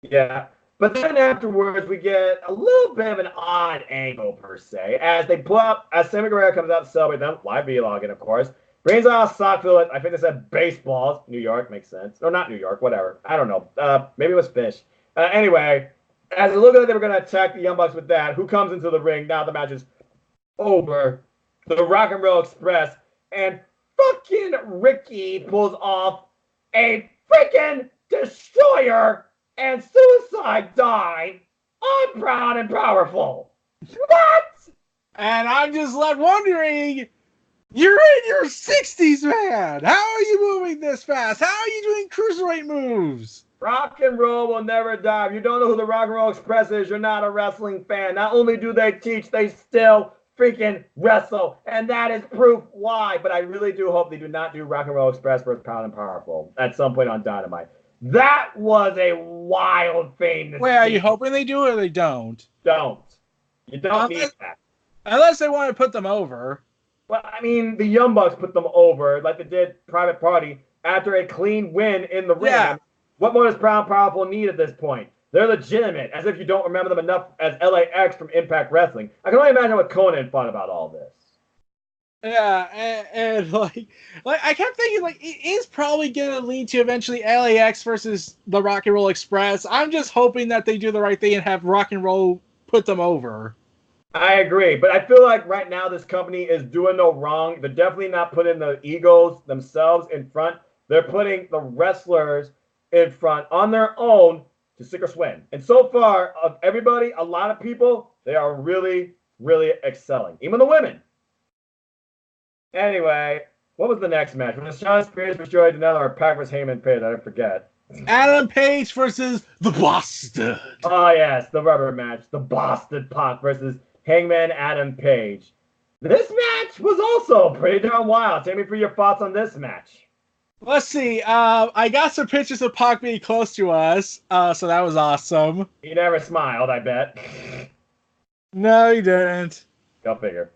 Yeah. But then afterwards, we get a little bit of an odd angle, per se, as they pull up, as Sammy Guerrero comes out to celebrate them, live vlogging, of course, brings out a sock fill, I think they said baseballs, New York, makes sense. Or not New York, whatever. I don't know. Maybe it was fish. Anyway, as it looked like they were going to attack the Young Bucks with that, who comes into the ring? Now the match is over. The Rock and Roll Express, and fucking Ricky pulls off a freaking destroyer and suicide dive on Proud and Powerful. What? And I'm just left wondering, you're in your 60s, man. How are you moving this fast? How are you doing cruiserweight moves? Rock and roll will never die. If you don't know who the Rock and Roll Express is, you're not a wrestling fan. Not only do they teach, they still freaking wrestle. And that is proof why. But I really do hope they do not do Rock and Roll Express versus Proud and Powerful at some point on Dynamite. That was a wild thing. Wait, are you hoping they do it or they don't? Don't. You don't need that. Unless they want to put them over. Well, I mean, the Young Bucks put them over like they did Private Party after a clean win in the ring. Yeah. I mean, what more does Proud and Powerful need at this point? They're legitimate, as if you don't remember them enough as LAX from Impact Wrestling. I can only imagine what Conan thought about all this. Yeah, and like I kept thinking, like, it is probably going to lead to eventually LAX versus the Rock and Roll Express. I'm just hoping that they do the right thing and have Rock and Roll put them over. I agree, but I feel like right now this company is doing no wrong. They're definitely not putting the egos themselves in front. They're putting the wrestlers in front on their own to sink or swim. And so far, of everybody, a lot of people, they are really, really excelling. Even the women. Anyway, what was the next match? Was it Shawn Spears destroyed Janela or Pac vs. Heyman Page? I forget. Adam Page versus the Bastard. Oh, yes, the rubber match. The Bastard Pac versus Hangman Adam Page. This match was also pretty darn wild. Take me through your thoughts on this match. Let's see. I got some pictures of Pac being close to us, so that was awesome. He never smiled, I bet. No, he didn't. Go figure.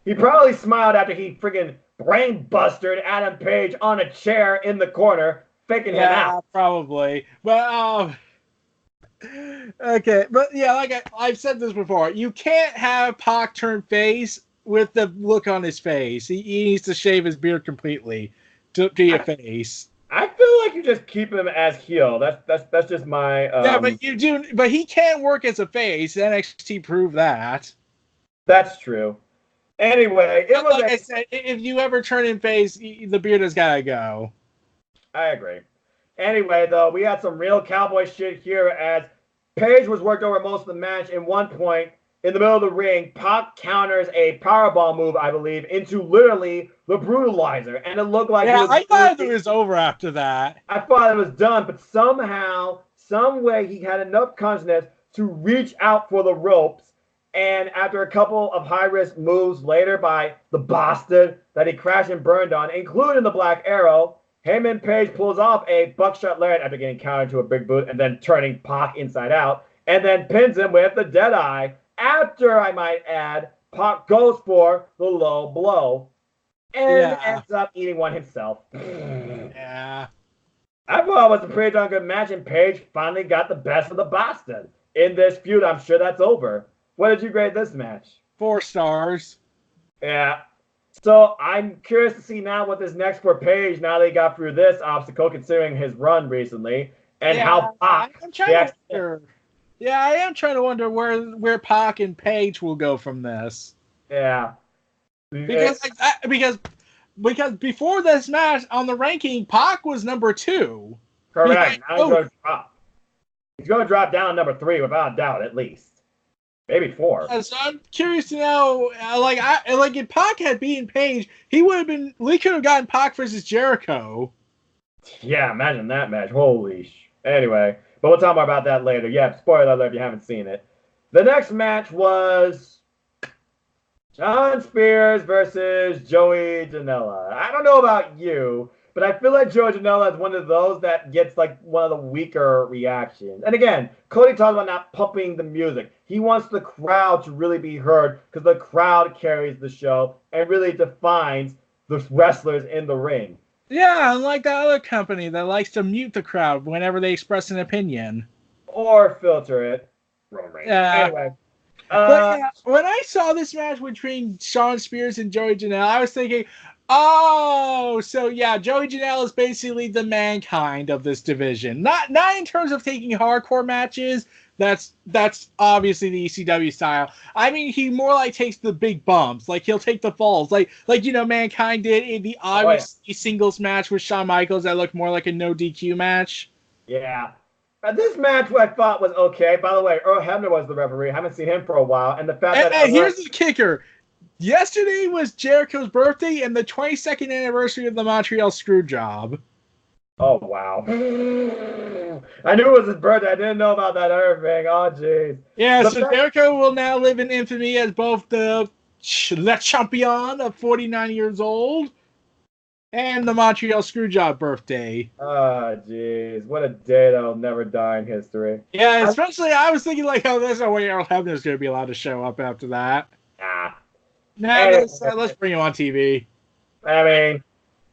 He probably smiled after he friggin' brain-bustered Adam Page on a chair in the corner, faking him out. Probably. But, okay. But, yeah, like I've said this before, you can't have Pac turn face with the look on his face. He needs to shave his beard completely to your face. I feel like you just keep him as heel. That's just my... Yeah, but you do. But he can work as a face. NXT proved that. That's true. Anyway, it was. Like I said, if you ever turn in face, the beard has gotta go. I agree. Anyway, though, we had some real cowboy shit here as Page was worked over most of the match. In one point, in the middle of the ring, Pac counters a powerball move, I believe, into literally the Brutalizer, and it looked like I thought it was over after that. I thought it was done, but somehow, some way, he had enough consciousness to reach out for the ropes. And after a couple of high-risk moves later by the Bastard that he crashed and burned on, including the Black Arrow, Heyman Page pulls off a buckshot lariat after getting countered to a big boot and then turning Pac inside out, and then pins him with the Deadeye. After, I might add, Pac goes for the low blow. and Yeah. ends up eating one himself. Yeah. I thought it was a pretty darn good match, and Paige finally got the best of the Boston. In this feud, I'm sure that's over. What did you grade this match? 4 stars. Yeah. So I'm curious to see now what this next for Paige, now they got through this obstacle, considering his run recently, and Yeah, how Pac, I'm trying to wonder. Yeah, I am trying to wonder where Pac and Paige will go from this. Yeah. Because because before this match on the ranking, Pac was number 2. Correct. Now he's going to drop. He's going to drop down number 3 without a doubt, at least. Maybe 4. So I'm curious to know, like if Pac had beaten Paige, we could have gotten Pac versus Jericho. Yeah, imagine that match. Holy sh. Anyway, but we'll talk more about that later. Yeah, spoiler alert if you haven't seen it. The next match was Shawn Spears versus Joey Janela. I don't know about you, but I feel like Joey Janela is one of those that gets like one of the weaker reactions. And again, Cody talks about not pumping the music. He wants the crowd to really be heard because the crowd carries the show and really defines the wrestlers in the ring. Yeah, unlike that other company that likes to mute the crowd whenever they express an opinion. Or filter it. Yeah. Anyway. But yeah, when I saw this match between Shawn Spears and Joey Janela, I was thinking, oh, so yeah, Joey Janela is basically the Mankind of this division. Not in terms of taking hardcore matches. That's obviously the ECW style. I mean, he more like takes the big bumps. Like he'll take the falls. Like Mankind did in the obvious singles match with Shawn Michaels that looked more like a no DQ match. Yeah. This match I thought was okay. By the way, Earl Hebner was the referee. I haven't seen him for a while. And the fact that here's the kicker. Yesterday was Jericho's birthday and the 22nd anniversary of the Montreal Screwjob. Oh, wow. I knew it was his birthday. I didn't know about that other thing. Oh, jeez. Yeah, so Jericho will now live in infamy as both the Le Champion of 49 years old and the Montreal Screwjob birthday. Oh, jeez. What a day that'll never die in history. Yeah, especially I was thinking like, oh, there's no way Earl Hebner's going to be allowed to show up after that. Let's bring him on TV. I mean,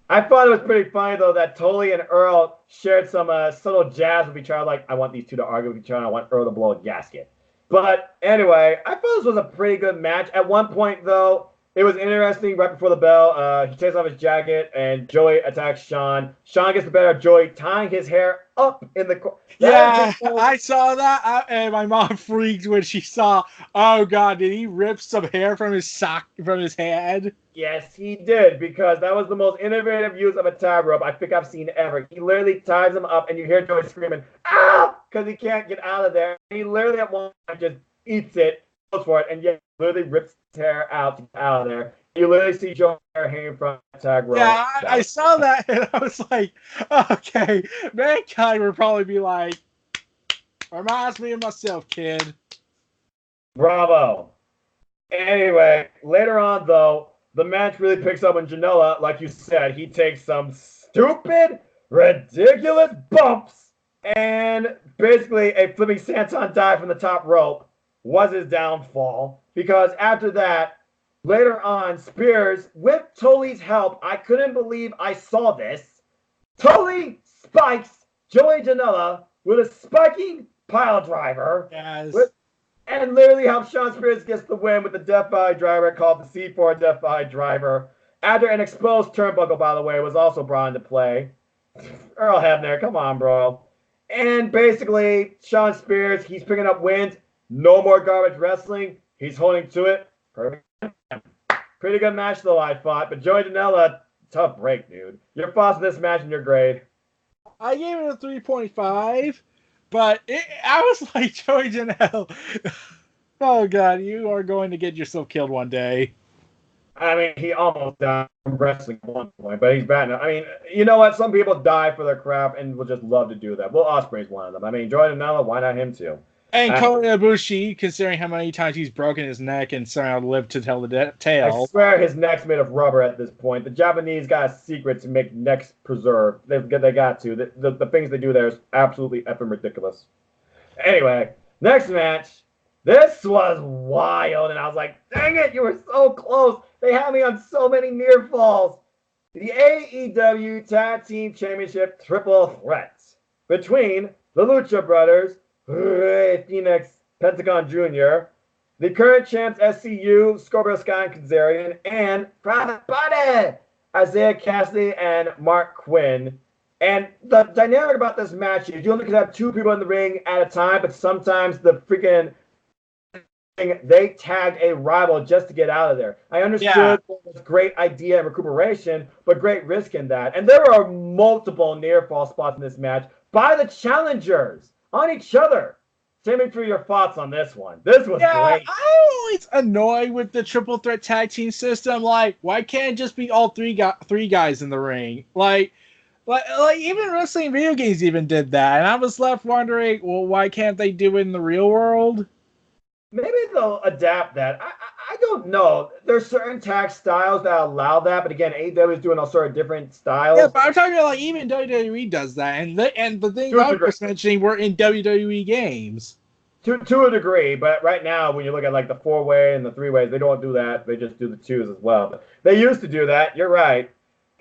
I thought it was pretty funny, though, that Tully and Earl shared some subtle jabs with each other. Like, I want these two to argue with each other. I want Earl to blow a gasket. But anyway, I thought this was a pretty good match. At one point, though, it was interesting. Right before the bell, he takes off his jacket, and Joey attacks Shawn. Shawn gets the better of Joey, tying his hair up in the corner. Yeah, I saw that, and my mom freaked when she saw, oh, God, did he rip some hair from his head? Yes, he did, because that was the most innovative use of a tag rope I think I've seen ever. He literally ties him up, and you hear Joey screaming, ah, because he can't get out of there. He literally at one time just eats it, goes for it, and yet literally rips his hair out to get out of there. You literally see Joey's hair hanging from the tag rope. Yeah, I saw that, and I was like, okay, Mankind would probably be like, reminds me of myself, kid. Bravo. Anyway, later on, though, the match really picks up when Janela, like you said, he takes some stupid, ridiculous bumps, and basically a flipping Santon dive from the top rope was his downfall. Because after that, later on, Spears, with Tully's help, I couldn't believe I saw this. Tully spikes Joey Janela with a spiking pile driver. Yes. And literally helps Shawn Spears gets the win with the Death Valley driver called the C4 Death Valley driver. After an exposed turnbuckle, by the way, was also brought into play. Earl Hebner, come on, bro. And basically, Shawn Spears, he's picking up wins. No more garbage wrestling. He's holding to it. Perfect. Pretty good match, though, I thought. But Joey Janela, tough break, dude. Your thoughts on this match and your grade? I gave it a 3.5. But I was like, Joey Janela, oh, God, you are going to get yourself killed one day. I mean, he almost died from wrestling at one point, but he's bad now. I mean, you know what? Some people die for their craft and will just love to do that. Will Ospreay's one of them. I mean, Joey Janela, why not him too? And Kota Ibushi, considering how many times he's broken his neck and somehow lived to tell the tale. I swear his neck's made of rubber at this point. The Japanese got a secret to make necks preserve. They got to. The things they do there is absolutely effing ridiculous. Anyway, next match. This was wild, and I was like, dang it, you were so close. They had me on so many near falls. The AEW Tag Team Championship Triple Threat between the Lucha Brothers, Rey Fenix, Pentagon Jr., the current champs SCU, Scorpio Sky and Kazarian, and Private Party, Isaiah Cassidy and Mark Quinn. And the dynamic about this match is you only can have two people in the ring at a time, but sometimes the freaking they tagged a rival just to get out of there. I understood it was a great idea and recuperation, but great risk in that. And there are multiple near fall spots in this match by the challengers on each other. Send me through your thoughts on this one. This was great. I'm always annoyed with the triple threat tag team system. Like, why can't it just be all three guys in the ring? Like even wrestling video games even did that, and I was left wondering, well, why can't they do it in the real world? Maybe they'll adapt that. I don't know. There's certain tag styles that allow that, but again, AEW is doing all sort of different styles. Yeah, but I'm talking about like even WWE does that, and the things I was mentioning were in WWE games. To a degree, but right now when you look at like the 4-way and the 3-ways, they don't do that. They just do the 2s as well. But they used to do that. You're right.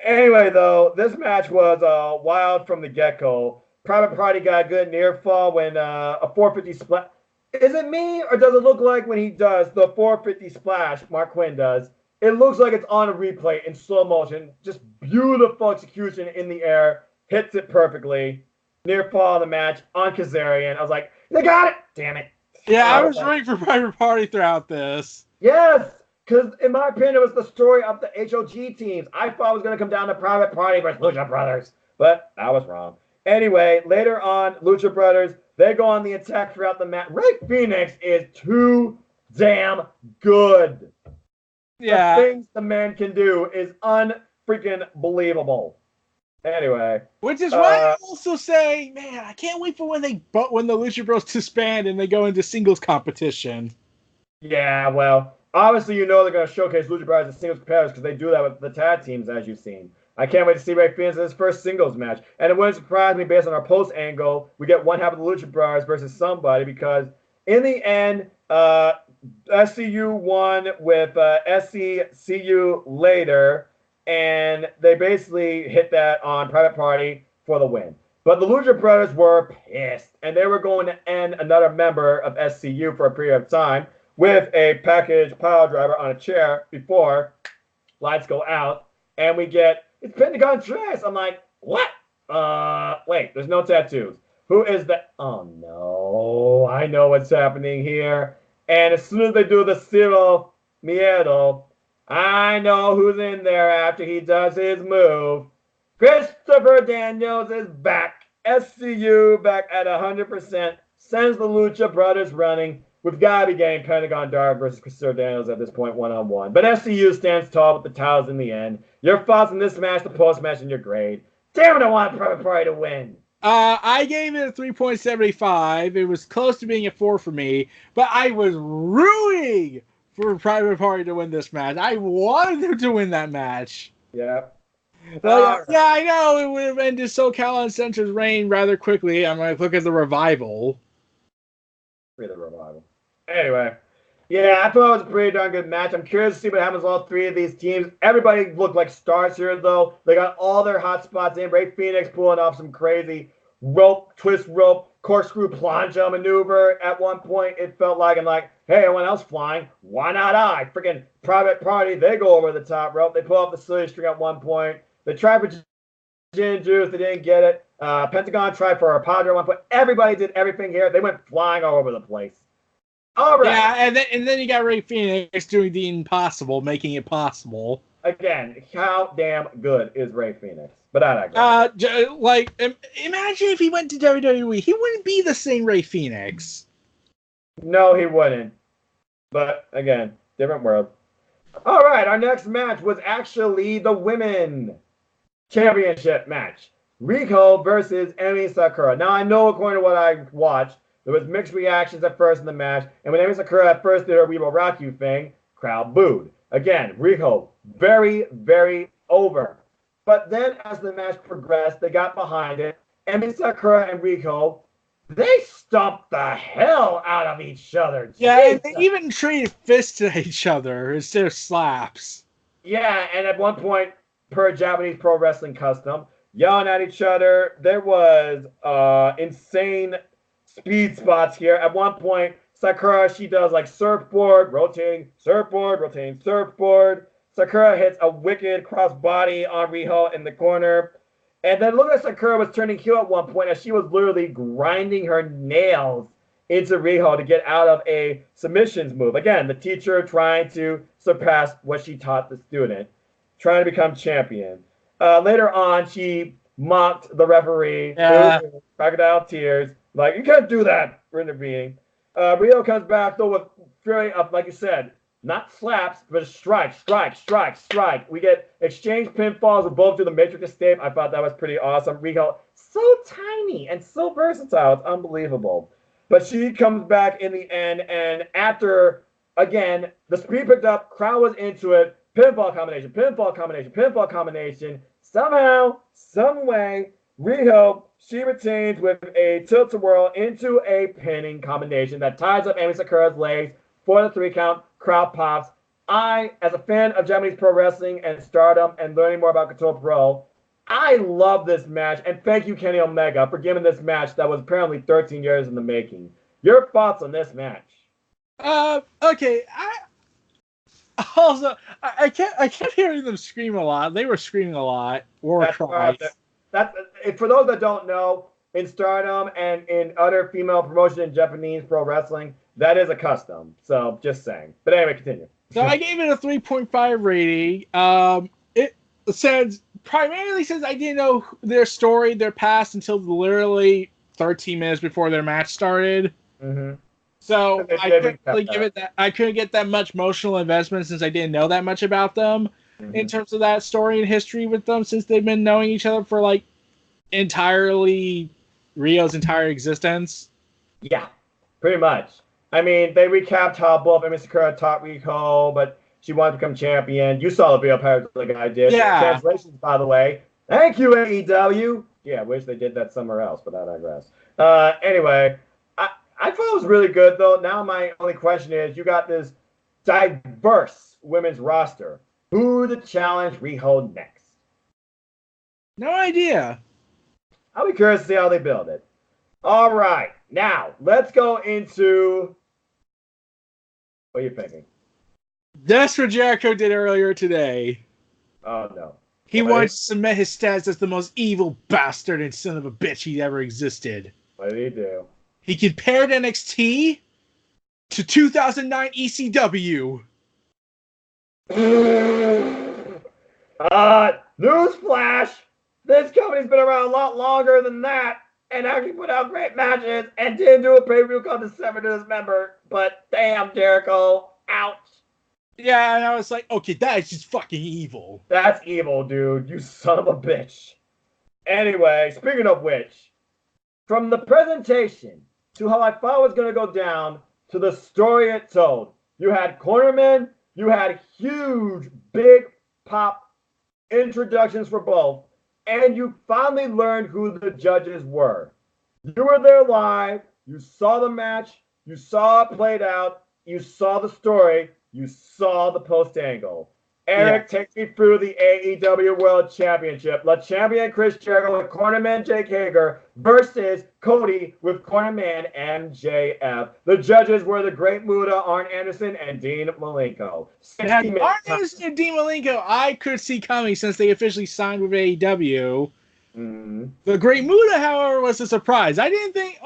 Anyway, though, this match was wild from the get-go. Private Party got a good near fall when a 450 split. Is it me, or does it look like when he does the 450 splash, Mark Quinn does, it looks like it's on a replay in slow motion. Just beautiful execution in the air. Hits it perfectly. Near fall of the match on Kazarian. I was like, they got it! Damn it. Yeah, I was rooting for Private Party throughout this. Yes, because in my opinion, it was the story of the HOG teams. I thought it was going to come down to Private Party versus Lucha Brothers, but I was wrong. Anyway, later on, Lucha Brothers, they go on the attack throughout the match. Rey Fenix is too damn good. Yeah. The things the man can do is unfreaking believable. Anyway. Which is why I also say, man, I can't wait for when the Lucha Bros disband and they go into singles competition. Yeah, well, obviously you know they're going to showcase Lucha Brothers as singles competitors because they do that with the tag teams, as you've seen. I can't wait to see Rey Fenix in his first singles match. And it wouldn't surprise me based on our post angle, we get one half of the Lucha Brothers versus somebody because in the end, SCU won with SC See You Later, and they basically hit that on Private Party for the win. But the Lucha Brothers were pissed, and they were going to end another member of SCU for a period of time with a package pile driver on a chair before lights go out, and we get it's Pentagon Trash. I'm like, what? Wait, there's no tattoos. Who is that? Oh, no. I know what's happening here. And as soon as they do the Cero Miedo, I know who's in there after he does his move. Christopher Daniels is back. SCU back at 100%. Sends the Lucha Brothers running. We've got to be getting Pentagon Dark versus Christopher Daniels at this point one-on-one. But SCU stands tall with the towels in the end. Your thoughts on this match, the post-match, and your grade. Damn it, I want Private Party to win. I gave it a 3.75. It was close to being a 4 for me, but I was rooting for Private Party to win this match. I wanted them to win that match. Yeah. Yeah, I know it would have ended SoCal Uncensored's reign rather quickly. I'm like, look at the revival. The revival. Anyway, yeah, I thought it was a pretty darn good match. I'm curious to see what happens to all three of these teams. Everybody looked like stars here, though. They got all their hot spots in. Rey Fenix pulling off some crazy twist rope, corkscrew plancha maneuver. At one point, it felt like, I'm like, hey, everyone else flying. Why not I? Freaking Private Party, they go over the top rope. They pull off the silly string at one point. They tried for gin juice. They didn't get it. Pentagon tried for a padre at one point. Everybody did everything here. They went flying all over the place. All right. Yeah, and then you got Rey Fenix doing the impossible, making it possible. Again, how damn good is Rey Fenix? But I digress. Imagine if he went to WWE, he wouldn't be the same Rey Fenix. No, he wouldn't. But again, different world. All right, our next match was actually the women championship match. Rico versus Emi Sakura. Now, I know according to what I watched, there was mixed reactions at first in the match, and when Emi Sakura at first did her We Will Rock You thing, crowd booed. Again, Rico, very, very over. But then as the match progressed, they got behind it. Emi Sakura and Rico they stomped the hell out of each other. Yeah, and Jesus. they even traded fists at each other instead of slaps. Yeah, and at one point, per Japanese pro wrestling custom, yelling at each other. There was insane speed spots here. At one point, Sakura, she does like surfboard, rotating surfboard, rotating surfboard. Sakura hits a wicked crossbody on Riho in the corner. And then look like Sakura was turning heel at one point as she was literally grinding her nails into Riho to get out of a submissions move. Again, the teacher trying to surpass what she taught the student, trying to become champion. Later on, she mocked the referee, crocodile tears, like, you can't do that for intervening. Riho comes back, though, with very, like you said, not slaps, but strike, strike, strike, strike. We get exchange pinfalls with both do the Matrix escape. I thought that was pretty awesome. Riho, so tiny and so versatile. It's unbelievable. But she comes back in the end, and after, again, the speed picked up, crowd was into it, pinfall combination, pinfall combination, pinfall combination. Somehow, some way, Riho, she retains with a tilt-a-whirl into a pinning combination that ties up Amy Sakura's legs for the 3 count. Crowd pops. I, as a fan of Japanese pro wrestling and Stardom and learning more about Koto Pro, I love this match, and thank you, Kenny Omega, for giving this match that was apparently 13 years in the making. Your thoughts on this match? Okay. I kept hearing them scream a lot. They were screaming a lot. That's for those that don't know, in Stardom and in other female promotion in Japanese pro wrestling, that is a custom. So just saying. But anyway, continue. So I gave it a 3.5 rating. It says primarily since I didn't know their story, their past until literally 13 minutes before their match started. Mm-hmm. So I couldn't really give it that. I couldn't get that much emotional investment since I didn't know that much about them in terms of that story and history with them, since they've been knowing each other for like entirely Rio's entire existence. Yeah, pretty much. I mean, they recapped how both Emi Sakura taught Riho, but she wanted to become champion. You saw the video parody like I did. Yeah. Translations, by the way. Thank you, AEW. Yeah, I wish they did that somewhere else, but I digress. Anyway, I thought it was really good, though. Now my only question is, you got this diverse women's roster. Who to challenge Riho next? No idea. I'll be curious to see how they build it. All right. Now, let's go into... What are you thinking? That's what Jericho did earlier today. Oh, no. He wanted to cement his status as the most evil bastard and son of a bitch he'd ever existed. What did he do? He compared NXT to 2009 ECW. Newsflash! This company's been around a lot longer than that and actually put out great matches and didn't do a pay-per-view called December to Dismember. But damn, Jericho. Ouch. Yeah, and I was like, okay, that is just fucking evil. That's evil, dude. You son of a bitch. Anyway, speaking of which, from the presentation to how I thought it was going to go down to the story it told, you had cornermen, you had huge, big pop introductions for both, and you finally learned who the judges were. You were there live, you saw the match, you saw it played out, you saw the story, you saw the post angle. Eric, take me through the AEW World Championship. Le Champion Chris Jericho with cornerman Jake Hager versus Cody with cornerman MJF. The judges were the Great Muta, Arn Anderson, and Dean Malenko. Arn Anderson and Dean Malenko, I could see coming since they officially signed with AEW. Mm-hmm. The Great Muta, however, was a surprise. I didn't think,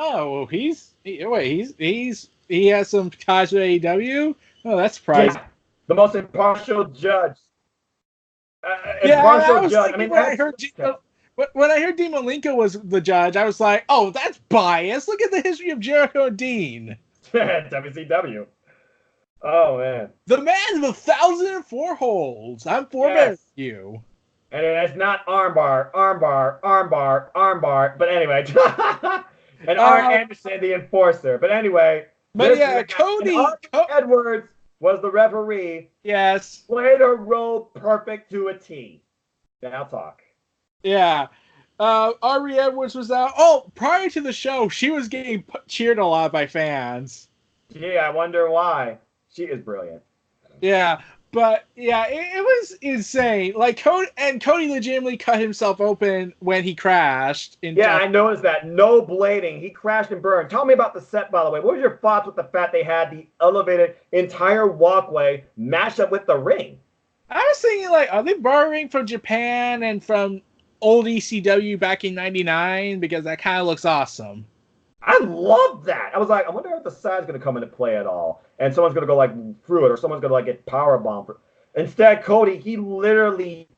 he has some ties with AEW? Oh, that's surprising. Yeah. The most impartial judge. Impartial judge. I mean, when I heard Dean Malenko was the judge, I was like, oh, that's biased. Look at the history of Jericho and Dean. WCW. Oh, man. The man of 1,004 holds. I'm for you. And it's not armbar. But anyway. And Arn Anderson, the enforcer. But anyway. But yeah, Cody Edwards was the referee. Yes. Played her role perfect to a T. Now talk. Yeah. Aubrey Edwards was out. Oh, prior to the show, she was getting cheered a lot by fans. Yeah, I wonder why. She is brilliant. Yeah, but yeah, it was insane. Like Cody legitimately cut himself open when he crashed. Yeah, I noticed that. No blading. He crashed and burned. Tell me about the set, by the way. What was your thoughts with the fact they had the elevated entire walkway mashed up with the ring? I was thinking, like, are they borrowing from Japan and from old ECW back in '99? Because that kind of looks awesome. I love that. I was like, I wonder if the side's going to come into play at all. And someone's going to go, like, through it, or someone's going to, like, get powerbombed. Instead, Cody, he literally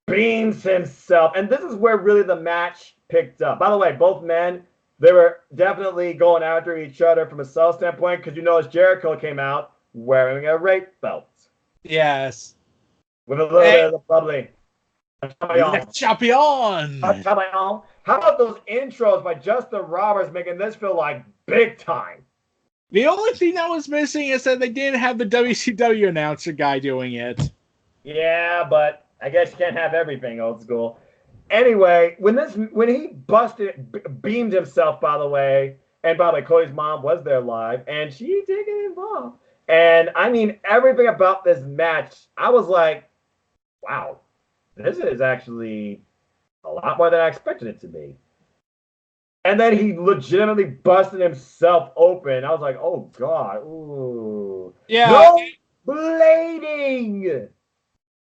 beams himself. And this is where really the match picked up. By the way, both men, they were definitely going after each other from a sell standpoint, because you notice Jericho came out wearing a rape belt. Yes. With a little bit of the bubbly. Champion! How about those intros by Justin Roberts making this feel like big time? The only thing that was missing is that they didn't have the WCW announcer guy doing it. Yeah, but I guess you can't have everything, old school. Anyway, when he beamed himself, by the way, and by the way, Cody's mom was there live, and she did get involved. And I mean, everything about this match, I was like, wow, this is actually a lot more than I expected it to be. And then he legitimately busted himself open. I was like, oh, God. Ooh. Yeah. No blading.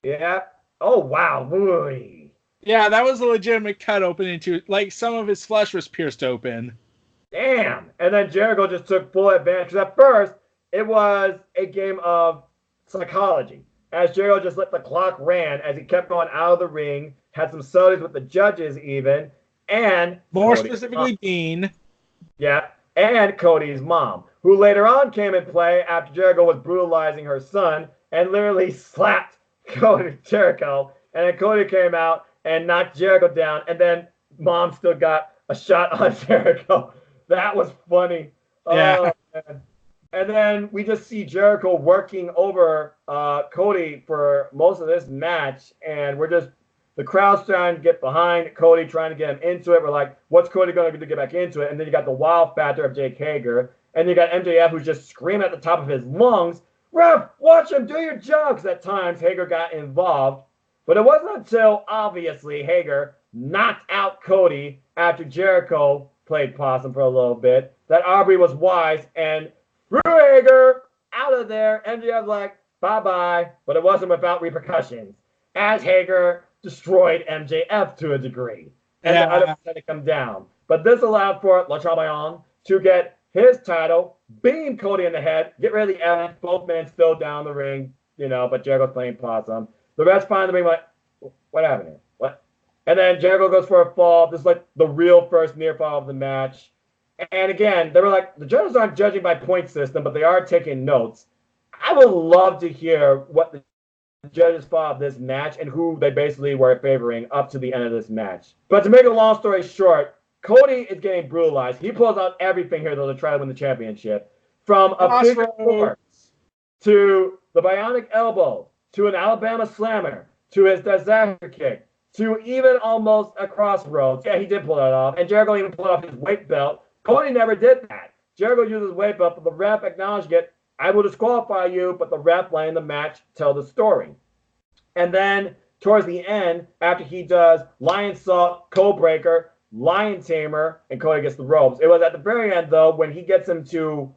Yeah. Oh, wow. Ooh. Yeah, that was a legitimate cut open into, like, some of his flesh was pierced open. Damn. And then Jericho just took full advantage. Because at first, it was a game of psychology. As Jericho just let the clock ran as he kept going out of the ring, had some subtleties with the judges even, and more specifically Dean. Yeah, and Cody's mom, who later on came in play after Jericho was brutalizing her son and literally slapped Jericho. And then Cody came out and knocked Jericho down, and then mom still got a shot on Jericho. That was funny. Yeah. Oh, man. And then we just see Jericho working over Cody for most of this match, and the crowd's trying to get behind Cody, trying to get him into it. We're like, what's Cody going to do to get back into it? And then you got the wild factor of Jake Hager, and you got MJF who's just screaming at the top of his lungs, "Ref, watch him, do your job!" Because at times Hager got involved. But it wasn't until, obviously, Hager knocked out Cody after Jericho played possum for a little bit that Aubrey was wise and threw Hager out of there. MJF like, bye-bye. But it wasn't without repercussions, as Hager destroyed MJF to a degree. And the others had to come down. But this allowed for Le Champion to get his title, beam Cody in the head, get rid of the evidence, both men still down the ring, but Jericho's playing possum. The refs find the ring like, what happened here? What? And then Jericho goes for a fall. This is like the real first near fall of the match. And again, they were like, the judges aren't judging by point system, but they are taking notes. I would love to hear what the judges thought of this match and who they basically were favoring up to the end of this match. But to make a long story short, Cody is getting brutalized. He pulls out everything here, though, to try to win the championship. From a figure four to the bionic elbow to an Alabama slammer to his disaster kick to even almost a crossroads. Yeah, he did pull that off. And Jericho even pulled off his weight belt. Cody never did that. Jericho used his weight belt, but the ref acknowledged it. I will disqualify you, but the ref letting the match tell the story. And then towards the end, after he does Lion Salt, Code Breaker, Lion Tamer, and Cody gets the ropes. It was at the very end, though, when he gets him to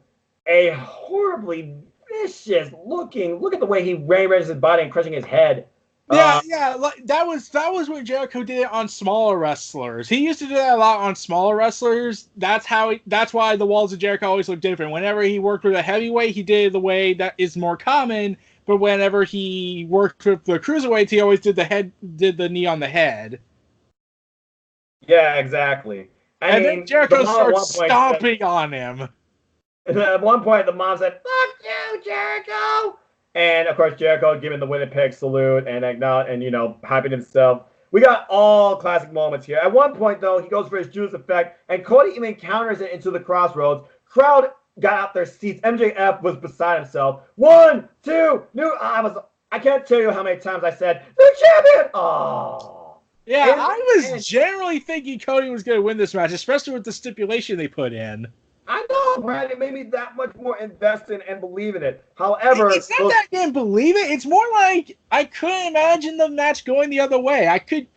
a horribly vicious looking, look at the way he rearranges his body and crushing his head. Yeah, like, that was when Jericho did it on smaller wrestlers. He used to do that a lot on smaller wrestlers. That's why the Walls of Jericho always look different. Whenever he worked with a heavyweight, he did it the way that is more common. But whenever he worked with the cruiserweights, he always did the knee on the head. Yeah, exactly. And then Jericho starts stomping on him. At one point, the mom said, "Fuck you, Jericho!" And of course, Jericho giving the Winnipeg salute and hyping himself. We got all classic moments here. At one point, though, he goes for his Judas effect, and Cody even counters it into the crossroads. Crowd got out their seats. MJF was beside himself. 1, 2, new. I can't tell you how many times I said, "The champion!" Oh. Yeah, I was generally thinking Cody was going to win this match, especially with the stipulation they put in. I know, Brad. It made me that much more invested and believe in it. However, it's not that I didn't believe it. It's more like I couldn't imagine the match going the other way.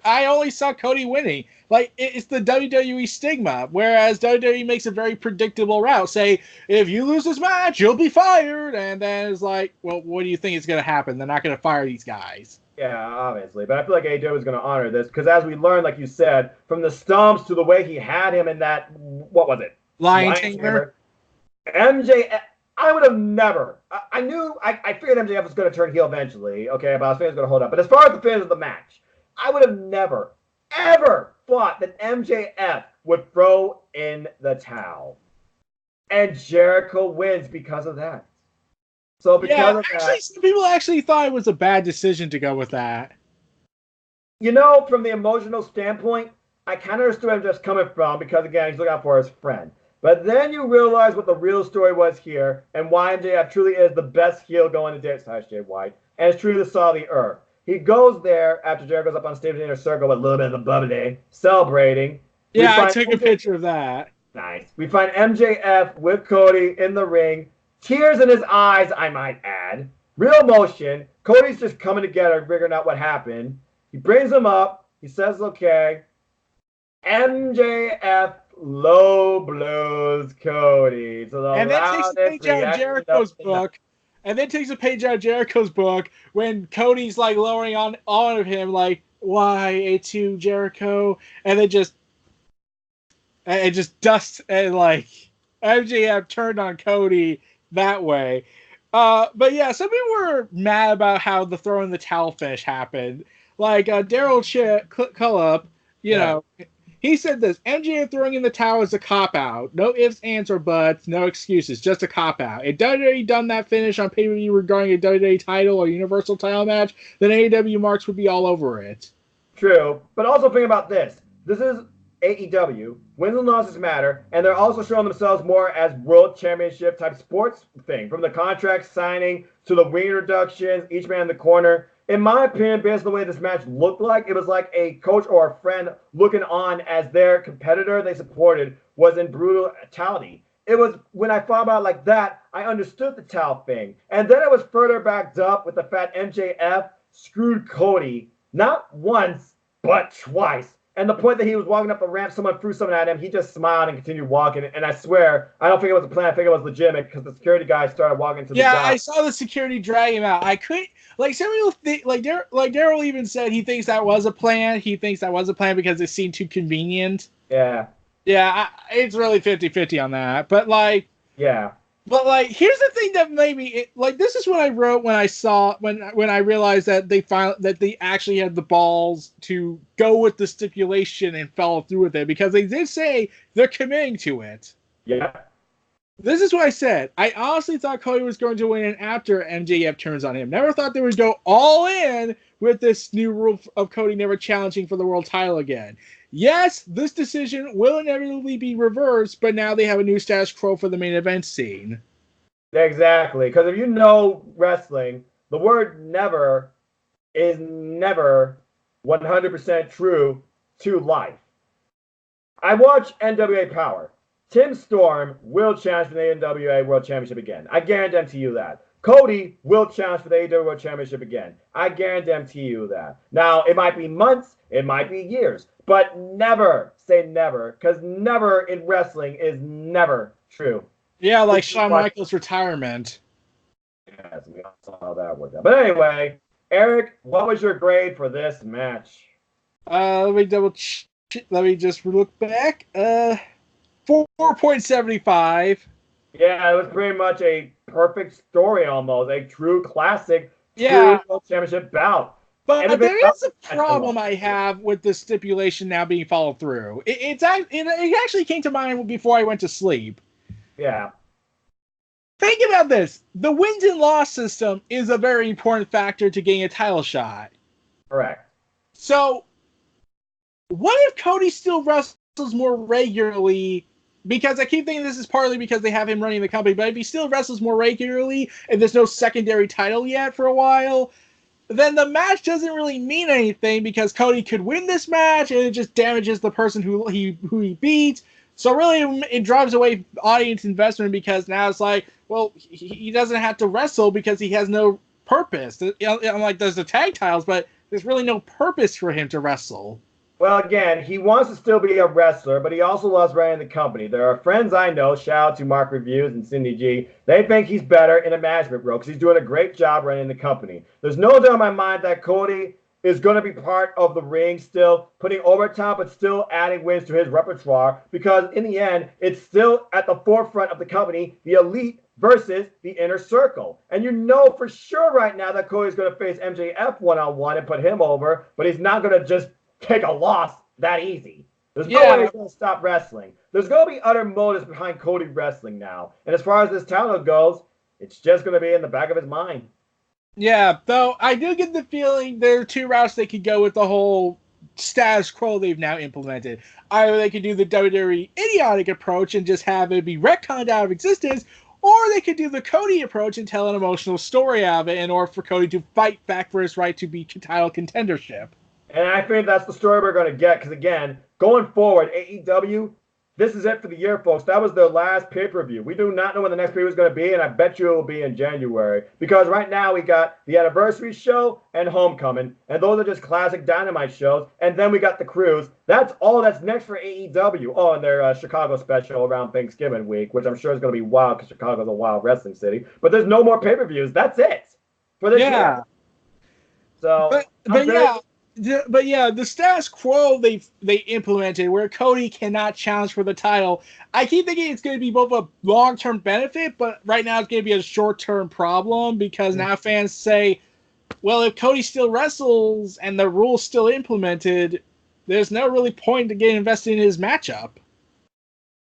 I only saw Cody winning. Like, it's the WWE stigma, whereas WWE makes a very predictable route. Say, if you lose this match, you'll be fired. And then it's like, well, what do you think is going to happen? They're not going to fire these guys. Yeah, obviously. But I feel like AEW is going to honor this because as we learned, like you said, from the stumps to the way he had him in that, what was it? Lion Tamer. MJF, I would have never. I figured MJF was going to turn heel eventually, okay, but I was thinking he was going to hold up. But as far as the finish of the match, I would have never, ever thought that MJF would throw in the towel. And Jericho wins because of that. So because of that, some people actually thought it was a bad decision to go with that. You know, from the emotional standpoint, I kind of understood where I'm just coming from because, again, he's looking out for his friend. But then you realize what the real story was here and why MJF truly is the best heel going to Jay White and it's truly the salt of the earth. He goes there after Jericho's up on stage in the inner circle with a little bit of the bubbly, celebrating. Yeah, I took a picture of that. Nice. We find MJF with Cody in the ring. Tears in his eyes, I might add. Real emotion. Cody's just coming together, figuring out what happened. He brings him up. He says, okay. MJF low blows Cody. And then takes a page out of Jericho's book. And then takes a page out of Jericho's book when Cody's like lowering on of him, like, why A2 Jericho? And then just dust and like MJF turned on Cody that way. But yeah, some people were mad about how the throw in the towel finish happened. Like Daryl Cullup, you know, he said this: MJF throwing in the towel is a cop out. No ifs, ands, or buts. No excuses. Just a cop out. If WWE done that finish on pay per view regarding a WWE title or Universal title match, then AEW marks would be all over it. True, but also think about this: this is AEW. Wins and losses matter, and they're also showing themselves more as world championship type sports thing. From the contract signing to the ring introductions, each man in the corner. In my opinion, based on the way this match looked like, it was like a coach or a friend looking on as their competitor they supported was in brutality. It was, when I thought about it like that, I understood the towel thing. And then it was further backed up with the fact MJF screwed Cody, not once, but twice. And the point that he was walking up the ramp, someone threw something at him, he just smiled and continued walking. And I swear, I don't think it was a plan, I think it was legitimate because the security guy started walking to the guy. Yeah, I saw the security drag him out. I couldn't, like, some people think, like Daryl even said he thinks that was a plan. He thinks that was a plan because it seemed too convenient. Yeah. Yeah, it's really 50-50 on that. But, like... Yeah. But, like, here's the thing that made me... Like, this is what I wrote when I saw... When I realized that they actually had the balls to go with the stipulation and follow through with it. Because they did say they're committing to it. Yeah. This is what I said. I honestly thought Cody was going to win after MJF turns on him. Never thought they would go all in with this new rule of Cody never challenging for the world title again. Yes, this decision will inevitably be reversed, but now they have a new status quo for the main event scene. Exactly. Because if you know wrestling, the word never is never 100% true to life. I watch NWA Power. Tim Storm will challenge for the NWA World Championship again. I guarantee you that. Cody will challenge for the AEW World Championship again. I guarantee you that. Now, it might be months, it might be years, but never say never, because never in wrestling is never true. Yeah, like Shawn Michaels' retirement. Yes, we all saw how that worked out. But anyway, Eric, what was your grade for this match? Let me just look back. 4.75. Yeah, it was pretty much a perfect story almost. A true classic World Championship bout. But there is a problem I have with the stipulation now being followed through. It actually came to mind before I went to sleep. Yeah. Think about this. The wins and loss system is a very important factor to getting a title shot. Correct. So, what if Cody still wrestles more regularly? Because I keep thinking this is partly because they have him running the company, but if he still wrestles more regularly and there's no secondary title yet for a while, then the match doesn't really mean anything because Cody could win this match and it just damages the person who he beats. So really, it drives away audience investment because now it's like, well, he doesn't have to wrestle because he has no purpose. I'm like, there's the tag titles, but there's really no purpose for him to wrestle. Well, again, he wants to still be a wrestler, but he also loves running the company. There are friends I know, shout out to Mark Reviews and Cindy G, they think he's better in a management role because he's doing a great job running the company. There's no doubt in my mind that Cody is going to be part of the ring still, putting over top, but still adding wins to his repertoire because in the end, it's still at the forefront of the company, the elite versus the inner circle. And you know for sure right now that Cody's going to face MJF one-on-one and put him over, but he's not going to just take a loss that easy. There's no way he's going to stop wrestling. There's going to be other motives behind Cody wrestling now. And as far as this talent goes, it's just going to be in the back of his mind. Yeah, though I do get the feeling there are two routes they could go with the whole status quo they've now implemented. Either they could do the WWE idiotic approach and just have it be retconned out of existence, or they could do the Cody approach and tell an emotional story out of it in order for Cody to fight back for his right to be title contendership. And I think that's the story we're going to get because, again, going forward, AEW, this is it for the year, folks. That was their last pay-per-view. We do not know when the next pay-per-view is going to be, and I bet you it will be in January because right now we got the anniversary show and Homecoming, and those are just classic Dynamite shows, and then we got the Cruise. That's all that's next for AEW. Oh, and their Chicago special around Thanksgiving week, which I'm sure is going to be wild because Chicago's a wild wrestling city. But there's no more pay-per-views. That's it for this year. So, But yeah, the status quo they implemented where Cody cannot challenge for the title, I keep thinking it's going to be both a long-term benefit, but right now it's going to be a short-term problem because now fans say, well, if Cody still wrestles and the rule's still implemented, there's no really point to get invested in his matchup.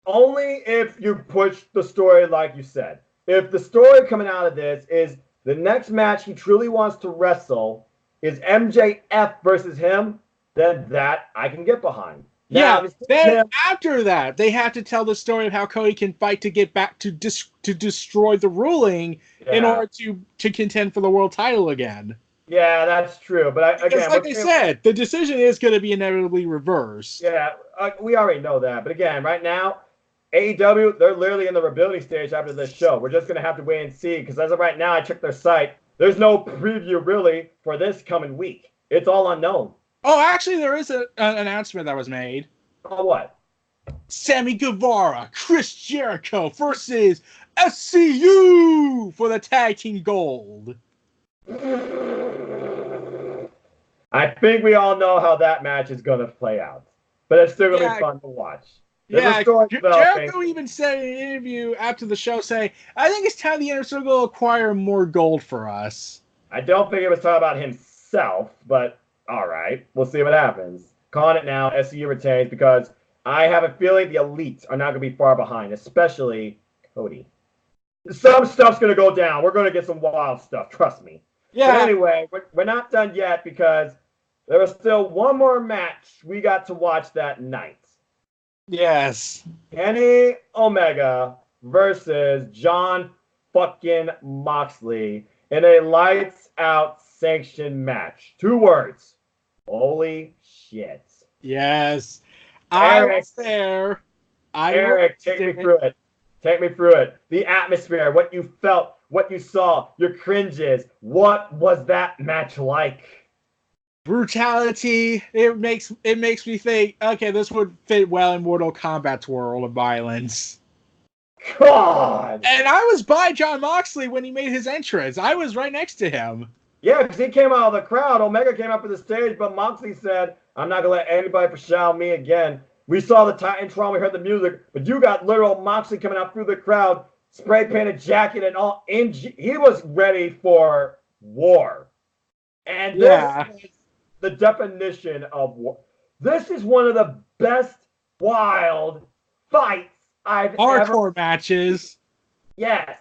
Only if you push the story like you said. If the story coming out of this is the next match he truly wants to wrestle is MJF versus him, then that I can get behind. Now, then after that, they have to tell the story of how Cody can fight to get back to destroy the ruling in order to contend for the world title again. Yeah, that's true. But again, like I said, the decision is going to be inevitably reversed. Yeah, we already know that. But again, right now, AEW, they're literally in the rebuilding stage after this show. We're just going to have to wait and see because as of right now, I checked their site. There's no preview, really, for this coming week. It's all unknown. Oh, actually, there is an announcement that was made. Oh, what? Sammy Guevara, Chris Jericho versus SCU for the tag team gold. I think we all know how that match is going to play out. But it's still going to be fun to watch. Jericho even said in an interview after the show saying, I think it's time the Inner Circle acquire more gold for us. I don't think it was talking about himself, but all right. We'll see what happens. Calling it now, SCU retains because I have a feeling the Elite are not going to be far behind, especially Cody. Some stuff's going to go down. We're going to get some wild stuff, trust me. Yeah. But anyway, we're not done yet because there was still one more match we got to watch that night. Yes. Kenny Omega versus John fucking Moxley in a lights-out sanctioned match. 2 words. Holy shit. Yes. I was there. Eric, take me through it. Take me through it. The atmosphere, what you felt, what you saw, your cringes. What was that match like? Brutality. It makes me think, okay, this would fit well in Mortal Kombat's world of violence. God! And I was by John Moxley when he made his entrance. I was right next to him. Yeah, because he came out of the crowd. Omega came up to the stage, but Moxley said, I'm not going to let anybody pursue me again. We saw the Titantron, we heard the music, but you got literal Moxley coming out through the crowd, spray painted jacket and all. He was ready for war. And this is the definition of war. This is one of the best wild fights I've hardcore matches. Yes.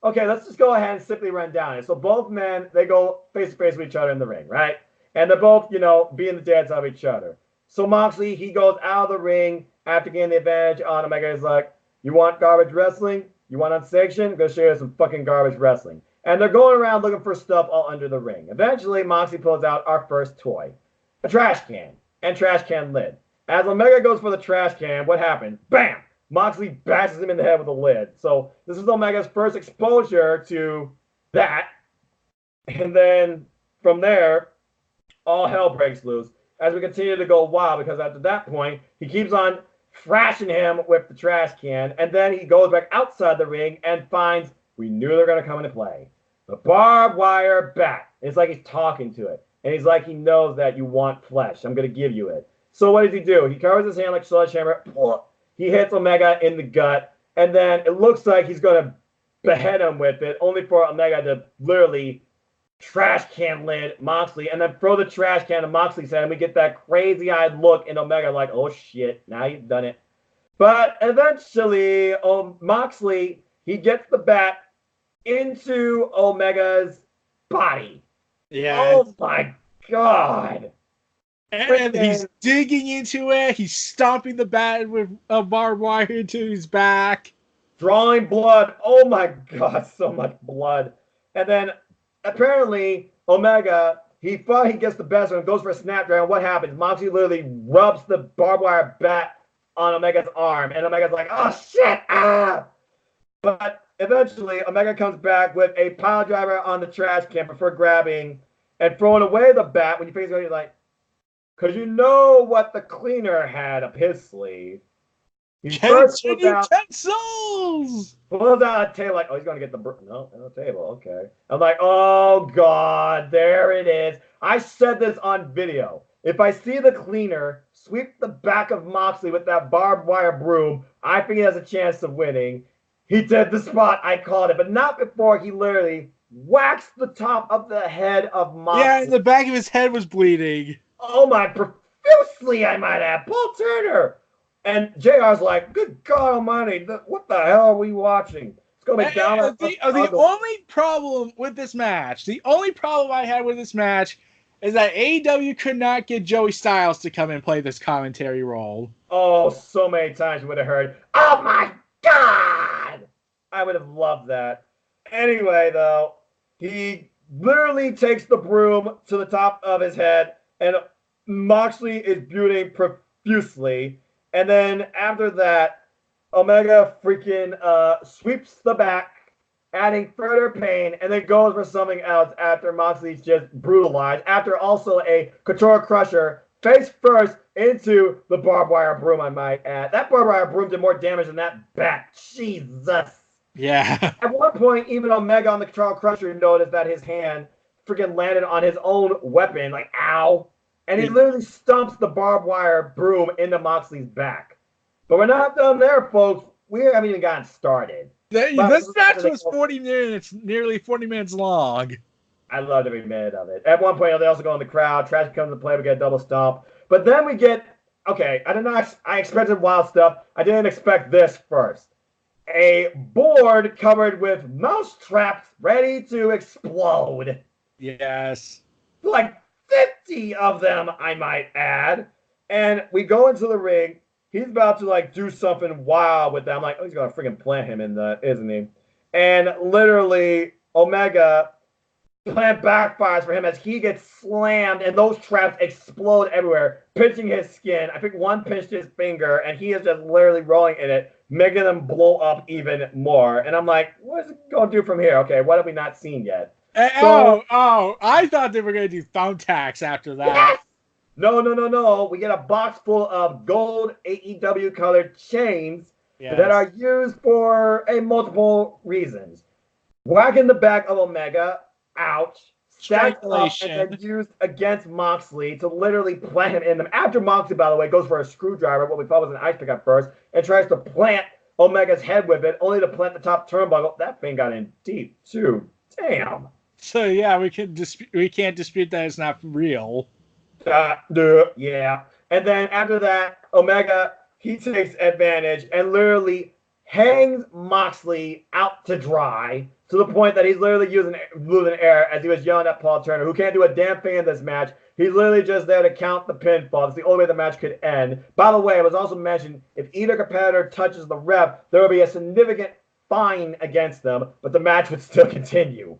Okay, let's just go ahead and simply run down it. So both men, they go face to face with each other in the ring, right? And they're both, being the dads of each other. So Moxley, he goes out of the ring after getting the advantage on Omega. He's like, you want garbage wrestling? You want unsanctioned? I'm going to show you some fucking garbage wrestling. And they're going around looking for stuff all under the ring. Eventually, Moxley pulls out our first toy, a trash can and trash can lid. As Omega goes for the trash can, what happened? Bam! Moxley bashes him in the head with a lid. So this is Omega's first exposure to that. And then from there, all hell breaks loose as we continue to go wild, because after that point, he keeps on thrashing him with the trash can, and then he goes back outside the ring and finds, we knew they were going to come into play, the barbed wire bat. It's like he's talking to it. And he's like, he knows that you want flesh. I'm going to give you it. So what does he do? He covers his hand like sledgehammer. He hits Omega in the gut. And then it looks like he's going to behead him with it, only for Omega to literally trash can lid Moxley and then throw the trash can to Moxley's head. And we get that crazy-eyed look in Omega like, oh, shit, now you've done it. But eventually, Moxley, he gets the bat into Omega's body. Yeah. Oh my God. And he's digging into it. He's stomping the bat with a barbed wire into his back. Drawing blood. Oh my God, so much blood. And then apparently Omega, he finally gets the best of him, goes for a snapdragon. What happens? Moxley literally rubs the barbed wire bat on Omega's arm. And Omega's like, oh shit, ah! But eventually, Omega comes back with a pile driver on the trash can before grabbing and throwing away the bat. When you face it, you're like, because you know what the cleaner had up his sleeve. He first pulls out a table, like, oh, he's going to get the table, okay. I'm like, oh, God, there it is. I said this on video. If I see the cleaner sweep the back of Moxley with that barbed wire broom, I think he has a chance of winning. He did the spot. I called it, but not before he literally waxed the top of the head of Moxley. Yeah, and the back of his head was bleeding. Oh, my, profusely, I might add. Paul Turner. And JR's like, good God almighty, what the hell are we watching? It's going to be down. The only problem with this match, the only problem I had with this match is that AEW could not get Joey Styles to come and play this commentary role. Oh, so many times you would have heard, oh, my God! I would have loved that. Anyway, though, he literally takes the broom to the top of his head, and Moxley is bleeding profusely. And then after that, Omega freaking sweeps the back, adding further pain, and then goes for something else after Moxley's just brutalized. After also a Couture Crusher face first into the barbed wire broom, I might add. That barbed wire broom did more damage than that bat. Jesus. Yeah. At one point, even Omega on the Couture Crusher noticed that his hand freaking landed on his own weapon. Like, ow. And he literally stumps the barbed wire broom into Moxley's back. But we're not done there, folks. We haven't even gotten started. This match was 40 minutes, nearly 40 minutes long. I loved every minute of it. At one point, they also go in the crowd. Trash comes to play. We get a double stomp. But then we get, okay, I expected wild stuff. I didn't expect this first. A board covered with mouse traps ready to explode. Yes. Like 50 of them, I might add. And we go into the ring. He's about to, like, do something wild with them. I'm like, oh, he's going to freaking plant him in the, isn't he? And literally, Omega plan backfires for him as he gets slammed and those traps explode everywhere, pinching his skin. I think one pinched his finger, and he is just literally rolling in it, making them blow up even more. And I'm like, what is it going to do from here? Okay, what have we not seen yet? I thought they were going to do thumbtacks after that. Yes! No. We get a box full of gold AEW colored chains that are used for multiple reasons. Whacking the back of Omega, ouch. Stacked up and then used against Moxley to literally plant him in them. After Moxley, by the way, goes for a screwdriver, what we thought was an ice pick at first, and tries to plant Omega's head with it, only to plant the top turnbuckle. That thing got in deep, too. Damn. So, yeah, we can't dispute that it's not real. Yeah. And then after that, Omega, he takes advantage and literally hangs Moxley out to dry to the point that he's literally losing air as he was yelling at Paul Turner, who can't do a damn thing in this match. He's literally just there to count the pinfall. It's the only way the match could end. By the way, it was also mentioned, if either competitor touches the ref, there will be a significant fine against them, but the match would still continue.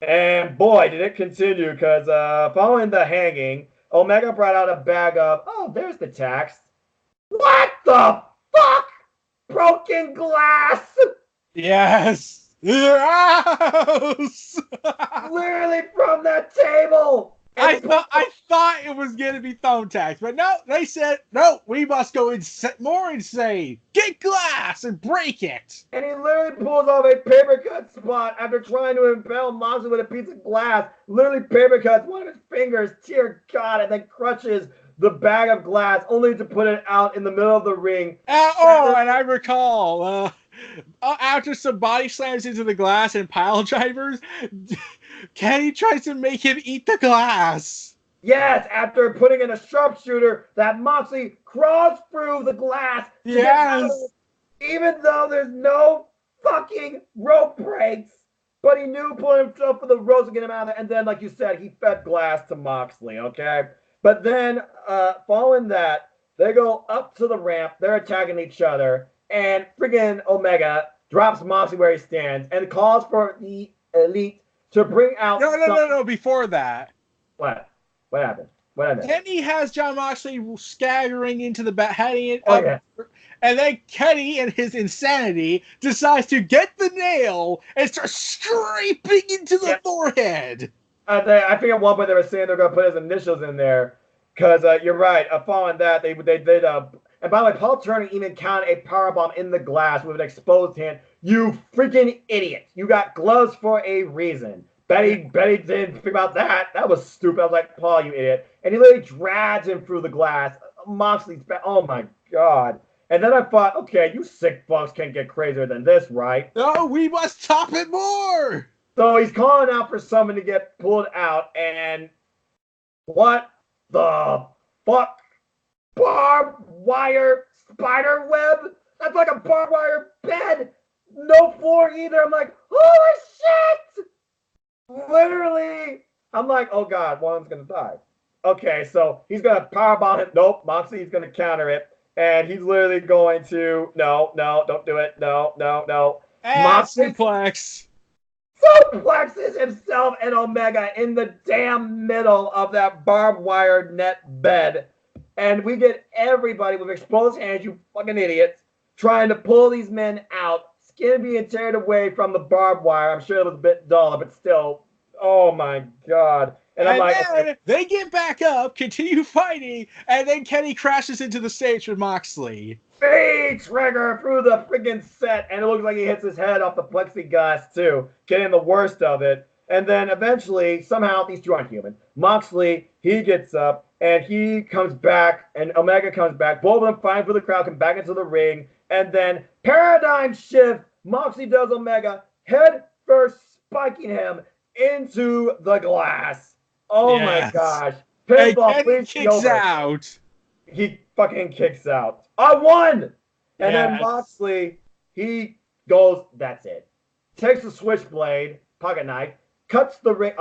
And boy, did it continue, because following the hanging, Omega brought out a bag of, oh, there's the tax. What the fuck? Broken glass! Yes. Yes. Literally from that table! I thought it was gonna be thumbtacks, but no, they said no. We must go more insane. Get glass and break it. And he literally pulls off a paper cut spot after trying to impale Moxley with a piece of glass. Literally paper cuts one of his fingers, dear God, and then crushes the bag of glass, only to put it out in the middle of the ring. And I recall after some body slams into the glass and pile drivers, Kenny tries to make him eat the glass. Yes, after putting in a sharpshooter that Moxley crawls through the glass. Yes. Even though there's no fucking rope breaks. But he knew pulling himself for the ropes to get him out of there. And then, like you said, he fed glass to Moxley, okay? But then, following that, they go up to the ramp. They're attacking each other. And friggin' Omega drops Moxley where he stands and calls for the Elite to bring out... No. Before that. What? What happened? What happened? Kenny has Jon Moxley staggering into the back, heading up. Yeah. And then Kenny, in his insanity, decides to get the nail and start scraping into the forehead. I think at one point they were saying they're going to put his initials in there. Because you're right. Following that, they did... and by the way, Paul Turner even counted a powerbomb in the glass with an exposed hand. You freaking idiot. You got gloves for a reason. Betty didn't think about that. That was stupid. I was like, Paul, you idiot. And he literally drags him through the glass. Moxley's back. Oh, my God. And then I thought, okay, you sick fucks can't get crazier than this, right? No, we must top it more. So he's calling out for someone to get pulled out. And what the fuck? Barbed wire spider web? That's like a barbed wire bed. No floor either. I'm like, holy shit! Literally, I'm like, oh God, one of them's going to die. Okay, so he's going to powerbomb him. Nope, Moxley's going to counter it. And he's literally going to, no, don't do it. No. Moxley suplexes himself and Omega in the damn middle of that barbed wire net bed. And we get everybody with exposed hands, you fucking idiots, trying to pull these men out. Skin being teared away from the barbed wire. I'm sure it was a bit dull, but still, oh my God. And I'm like, then they get back up, continue fighting, and then Kenny crashes into the stage with Moxley. Face trigger through the freaking set, and it looks like he hits his head off the plexiglass too, getting the worst of it. And then eventually, somehow, these two aren't human. Moxley, he gets up, and he comes back, and Omega comes back. Both of them fighting for the crowd, come back into the ring. And then paradigm shift. Moxley does Omega head first, spiking him into the glass. Oh my gosh! Pinball, please kicks out. He fucking kicks out. I won. And then Moxley, he goes. That's it. Takes the switchblade, pocket knife, cuts the ring.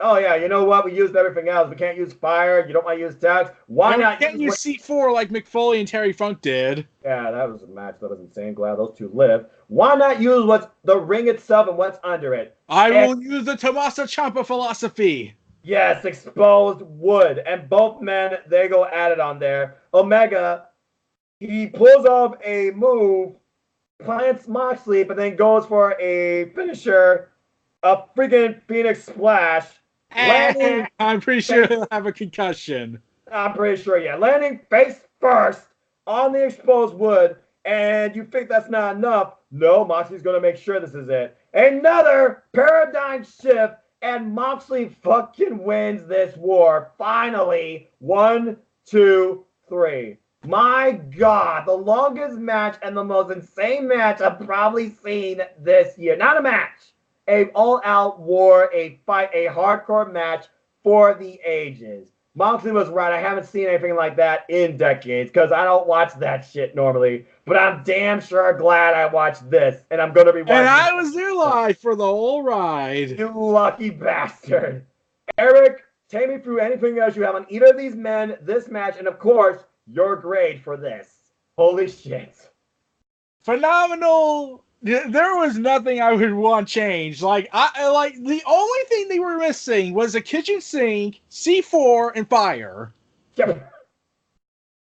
Oh yeah, you know what? We used everything else. We can't use fire. You don't want to use tags. Why not? Can't use C4 like McFoley and Terry Funk did? Yeah, that was a match that was insane. Glad those two lived. Why not use what's the ring itself and what's under it? I will use the Tommaso Ciampa philosophy. Yes, exposed wood. And both men, they go at it on there. Omega, he pulls off a move, plants Moxley, but then goes for a finisher, a freaking Phoenix Splash. Landing, I'm pretty sure he'll have a concussion. I'm pretty sure, yeah. Landing face first on the exposed wood, and you think that's not enough. No, Moxley's going to make sure this is it. Another paradigm shift, and Moxley fucking wins this war. Finally. 1, 2, 3. My God, the longest match and the most insane match I've probably seen this year. Not a match. A all-out war, a fight, a hardcore match for the ages. Moxley was right. I haven't seen anything like that in decades because I don't watch that shit normally. But I'm damn sure glad I watched this, and I'm going to be watching. And I was there live for the whole ride. You lucky bastard. Eric, take me through anything else you have on either of these men, this match, and of course, your grade for this. Holy shit. Phenomenal There was nothing I would want changed. Like I like the only thing they were missing was a kitchen sink, C4, and fire. Yep.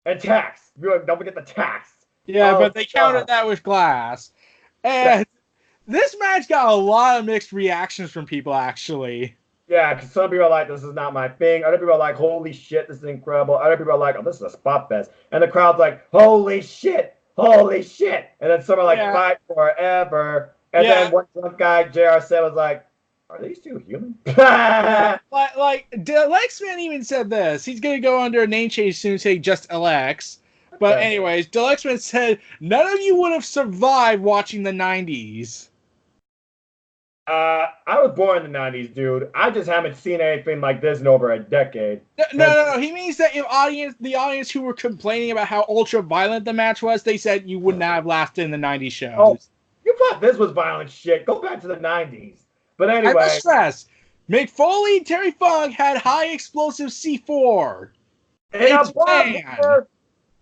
And tax. Don't forget the tax. Yeah, Oh but they God. countered that with glass. Yeah, And this match got a lot of mixed reactions from people, actually. yeah. Because some people are like, "This is not my thing." Other people are like, "Holy shit, this is incredible." Other people are like, "Oh, this is a spot fest," and the crowd's like, "Holy shit, holy shit!" And then some are like, Yeah, "Fight forever." And yeah, then one drunk guy, JR said, was like, "Are these two human?" yeah. Like Delexman even said this. He's gonna go under a name change soon, say just Alex. But Okay. anyways, Delexman said none of you would have survived watching the '90s. I was born in the '90s, dude. I just haven't seen anything like this in over a decade. No, And no, no. He means that if the audience who were complaining about how ultra violent the match was, they said you would not have lasted in the '90s oh, shows. you thought this was violent shit? Go back to the '90s. But I must anyway, stress, Mick Foley and Terry Funk had high explosive C4 in in a barbed Japan. wire,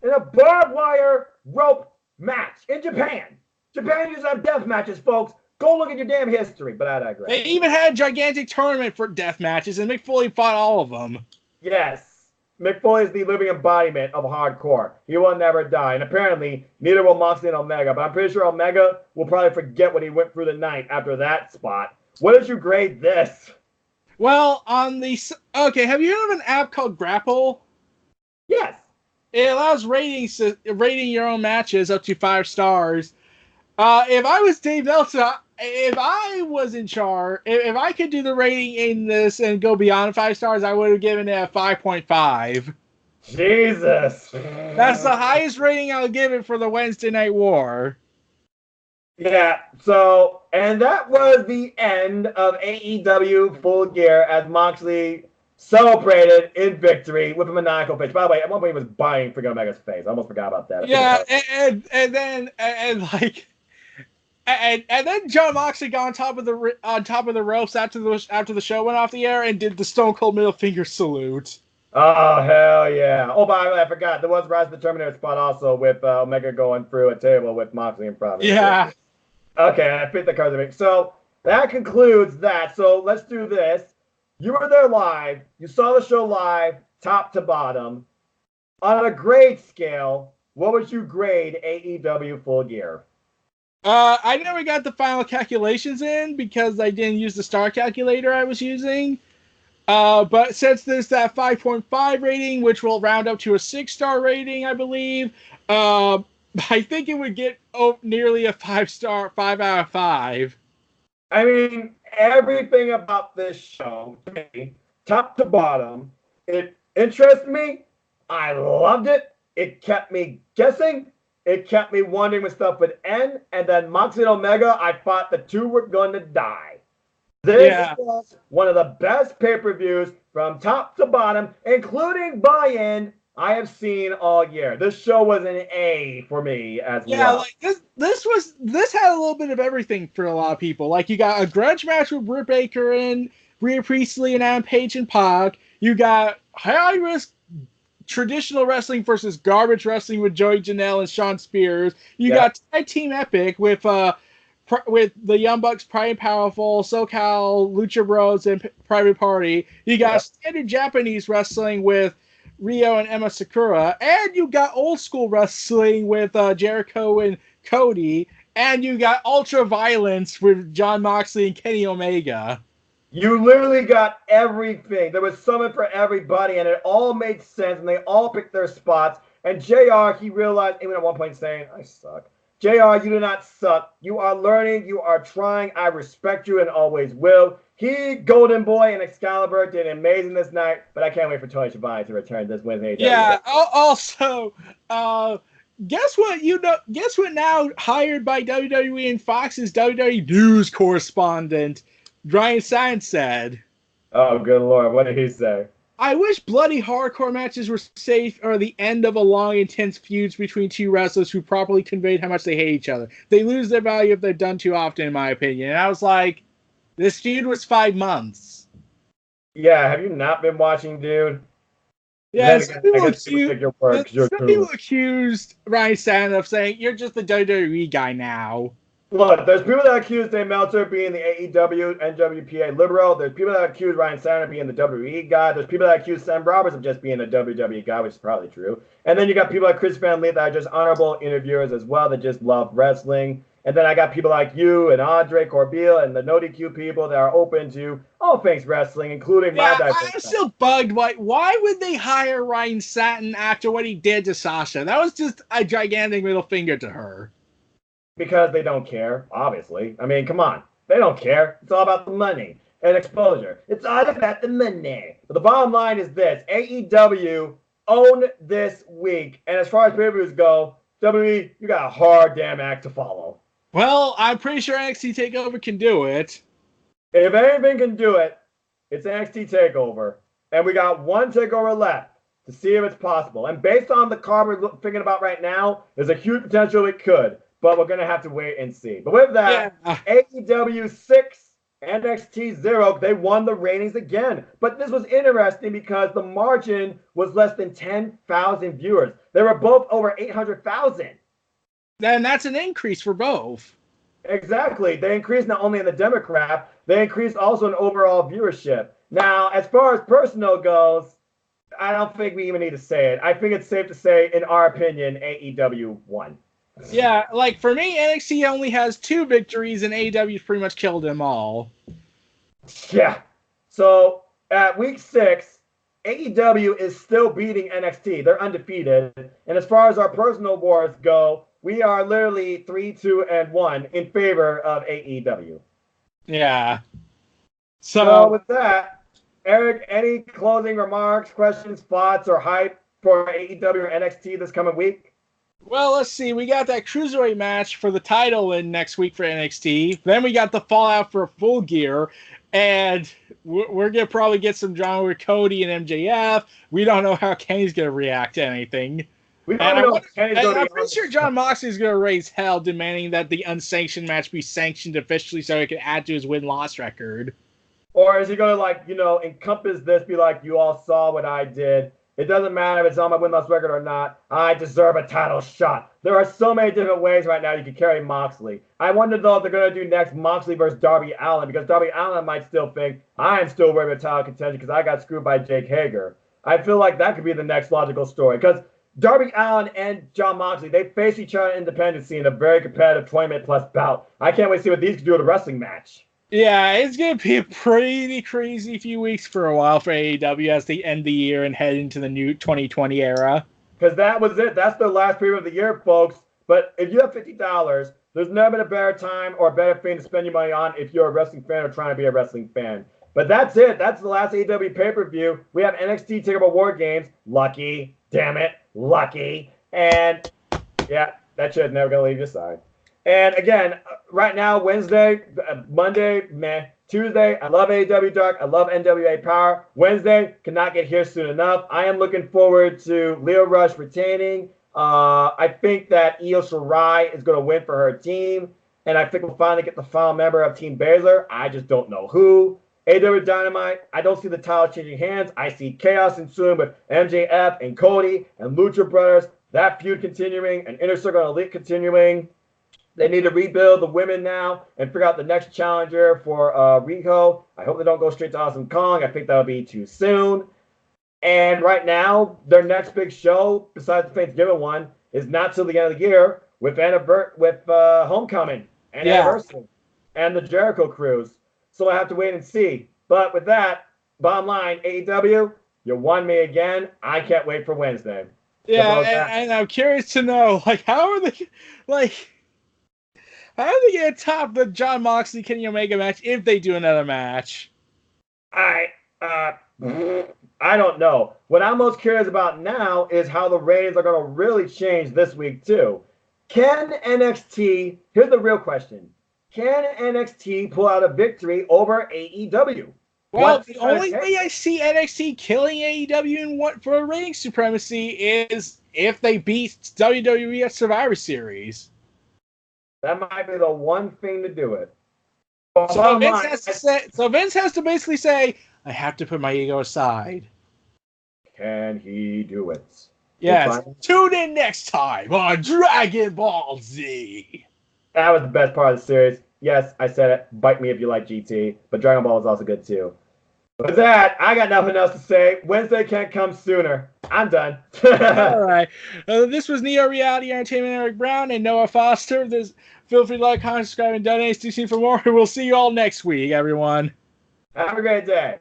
in a barbed wire rope match in Japan. Japan used to have death matches, folks. Go look at your damn history. But I digress. They even had a gigantic tournament for death matches, and Mick Foley fought all of them. Yes, Mick Foley is the living embodiment of hardcore. He will never die, and apparently neither will Moxley and Omega. But I'm pretty sure Omega will probably forget what he went through the night after that spot. What did you grade this? Well, on the okay, have you heard of an app called Grapple? Yes. It allows rating your own matches up to 5 stars. If I was Dave Meltzer, if I was in charge, if I could do the rating in this and go beyond 5 stars, I would have given it a 5.5. Jesus. That's the highest rating I'll give it for the Wednesday Night War. Yeah, so, and that was the end of AEW Full Gear as Moxley celebrated in victory with a maniacal face. By the way, at one point he was buying freaking Omega's face. I almost forgot about that. Yeah, and then then John Moxley got on top of the ropes after the show went off the air and did the Stone Cold middle finger salute. Oh, hell yeah. Oh, by the way, I forgot. There was Rise of the Terminator spot also with Omega going through a table with Moxley in front of him. Yeah. Okay, I fit the cards. So that concludes that. So let's do this. You were there live. You saw the show live, top to bottom. On a grade scale, what would you grade AEW Full Gear? I never got the final calculations in because I didn't use the star calculator I was using. But since there's that 5.5 rating, which will round up to a 6-star rating, I believe, I think it would get nearly a 5-star, 5 out of 5. I mean, everything about this show, to me, top to bottom, it interested me. I loved it. It kept me guessing. It kept me wondering when stuff would end. And then Moxley and Omega, I thought the two were going to die. This was one of the best pay-per-views from top to bottom, including buy-in, I have seen all year. This show was an A for me as well. Yeah, like this had a little bit of everything for a lot of people. Like you got a grudge match with Britt Baker and Rhea Priestley and Adam Page and Pac. You got high risk traditional wrestling versus garbage wrestling with Joey Janelle and Shawn Spears. You got tag team epic with the Young Bucks, Pride and Powerful, SoCal, Lucha Bros, and Private Party. You got standard Japanese wrestling with Rio and Emma Sakura, and you got old school wrestling with Jericho and Cody, and you got ultra violence with John Moxley and Kenny Omega. You literally got everything. There was something for everybody, and it all made sense, and they all picked their spots. And JR, he realized, even at one point saying, I suck. JR, you do not suck. You are learning. You are trying. I respect you and always will. He, Golden Boy, and Excalibur did amazing this night, but I can't wait for Tony Schiavone to return this Wednesday. Yeah. Also, guess what? Guess what? Now hired by WWE and Fox's WWE news correspondent, Ryan Sainz said. Oh, good Lord. What did he say? I wish bloody hardcore matches were safe or the end of a long, intense feuds between two wrestlers who properly conveyed how much they hate each other. They lose their value if they're done too often, in my opinion. And I was like, this feud was 5 months. Yeah, have you not been watching, dude? Yeah, some people accused Ryan Sainz of saying, you're just the WWE guy now. Look, there's people that accuse Dave Meltzer of being the AEW, NWPA liberal. There's people that accuse Ryan Sander of being the WWE guy. There's people that accuse Sam Roberts of just being a WWE guy, which is probably true. And then you got people like Chris Van Lee that are just honorable interviewers as well that just love wrestling. And then I got people like you and Andre Corbeil and the No DQ people that are open to all things wrestling, including my I'm still bugged. Why would they hire Ryan Satin after what he did to Sasha? That was just a gigantic middle finger to her. Because they don't care, obviously. I mean, come on. They don't care. It's all about the money and exposure. It's all about the money. But the bottom line is this. AEW own this week. And as far as pay-per-views go, WWE, you got a hard damn act to follow. Well, I'm pretty sure NXT TakeOver can do it. If anything can do it, it's NXT TakeOver. And we got one TakeOver left to see if it's possible. And based on the card we're thinking about right now, there's a huge potential it could. But we're going to have to wait and see. But with that, AEW 6, NXT 0, they won the ratings again. But this was interesting because the margin was less than 10,000 viewers. They were both over 800,000. Then that's an increase for both. Exactly. They increased not only in the demographic, they increased also in overall viewership. Now, as far as personal goes, I don't think we even need to say it. I think it's safe to say, in our opinion, AEW won. Yeah, like for me, NXT only has 2 victories, and AEW's pretty much killed them all. Yeah. So at week 6, AEW is still beating NXT. They're undefeated. And as far as our personal wars go, we are literally 3-2-1 in favor of AEW. Yeah. So with that, Eric, any closing remarks, questions, thoughts, or hype for AEW or NXT this coming week? Well, let's see. We got that Cruiserweight match for the title in next week for NXT. Then we got the Fallout for Full Gear. And we're going to probably get some drama with Cody and MJF. We don't know how Kenny's going to react to anything. I'm pretty sure John Moxley's going to raise hell demanding that the unsanctioned match be sanctioned officially so he can add to his win-loss record. Or is he going to, encompass this, be like, you all saw what I did. It doesn't matter if it's on my win-loss record or not. I deserve a title shot. There are so many different ways right now you can carry Moxley. I wonder, though, if they're going to do next Moxley versus Darby Allin, because Darby Allin might still think, I am still worried about title contention because I got screwed by Jake Hager. I feel like that could be the next logical story, because Darby Allin and Jon Moxley, they face each other in independence in a very competitive 20-minute-plus bout. I can't wait to see what these can do in a wrestling match. Yeah, it's going to be a pretty crazy few weeks for a while for AEW as they end the year and head into the new 2020 era. Because that was it. That's the last preview of the year, folks. But if you have $50, there's never been a better time or a better thing to spend your money on if you're a wrestling fan or trying to be a wrestling fan. But that's it. That's the last AEW pay-per-view. We have NXT TakeOver War Games. Lucky. Damn it. Lucky. And, yeah, that shit's never going to leave your side. And again, right now, Wednesday, Monday, meh. Tuesday, I love AEW Dark. I love NWA Power. Wednesday, cannot get here soon enough. I am looking forward to Leo Rush retaining. I think that Io Shirai is going to win for her team. And I think we'll finally get the final member of Team Baszler. I just don't know who. AEW Dynamite, I don't see the title changing hands. I see chaos ensuing with MJF and Cody and Lucha Brothers. That feud continuing and Inner Circle and Elite continuing. They need to rebuild the women now and figure out the next challenger for Riho. I hope they don't go straight to Awesome Kong. I think that would be too soon. And right now, their next big show, besides the Thanksgiving one, is not till the end of the year with Homecoming and Anniversary and the Jericho Cruise. So I have to wait and see. But with that, bottom line, AEW, you won me again. I can't wait for Wednesday. Yeah, and I'm curious to know, how are they, how are they going to top the Jon Moxley Kenny Omega match if they do another match? I don't know. What I'm most curious about now is how the ratings are going to really change this week, too. Can NXT, here's the real question, can NXT pull out a victory over AEW? Well, the only way I see NXT killing AEW for rating supremacy is if they beat WWE at Survivor Series. That might be the one thing to do it. So Vince has to basically say, I have to put my ego aside. Can he do it? Yes. Tune in next time on Dragon Ball Z. That was the best part of the series. Yes, I said it. Bite me if you like GT, but Dragon Ball is also good too. With that, I got nothing else to say. Wednesday can't come sooner. I'm done. All right. This was Neo Reality Entertainment, Eric Brown and Noah Foster. Feel free to like, comment, subscribe, and donate. Stay tuned for more. We'll see you all next week, everyone. Have a great day.